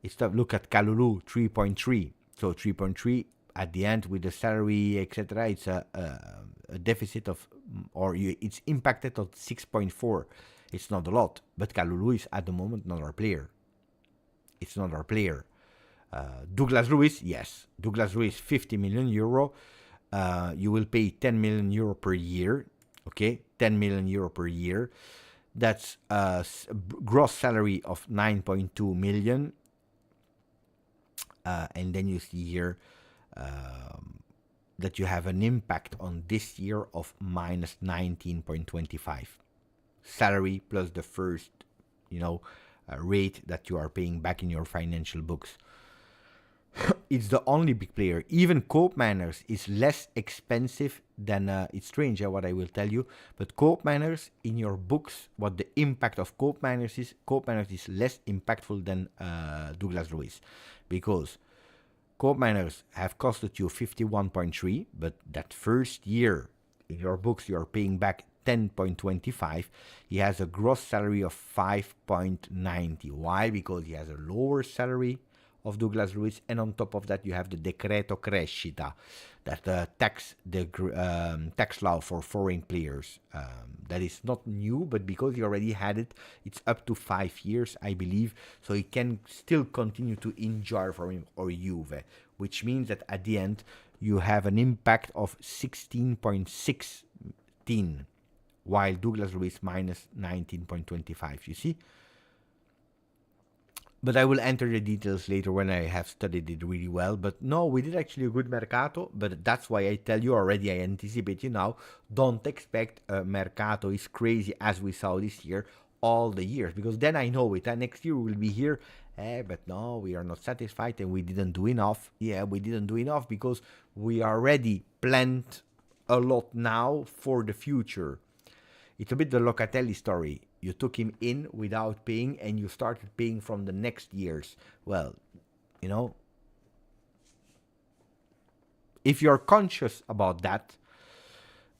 [SPEAKER 2] it's tough. Look at Kalulu, 3.3. So 3.3 at the end with the salary, etc. It's a deficit of, it's impacted on 6.4. It's not a lot, but Kalulu is at the moment not our player. It's not our player. Douglas Luiz, yes. Douglas Luiz, 50 million euro. You will pay 10 million euro per year. Okay, 10 million euro per year. That's a gross salary of 9.2 million. And then you see here that you have an impact on this year of minus 19.25. Salary plus the first, rate that you are paying back in your financial books. It's the only big player. Even Koopmeiners is less expensive than, it's strange what I will tell you, but Koopmeiners in your books, what the impact of Koopmeiners is less impactful than Douglas Luiz, because Koopmeiners have costed you 51.3, but that first year in your books you are paying back 10.25. He has a gross salary of 5.90. Why? Because he has a lower salary of Douglas Luiz, and on top of that you have the Decreto Crescita, that tax law for foreign players. That is not new, but because he already had it, it's up to 5 years, I believe, so he can still continue to enjoy from him or Juve, which means that at the end you have an impact of 16.16, while Douglas Luiz minus 19.25, you see? But I will enter the details later when I have studied it really well. But no, we did actually a good Mercato. But that's why I tell you already, I anticipate you now, don't expect a Mercato is crazy as we saw this year all the years. Because then I know it. And next year we will be here. But no, we are not satisfied and we didn't do enough. Yeah, we didn't do enough because we already planned a lot now for the future. It's a bit the Locatelli story. You took him in without paying and you started paying from the next years. Well, if you're conscious about that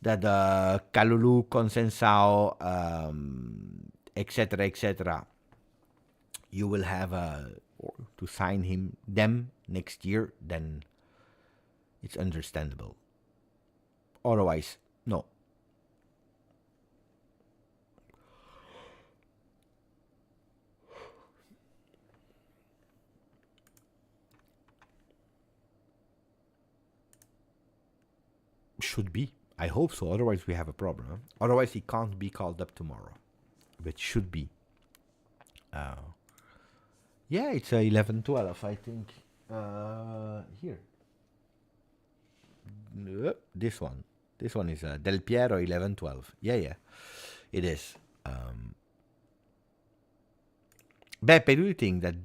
[SPEAKER 2] Kalulu, Conceição, etc., you will have to sign them next year, then it's understandable. Otherwise, no. Should be. I hope so. Otherwise, we have a problem. Huh? Otherwise, he can't be called up tomorrow. But should be. Yeah, it's 11-12, I think. Here. This one. This one is Del Piero 11-12. Yeah. It is. Beppe, do you think that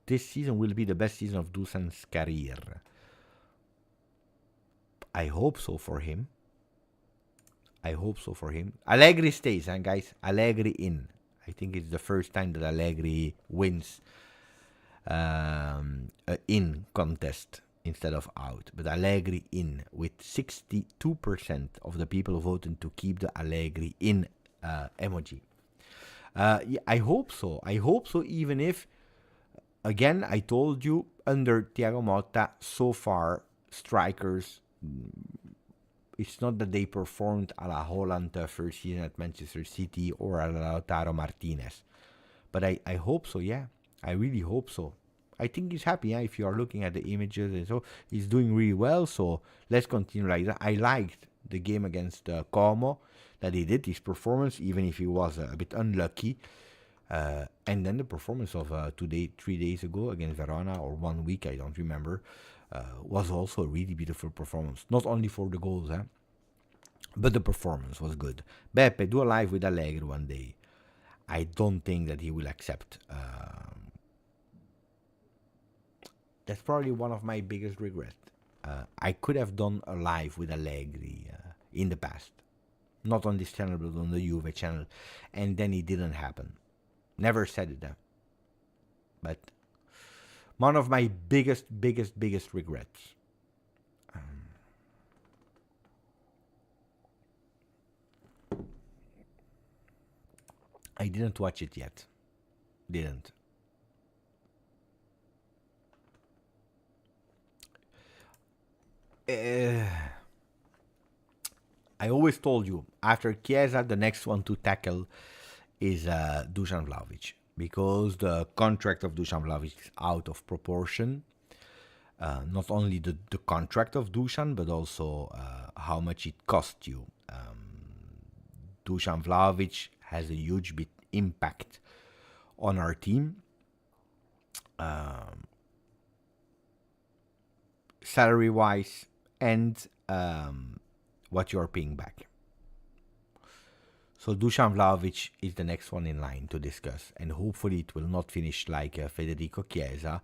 [SPEAKER 2] this season will be the best season of Dusan's career? I hope so for him. I hope so for him. Allegri stays, and guys, Allegri in. I think it's the first time that Allegri wins a in contest instead of out. But Allegri in, with 62% of the people voting to keep the Allegri in emoji. Yeah, I hope so. I hope so, even if, again, I told you, under Thiago Motta, so far, strikers, it's not that they performed a la Holland first season at Manchester City or a la Lautaro Martinez. But I hope so, yeah. I really hope so. I think he's happy, yeah, if you are looking at the images and so. He's doing really well, so let's continue like that. I liked the game against Como, that he did, his performance, even if he was a bit unlucky. And then the performance of 3 days ago against Verona, or 1 week, I don't remember, was also a really beautiful performance. Not only for the goals, but the performance was good. Beppe, do a live with Allegri one day. I don't think that he will accept. That's probably one of my biggest regrets. I could have done a live with Allegri in the past. Not on this channel, but on the Juve channel. And then it didn't happen. Never said it. But one of my biggest regrets. I didn't watch it yet. Didn't. I always told you, after Chiesa, the next one to tackle is Dusan Vlahovic, because the contract of Dusan Vlahovic is out of proportion. Not only the contract of Dusan, but also how much it cost you. Dusan Vlahovic has a huge impact on our team. Salary-wise, and what you are paying back. So Dusan Vlahovic is the next one in line to discuss, and hopefully it will not finish like Federico Chiesa.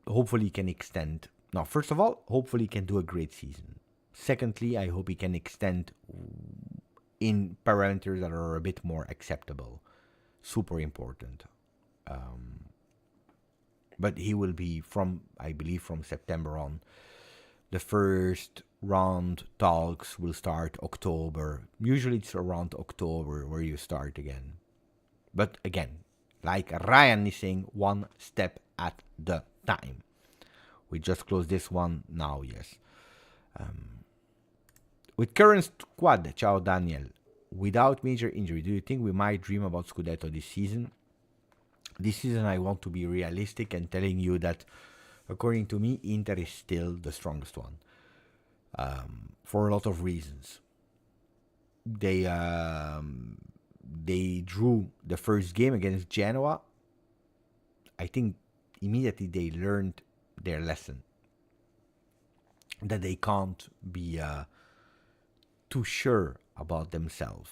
[SPEAKER 2] Hopefully he can extend. Now, first of all, hopefully he can do a great season. Secondly, I hope he can extend in parameters that are a bit more acceptable. Super important. But he will be I believe from September on. The first round talks will start October. Usually it's around October where you start again. But again, like Ryan is saying, one step at the time. We just closed this one now, yes. With current squad, Ciao Daniel, without major injury, do you think we might dream about Scudetto this season? This season I want to be realistic and telling you that, according to me, Inter is still the strongest one. For a lot of reasons. They drew the first game against Genoa. I think immediately they learned their lesson. That they can't be too sure about themselves.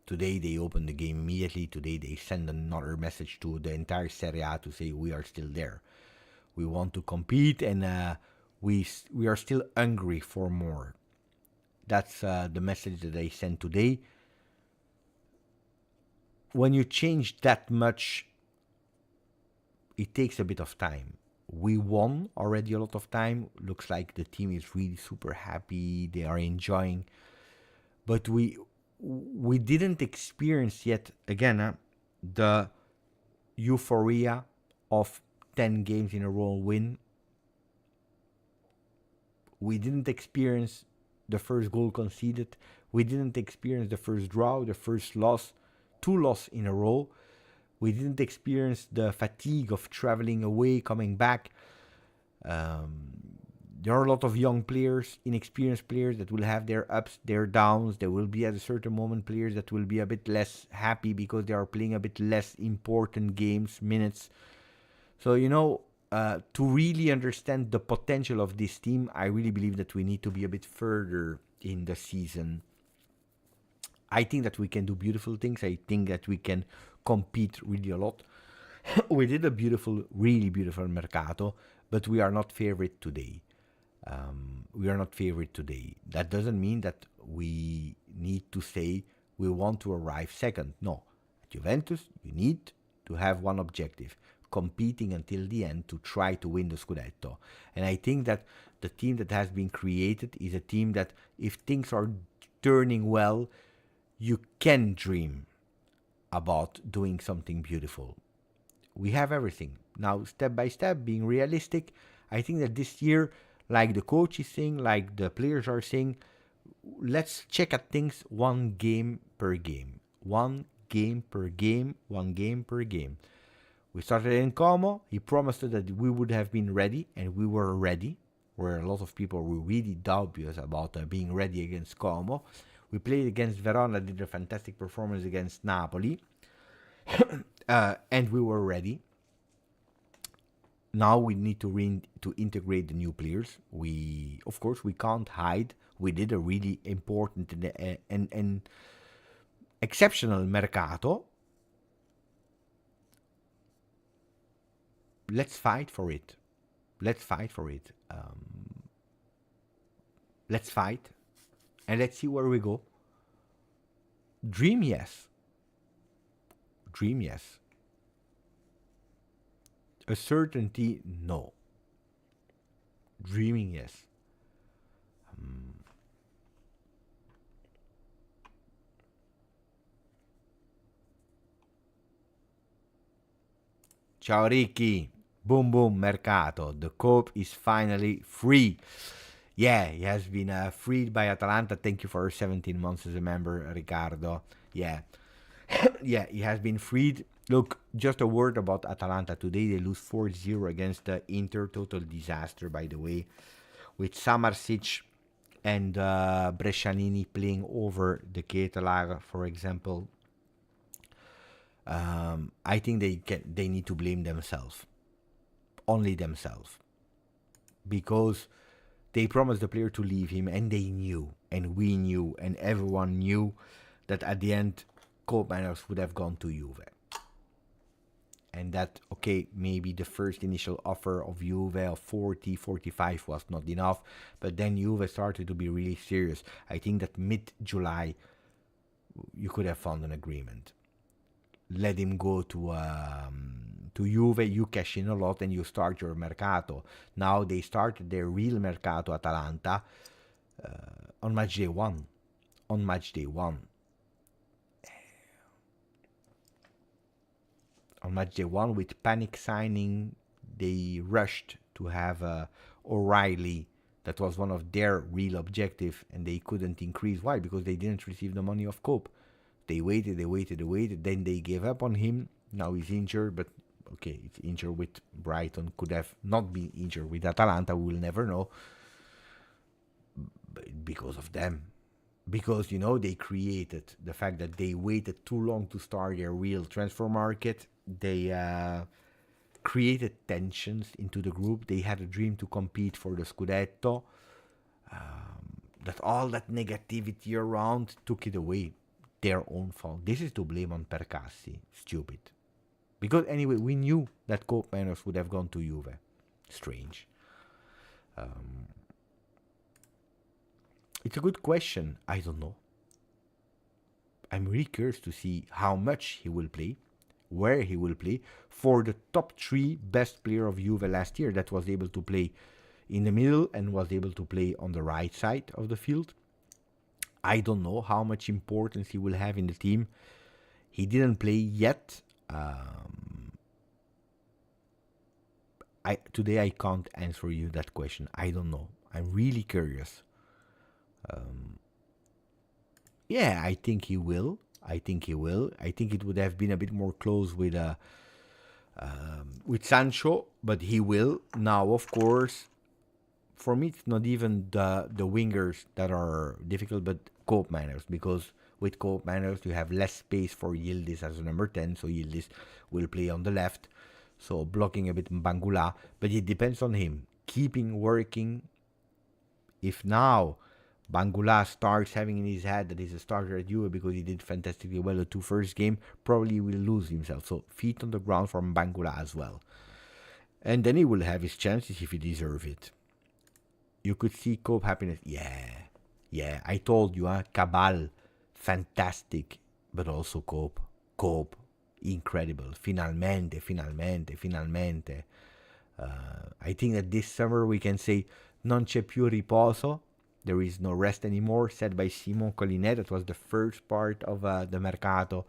[SPEAKER 2] Today they opened the game immediately. Today they send another message to the entire Serie A to say we are still there. We want to compete, and we are still hungry for more. That's the message that they sent today. When you change that much, it takes a bit of time. We won already a lot of time. Looks like the team is really super happy. They are enjoying. But we didn't experience yet, again, the euphoria of 10 games in a row win. We didn't experience the first goal conceded. We didn't experience the first draw, the first loss, 2 losses in a row. We didn't experience the fatigue of traveling away, coming back. There are a lot of young players, inexperienced players that will have their ups, their downs. There will be at a certain moment players that will be a bit less happy because they are playing a bit less important games, minutes. So, to really understand the potential of this team, I really believe that we need to be a bit further in the season. I think that we can do beautiful things. I think that we can compete really a lot. We did a beautiful, really beautiful Mercato, but we are not favorite today. We are not favorite today. That doesn't mean that we need to say we want to arrive second. No. At Juventus, you need to have one objective, competing until the end to try to win the Scudetto. And I think that the team that has been created is a team that, if things are turning well, you can dream about doing something beautiful. We have everything. Now, step by step, being realistic, I think that this year, like the coach is saying, like the players are saying, let's check at things one game per game. One game per game, one game per game. We started in Como. He promised that we would have been ready, and we were ready, where a lot of people were really dubious about being ready against Como. We played against Verona, did a fantastic performance against Napoli, and we were ready. Now we need to integrate the new players. Of course, we can't hide. We did a really important and exceptional mercato. Let's fight for it. Let's fight for it. Let's fight, and let's see where we go. Dream, yes. Dream, yes. A certainty, no. Dreaming, yes. Ciao Ricky. Boom boom mercato. The Cope is finally free. Yeah, he has been freed by Atalanta. Thank you for 17 months as a member, Ricardo. Yeah. Yeah, he has been freed. Look, just a word about Atalanta. Today they lose 4-0 against Inter. Total disaster, by the way. With Samarsic and Brescianini playing over the Ketelaar, for example. I think they need to blame themselves. Only themselves. Because they promised the player to leave him, and they knew, and we knew, and everyone knew that at the end, Koopmeiners would have gone to Juve. And that, okay, maybe the first initial offer of Juve of 40, 45 was not enough, but then Juve started to be really serious. I think that mid-July, you could have found an agreement. Let him go to Juve, you cash in a lot, and you start your mercato. Now they started their real mercato, Atalanta, on match day one. On match day one. On match day one, with panic signing, they rushed to have O'Reilly. That was one of their real objective, and they couldn't increase. Why? Because they didn't receive the money of Cope. They waited, then they gave up on him. Now he's injured, but okay, it's injured with Brighton. Could have not been injured with Atalanta, we will never know. But because of them. Because, they created the fact that they waited too long to start their real transfer market. They created tensions into the group. They had a dream to compete for the Scudetto. That all that negativity around took it away. Their own fault. This is to blame on Percassi. Stupid. Because anyway, we knew that Koopmeiners would have gone to Juve. Strange. It's a good question. I don't know. I'm really curious to see how much he will play, where he will play, for the top 3 best player of Juve last year that was able to play in the middle and was able to play on the right side of the field. I don't know how much importance he will have in the team. He didn't play yet. Today I can't answer you that question. I don't know. I'm really curious. Yeah, I think he will. I think it would have been a bit more close with Sancho, but he will. Now, of course, for me, it's not even the wingers that are difficult, but Koopmeiners, because with Koopmeiners, you have less space for Yildiz as a number 10, so Yildiz will play on the left, so blocking a bit Bangula, but it depends on him. Keeping working. If now Bangula starts having in his head that he's a starter at Juve because he did fantastically well the 2 first game, probably will lose himself. So feet on the ground from Bangula as well. And then he will have his chances if he deserves it. You could see Cope happiness. Yeah. I told you, Cabal, fantastic, but also Cope, incredible. Finalmente. I think that this summer we can say non c'è più riposo. There is no rest anymore, said by Simon Collinet. That was the first part of the Mercato,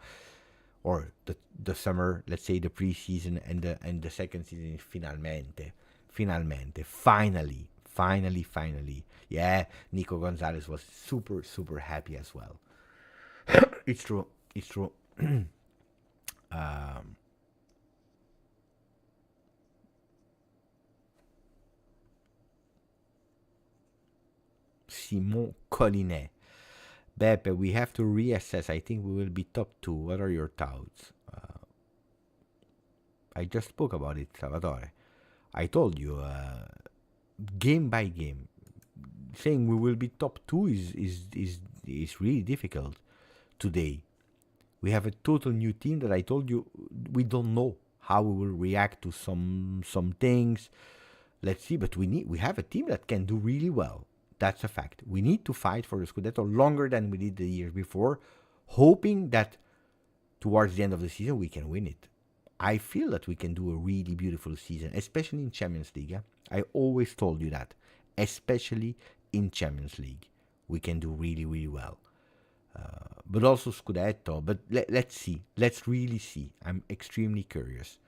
[SPEAKER 2] or the summer, let's say the preseason, and the second season is finalmente, finally. Yeah, Nico Gonzalez was super happy as well. It's true. Simon Collinet. Beppe, we have to reassess. I think we will be top 2. What are your thoughts? I just spoke about it, Salvatore. I told you, game by game, saying we will be top 2 is really difficult today. We have a total new team that I told you we don't know how we will react to some things. Let's see, but we have a team that can do really well. That's a fact. We need to fight for the Scudetto longer than we did the years before, hoping that towards the end of the season we can win it. I feel that we can do a really beautiful season, especially in Champions League. I always told you that, especially in Champions League, we can do really well. But also Scudetto. But let's see. Let's really see. I'm extremely curious.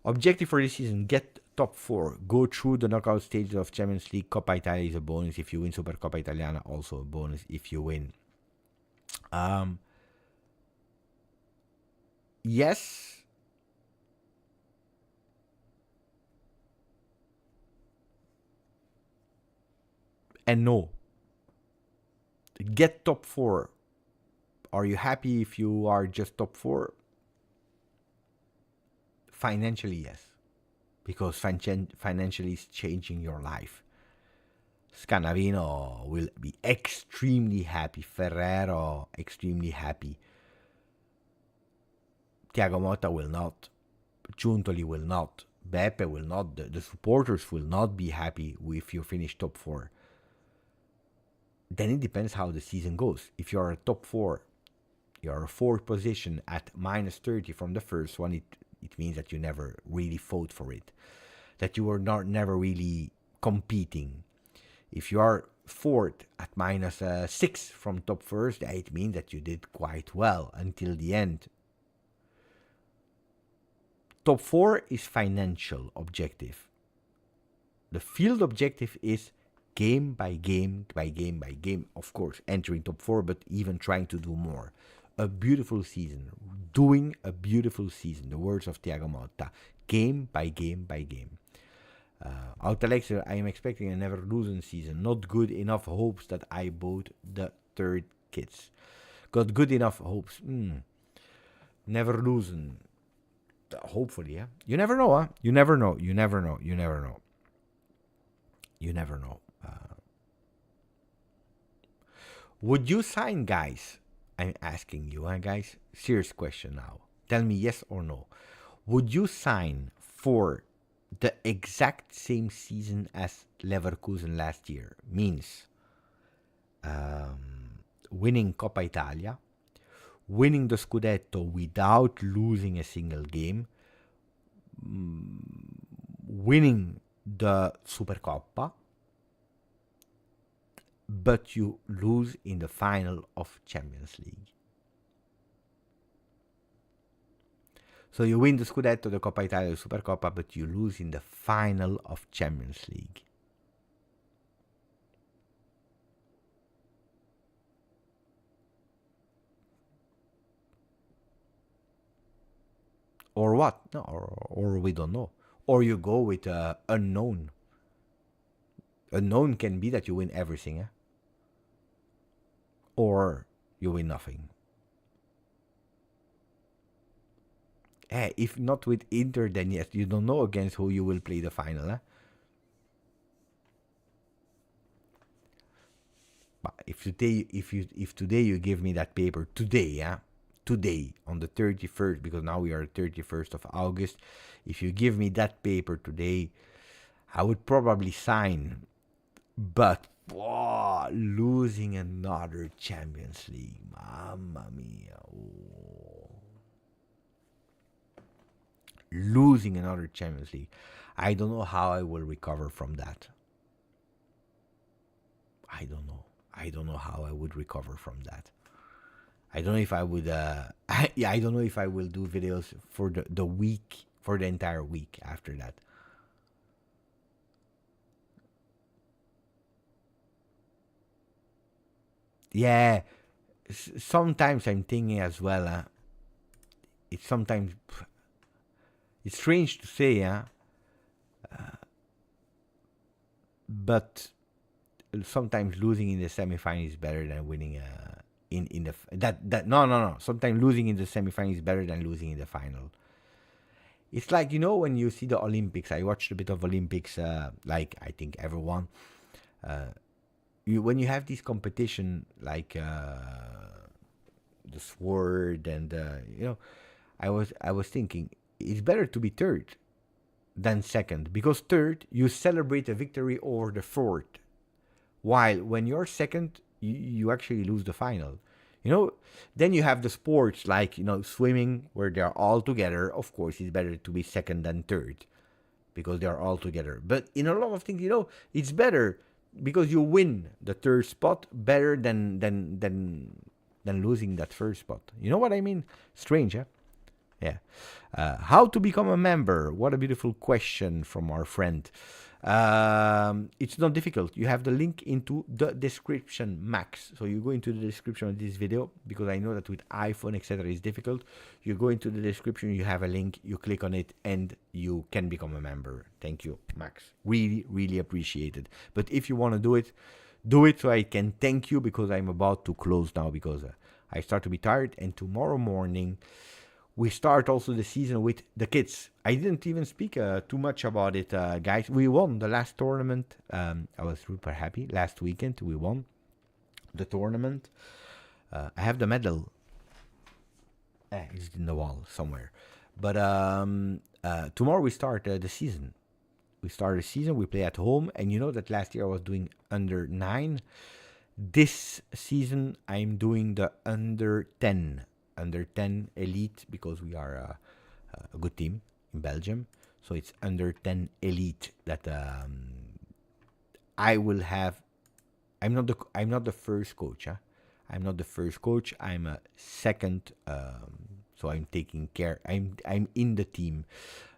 [SPEAKER 2] Objective for this season: get top 4. Go through the knockout stages of Champions League. Coppa Italia is a bonus if you win. Supercoppa Italiana also a bonus if you win. Yes. And no. Get top 4. Are you happy if you are just top 4? Financially, yes. Because financially is changing your life. Scanavino will be extremely happy. Ferrero, extremely happy. Thiago Motta will not. Giuntoli will not. Beppe will not. The supporters will not be happy if you finish top 4. Then it depends how the season goes. If you are a top 4, you are a 4th position at minus 30 from the first one, it means that you never really fought for it. That you were never really competing. If you are 4th at minus 6 from top first, it means that you did quite well until the end. Top 4 is financial objective. The field objective is game by game, of course, entering top 4, but even trying to do more. A beautiful season, doing a beautiful season, the words of Thiago Motta, game by game. Autalexer, I am expecting a never losing season. Not good enough hopes that I bought the 3rd kits. Got good enough hopes. Never losing. Hopefully, yeah. You never know, huh? You never know. Would you sign, guys? I'm asking you, guys. Serious question now. Tell me yes or no. Would you sign for the exact same season as Leverkusen last year? Means winning Coppa Italia, winning the Scudetto without losing a single game, winning the Supercoppa, but you lose in the final of Champions League. So you win the Scudetto, the Coppa Italia, the Supercoppa, but you lose in the final of Champions League. Or what? No, or we don't know. Or you go with unknown. Unknown can be that you win everything, or you win nothing. If not with Inter, then yes, you don't know against who you will play the final. But if today you give me that paper today, today on the 31st, because now we are 31st of August, if you give me that paper today, I would probably sign. But losing another Champions League, mamma mia. Oh. Losing another Champions League. I don't know how I will recover from that. I don't know. I don't know how I would recover from that. I don't know if I would. I don't know if I will do videos for the week, for the entire week after that. Yeah, sometimes I'm thinking as well. It's sometimes it's strange to say, but sometimes losing in the semifinal is better than winning in the that no. Sometimes losing in the semifinal is better than losing in the final. It's like, when you see the Olympics. I watched a bit of Olympics, like I think everyone. When you have this competition, like the sword and I was thinking it's better to be third than second, because third you celebrate a victory over the fourth, while when you're second you actually lose the final. Then you have the sports like swimming, where they're all together. Of course, it's better to be second than third because they're all together. But in a lot of things, it's better because you win the third spot better than losing that first spot. You know what I mean? Strange, huh? Yeah. How to become a member? What a beautiful question from our friend. It's not difficult. You have the link into the description, Max. So you go into the description of this video, because I know that with iPhone, etc., it's difficult. You go into the description, you have a link, you click on it, and you can become a member. Thank you, Max. Really, really appreciate it. But if you want to do it so I can thank you, because I'm about to close now, because I start to be tired, and tomorrow morning we start also the season with the kids. I didn't even speak too much about it, guys. We won the last tournament. I was super happy. Last weekend we won the tournament. I have the medal. It's in the wall somewhere. But tomorrow we start the season. We start the season. We play at home. And you know that last year I was doing under 9. This season I'm doing the under 10 elite, because we are a good team in Belgium. So it's under 10 elite that I will have. I'm not the first coach. I'm not the first coach. I'm a second. So I'm taking care. I'm in the team,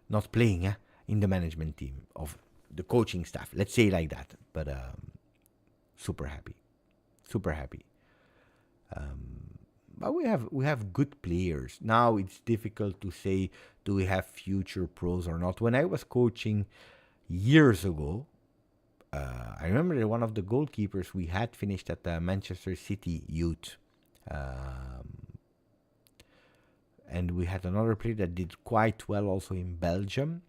[SPEAKER 2] not playing. In the management team of the coaching staff. Let's say like that. But super happy. But we have good players. Now it's difficult to say, do we have future pros or not. When I was coaching years ago, I remember that one of the goalkeepers we had finished at the Manchester City youth. And we had another player that did quite well also in Belgium.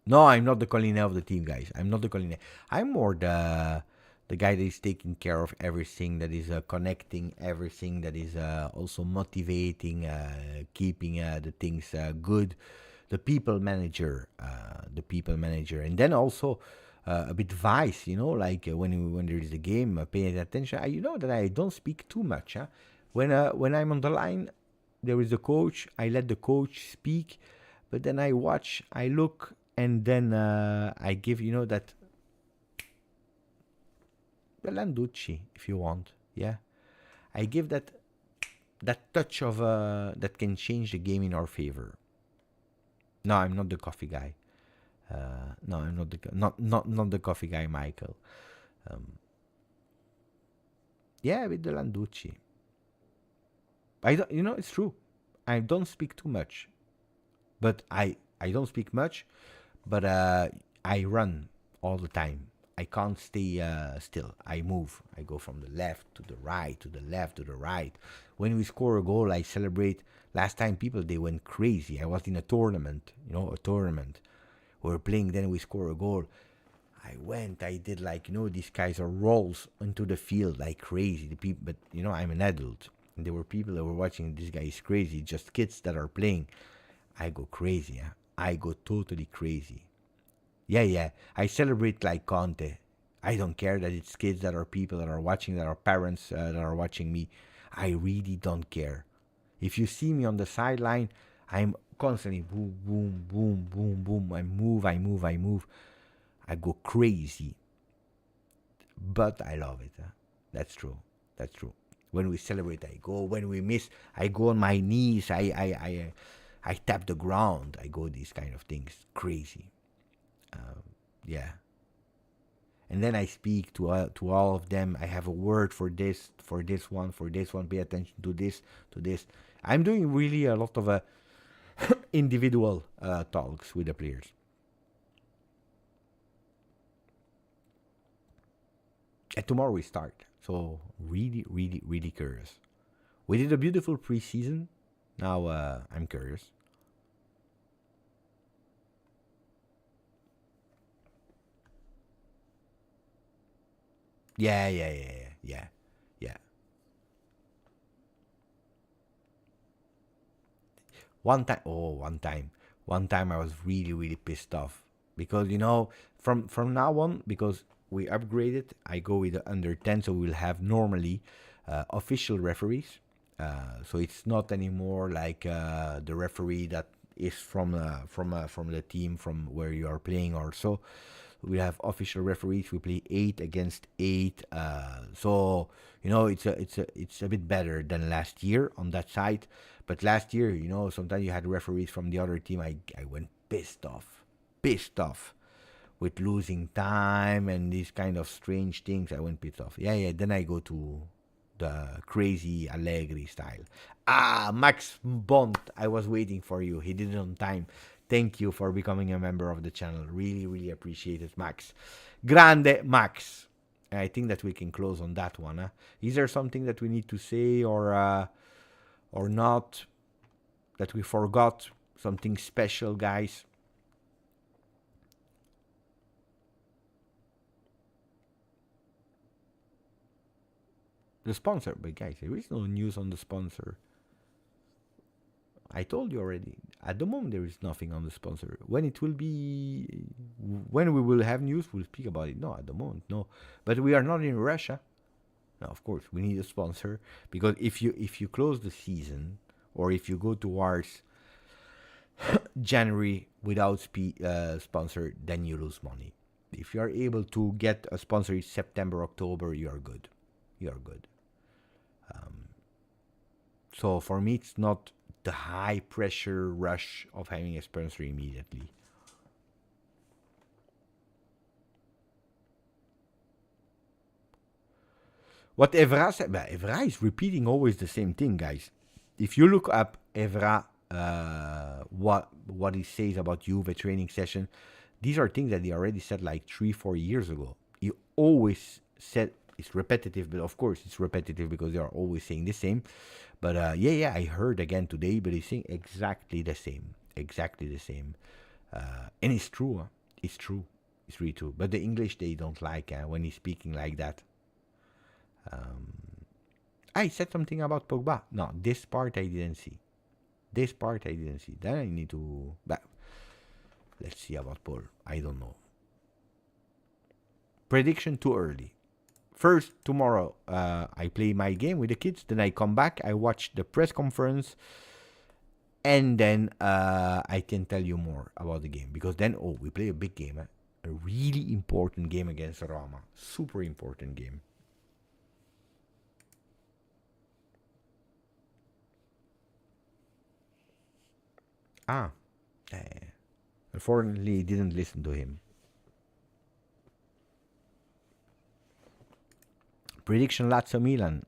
[SPEAKER 2] No, I'm not the Collinet of the team, guys. I'm not the Collinet. I'm more the guy that is taking care of everything, that is connecting everything, that is also motivating, keeping the things good. The people manager. And then also a bit vice, like when there is a game, paying attention. You know that I don't speak too much. When I'm on the line, there is a coach. I let the coach speak, but then I watch, I look, and then I give, that the Landucci, if you want. Yeah, I give that touch of that can change the game in our favor. No, I'm not the coffee guy. No, I'm not the coffee guy, Michael. Yeah, with the Landucci. I don't, it's true. I don't speak too much, but I don't speak much, but I run all the time. I can't stay still. I move. I go from the left to the right, to the left to the right. When we score a goal, I celebrate. Last time they went crazy. I was in a tournament, a tournament. We were playing, then we score a goal. I did these guys are rolls into the field like crazy. The people, but I'm an adult. and there were people that were watching. This guy is crazy. Just kids that are playing. I go crazy. Huh? I go totally crazy. Yeah. I celebrate like Conte. I don't care that it's kids that are people that are watching, that are parents that are watching me. I really don't care. If you see me on the sideline, I'm constantly boom, boom, boom, boom, boom. I move. I go crazy. But I love it. Huh? That's true. That's true. When we celebrate, I go. When we miss, I go on my knees. I tap the ground. I go these kind of things. Crazy. Yeah. And then I speak to all of them. I have a word for this one, for this one. Pay attention to this, to this. I'm doing really a lot of individual talks with the players. And tomorrow we start. So really, really, really curious. We did a beautiful preseason. Now I'm curious. Yeah. One time I was really, really pissed off because from now on, because we upgraded, I go with the under 10, so we'll have normally official referees. So it's not anymore like the referee that is from the team from where you are playing or so. We have official referees. We play 8 against 8. So it's a bit better than last year on that side. But last year, sometimes you had referees from the other team. I went pissed off with losing time and these kind of strange things. I went pissed off. Yeah. Then I go to the crazy Allegri style. Max Bont, I was waiting for you. He did it on time. Thank you for becoming a member of the channel. Really, really appreciate it, Max. Grande Max. I think that we can close on that one. Huh? Is there something that we need to say or not that we forgot? Something special, guys? The sponsor, but guys, there is no news on the sponsor. I told you already. At the moment, there is nothing on the sponsor. When we will have news, we'll speak about it. No, at the moment, no. But we are not in Russia. Now, of course, we need a sponsor because if you close the season or if you go towards January without sponsor, then you lose money. If you are able to get a sponsor in September, October, you are good. You are good. So for me, it's not the high pressure rush of having a sponsor immediately. What Evra said, Evra is repeating always the same thing, guys. If you look up Evra, what he says about Juve training session, these are things that he already said like 3-4 years ago. He always said it's repetitive, but of course it's repetitive because they are always saying the same. But I heard again today, but he's saying exactly the same, and it's true. Huh? It's true. It's really true. But the English they don't like when he's speaking like that. I said something about Pogba. No, this part I didn't see. Then I need to. But let's see about Paul. I don't know. Prediction too early. First, tomorrow, I play my game with the kids. Then I come back. I watch the press conference. And then I can tell you more about the game. Because then, we play a big game. A really important game against Roma. Super important game. Unfortunately, didn't listen to him. Prediction Lazio Milan.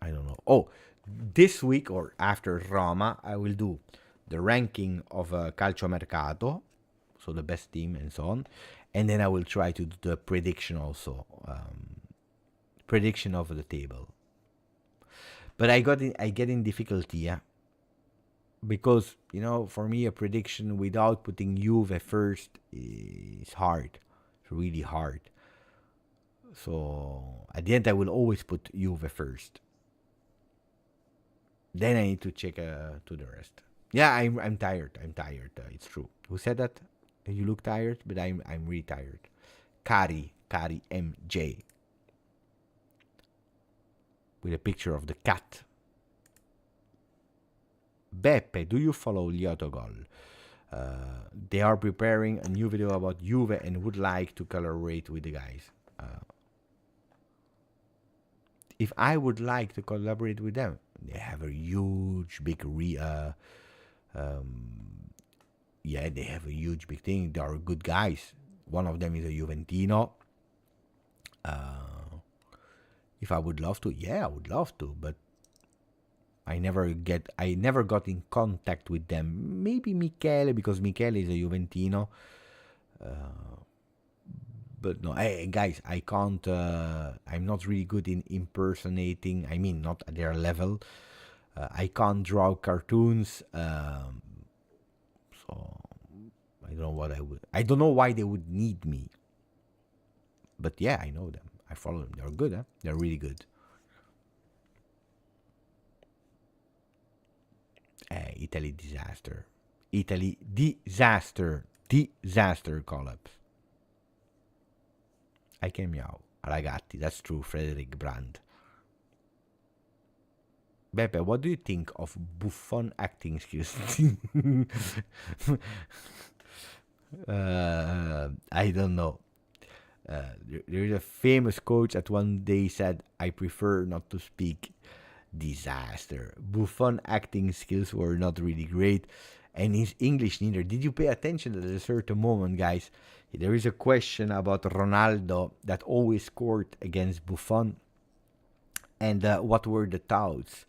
[SPEAKER 2] I don't know. This week or after Roma, I will do the ranking of calcio mercato, so the best team and so on, and then I will try to do the prediction also, prediction of the table. But I get in difficulty, because for me a prediction without putting Juve first is hard. It's really hard. So at the end, I will always put Juve first. Then I need to check to the rest. Yeah, I'm tired. I'm tired. It's true. Who said that? You look tired, but I'm really tired. Kari MJ with a picture of the cat. Beppe, do you follow Liotogol? They are preparing a new video about Juve and would like to collaborate with the guys. If I would like to collaborate with them, they have a huge, big yeah, they have a huge, big thing. They are good guys. One of them is a Juventino. If I would love to, yeah, I would love to, but I never got in contact with them. Maybe Michele, because Michele is a Juventino. But no, hey, guys, I can't. I'm not really good in impersonating. I mean, not at their level. I can't draw cartoons. So I don't know what I would. I don't know why they would need me. But yeah, I know them. I follow them. They're good, huh? They're really good. Italy disaster. Italy disaster. Disaster collapse. I can meow. Ragazzi, that's true. Frederick Brand. Beppe, what do you think of Buffon acting skills? I don't know. There is a famous coach that one day said, I prefer not to speak. Disaster. Buffon acting skills were not really great, and his English neither. Did you pay attention at a certain moment, guys? There is a question about Ronaldo that always scored against Buffon, and what were the thoughts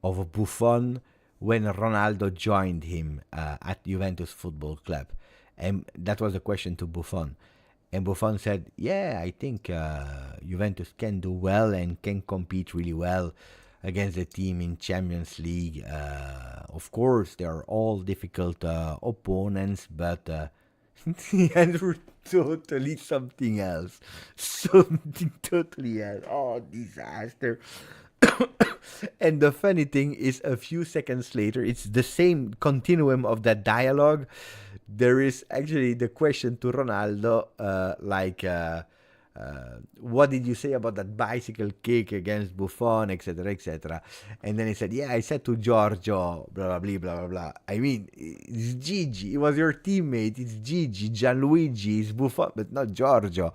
[SPEAKER 2] of Buffon when Ronaldo joined him at Juventus Football Club? And that was a question to Buffon. And Buffon said, yeah, I think Juventus can do well and can compete really well against the team in Champions League. Of course, they are all difficult opponents, but he answered totally something else. Something totally else. Oh, disaster. And the funny thing is, a few seconds later, it's the same continuum of that dialogue. There is actually the question to Ronaldo, what did you say about that bicycle kick against Buffon, etc., etc. And then he said, yeah, I said to Giorgio, blah, blah, blah, blah, blah, blah. I mean, it's Gigi. It was your teammate. It's Gigi, Gianluigi, it's Buffon, but not Giorgio.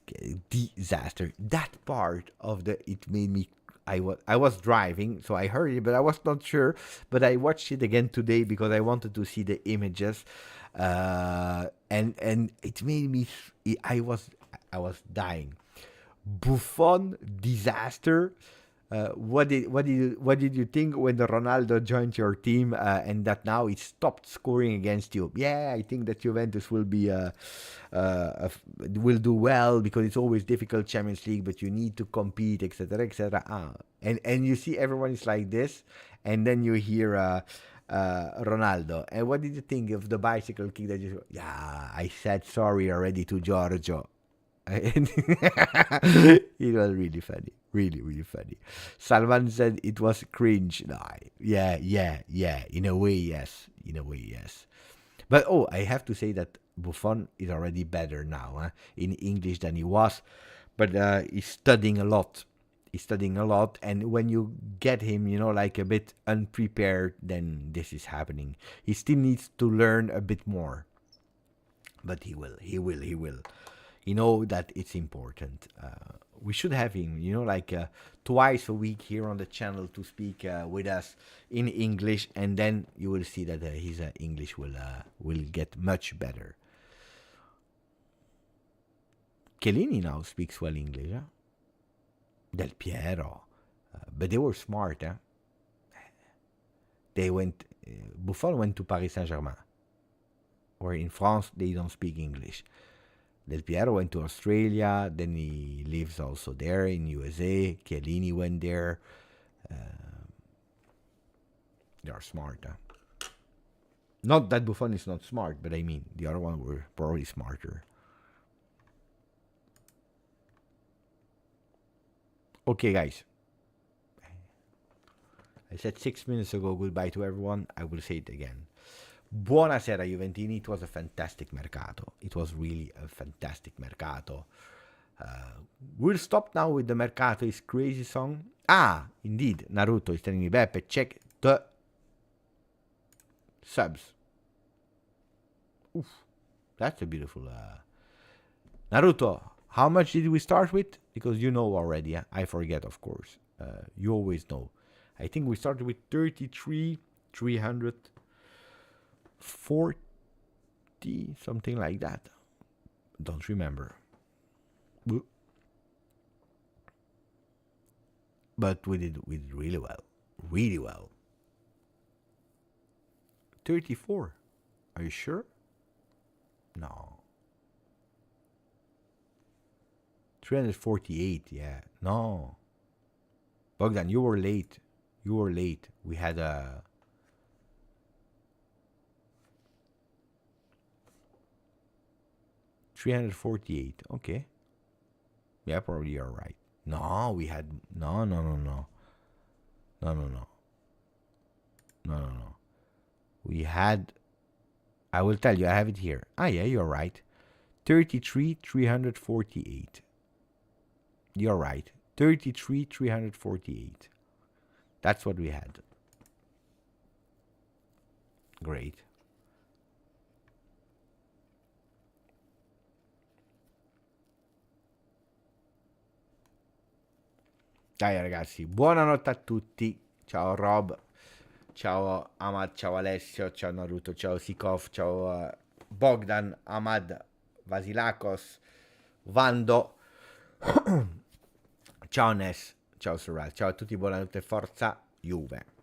[SPEAKER 2] Okay, disaster. That part of it made me. I was driving, so I heard it, but I was not sure. But I watched it again today because I wanted to see the images, and it made me. I was dying. Buffon disaster. What did you think when the Ronaldo joined your team and that now it stopped scoring against you? Yeah, I think that Juventus will do well because it's always difficult Champions League, but you need to compete, etc., etc. And you see everyone is like this, and then you hear Ronaldo. And what did you think of the bicycle kick that you? Yeah, I said sorry already to Giorgio. It was really funny. Really, really funny. Salman said it was cringe. No, yeah. In a way, yes. But I have to say that Buffon is already better now in English than he was. But he's studying a lot. And when you get him, like a bit unprepared, then this is happening. He still needs to learn a bit more. But he will. You know that it's important. We should have him, twice a week here on the channel to speak with us in English, and then you will see that his English will get much better. Chiellini now speaks well English, huh? Del Piero, but they were smart, huh? Buffon went to Paris Saint-Germain, where in France they don't speak English. Del Piero went to Australia, then he lives also there in USA. Chiellini went there. They are smart, huh? Not that Buffon is not smart, but I mean, the other one were probably smarter. Okay, guys. I said 6 minutes ago goodbye to everyone. I will say it again. Buonasera Juventini. It was a fantastic mercato. It was really a fantastic mercato. We'll stop now with the Mercato is Crazy song. Ah, indeed, Naruto is telling me, Beppe, check the subs. Oof, that's a beautiful... Naruto, how much did we start with? Because you know already, I forget, of course. You always know. I think we started with 33,340, something like that. Don't remember. But we did really well. Really well. 34. Are you sure? No. 348, yeah. No. Bogdan, you were late. You were late. We had a... $348. Okay. Yeah, probably you're right. No, we had... No. We had... I will tell you, I have it here. Ah, yeah, you're right. 33,348. You're right. 33,348. That's what we had. Great. Dai ragazzi, buonanotte a tutti. Ciao Rob, ciao Ahmad, ciao Alessio, ciao Naruto, ciao Sikov, ciao Bogdan, Ahmad, Vasilakos, Vando, ciao Ness, ciao Sural, ciao a tutti, buonanotte, forza Juve.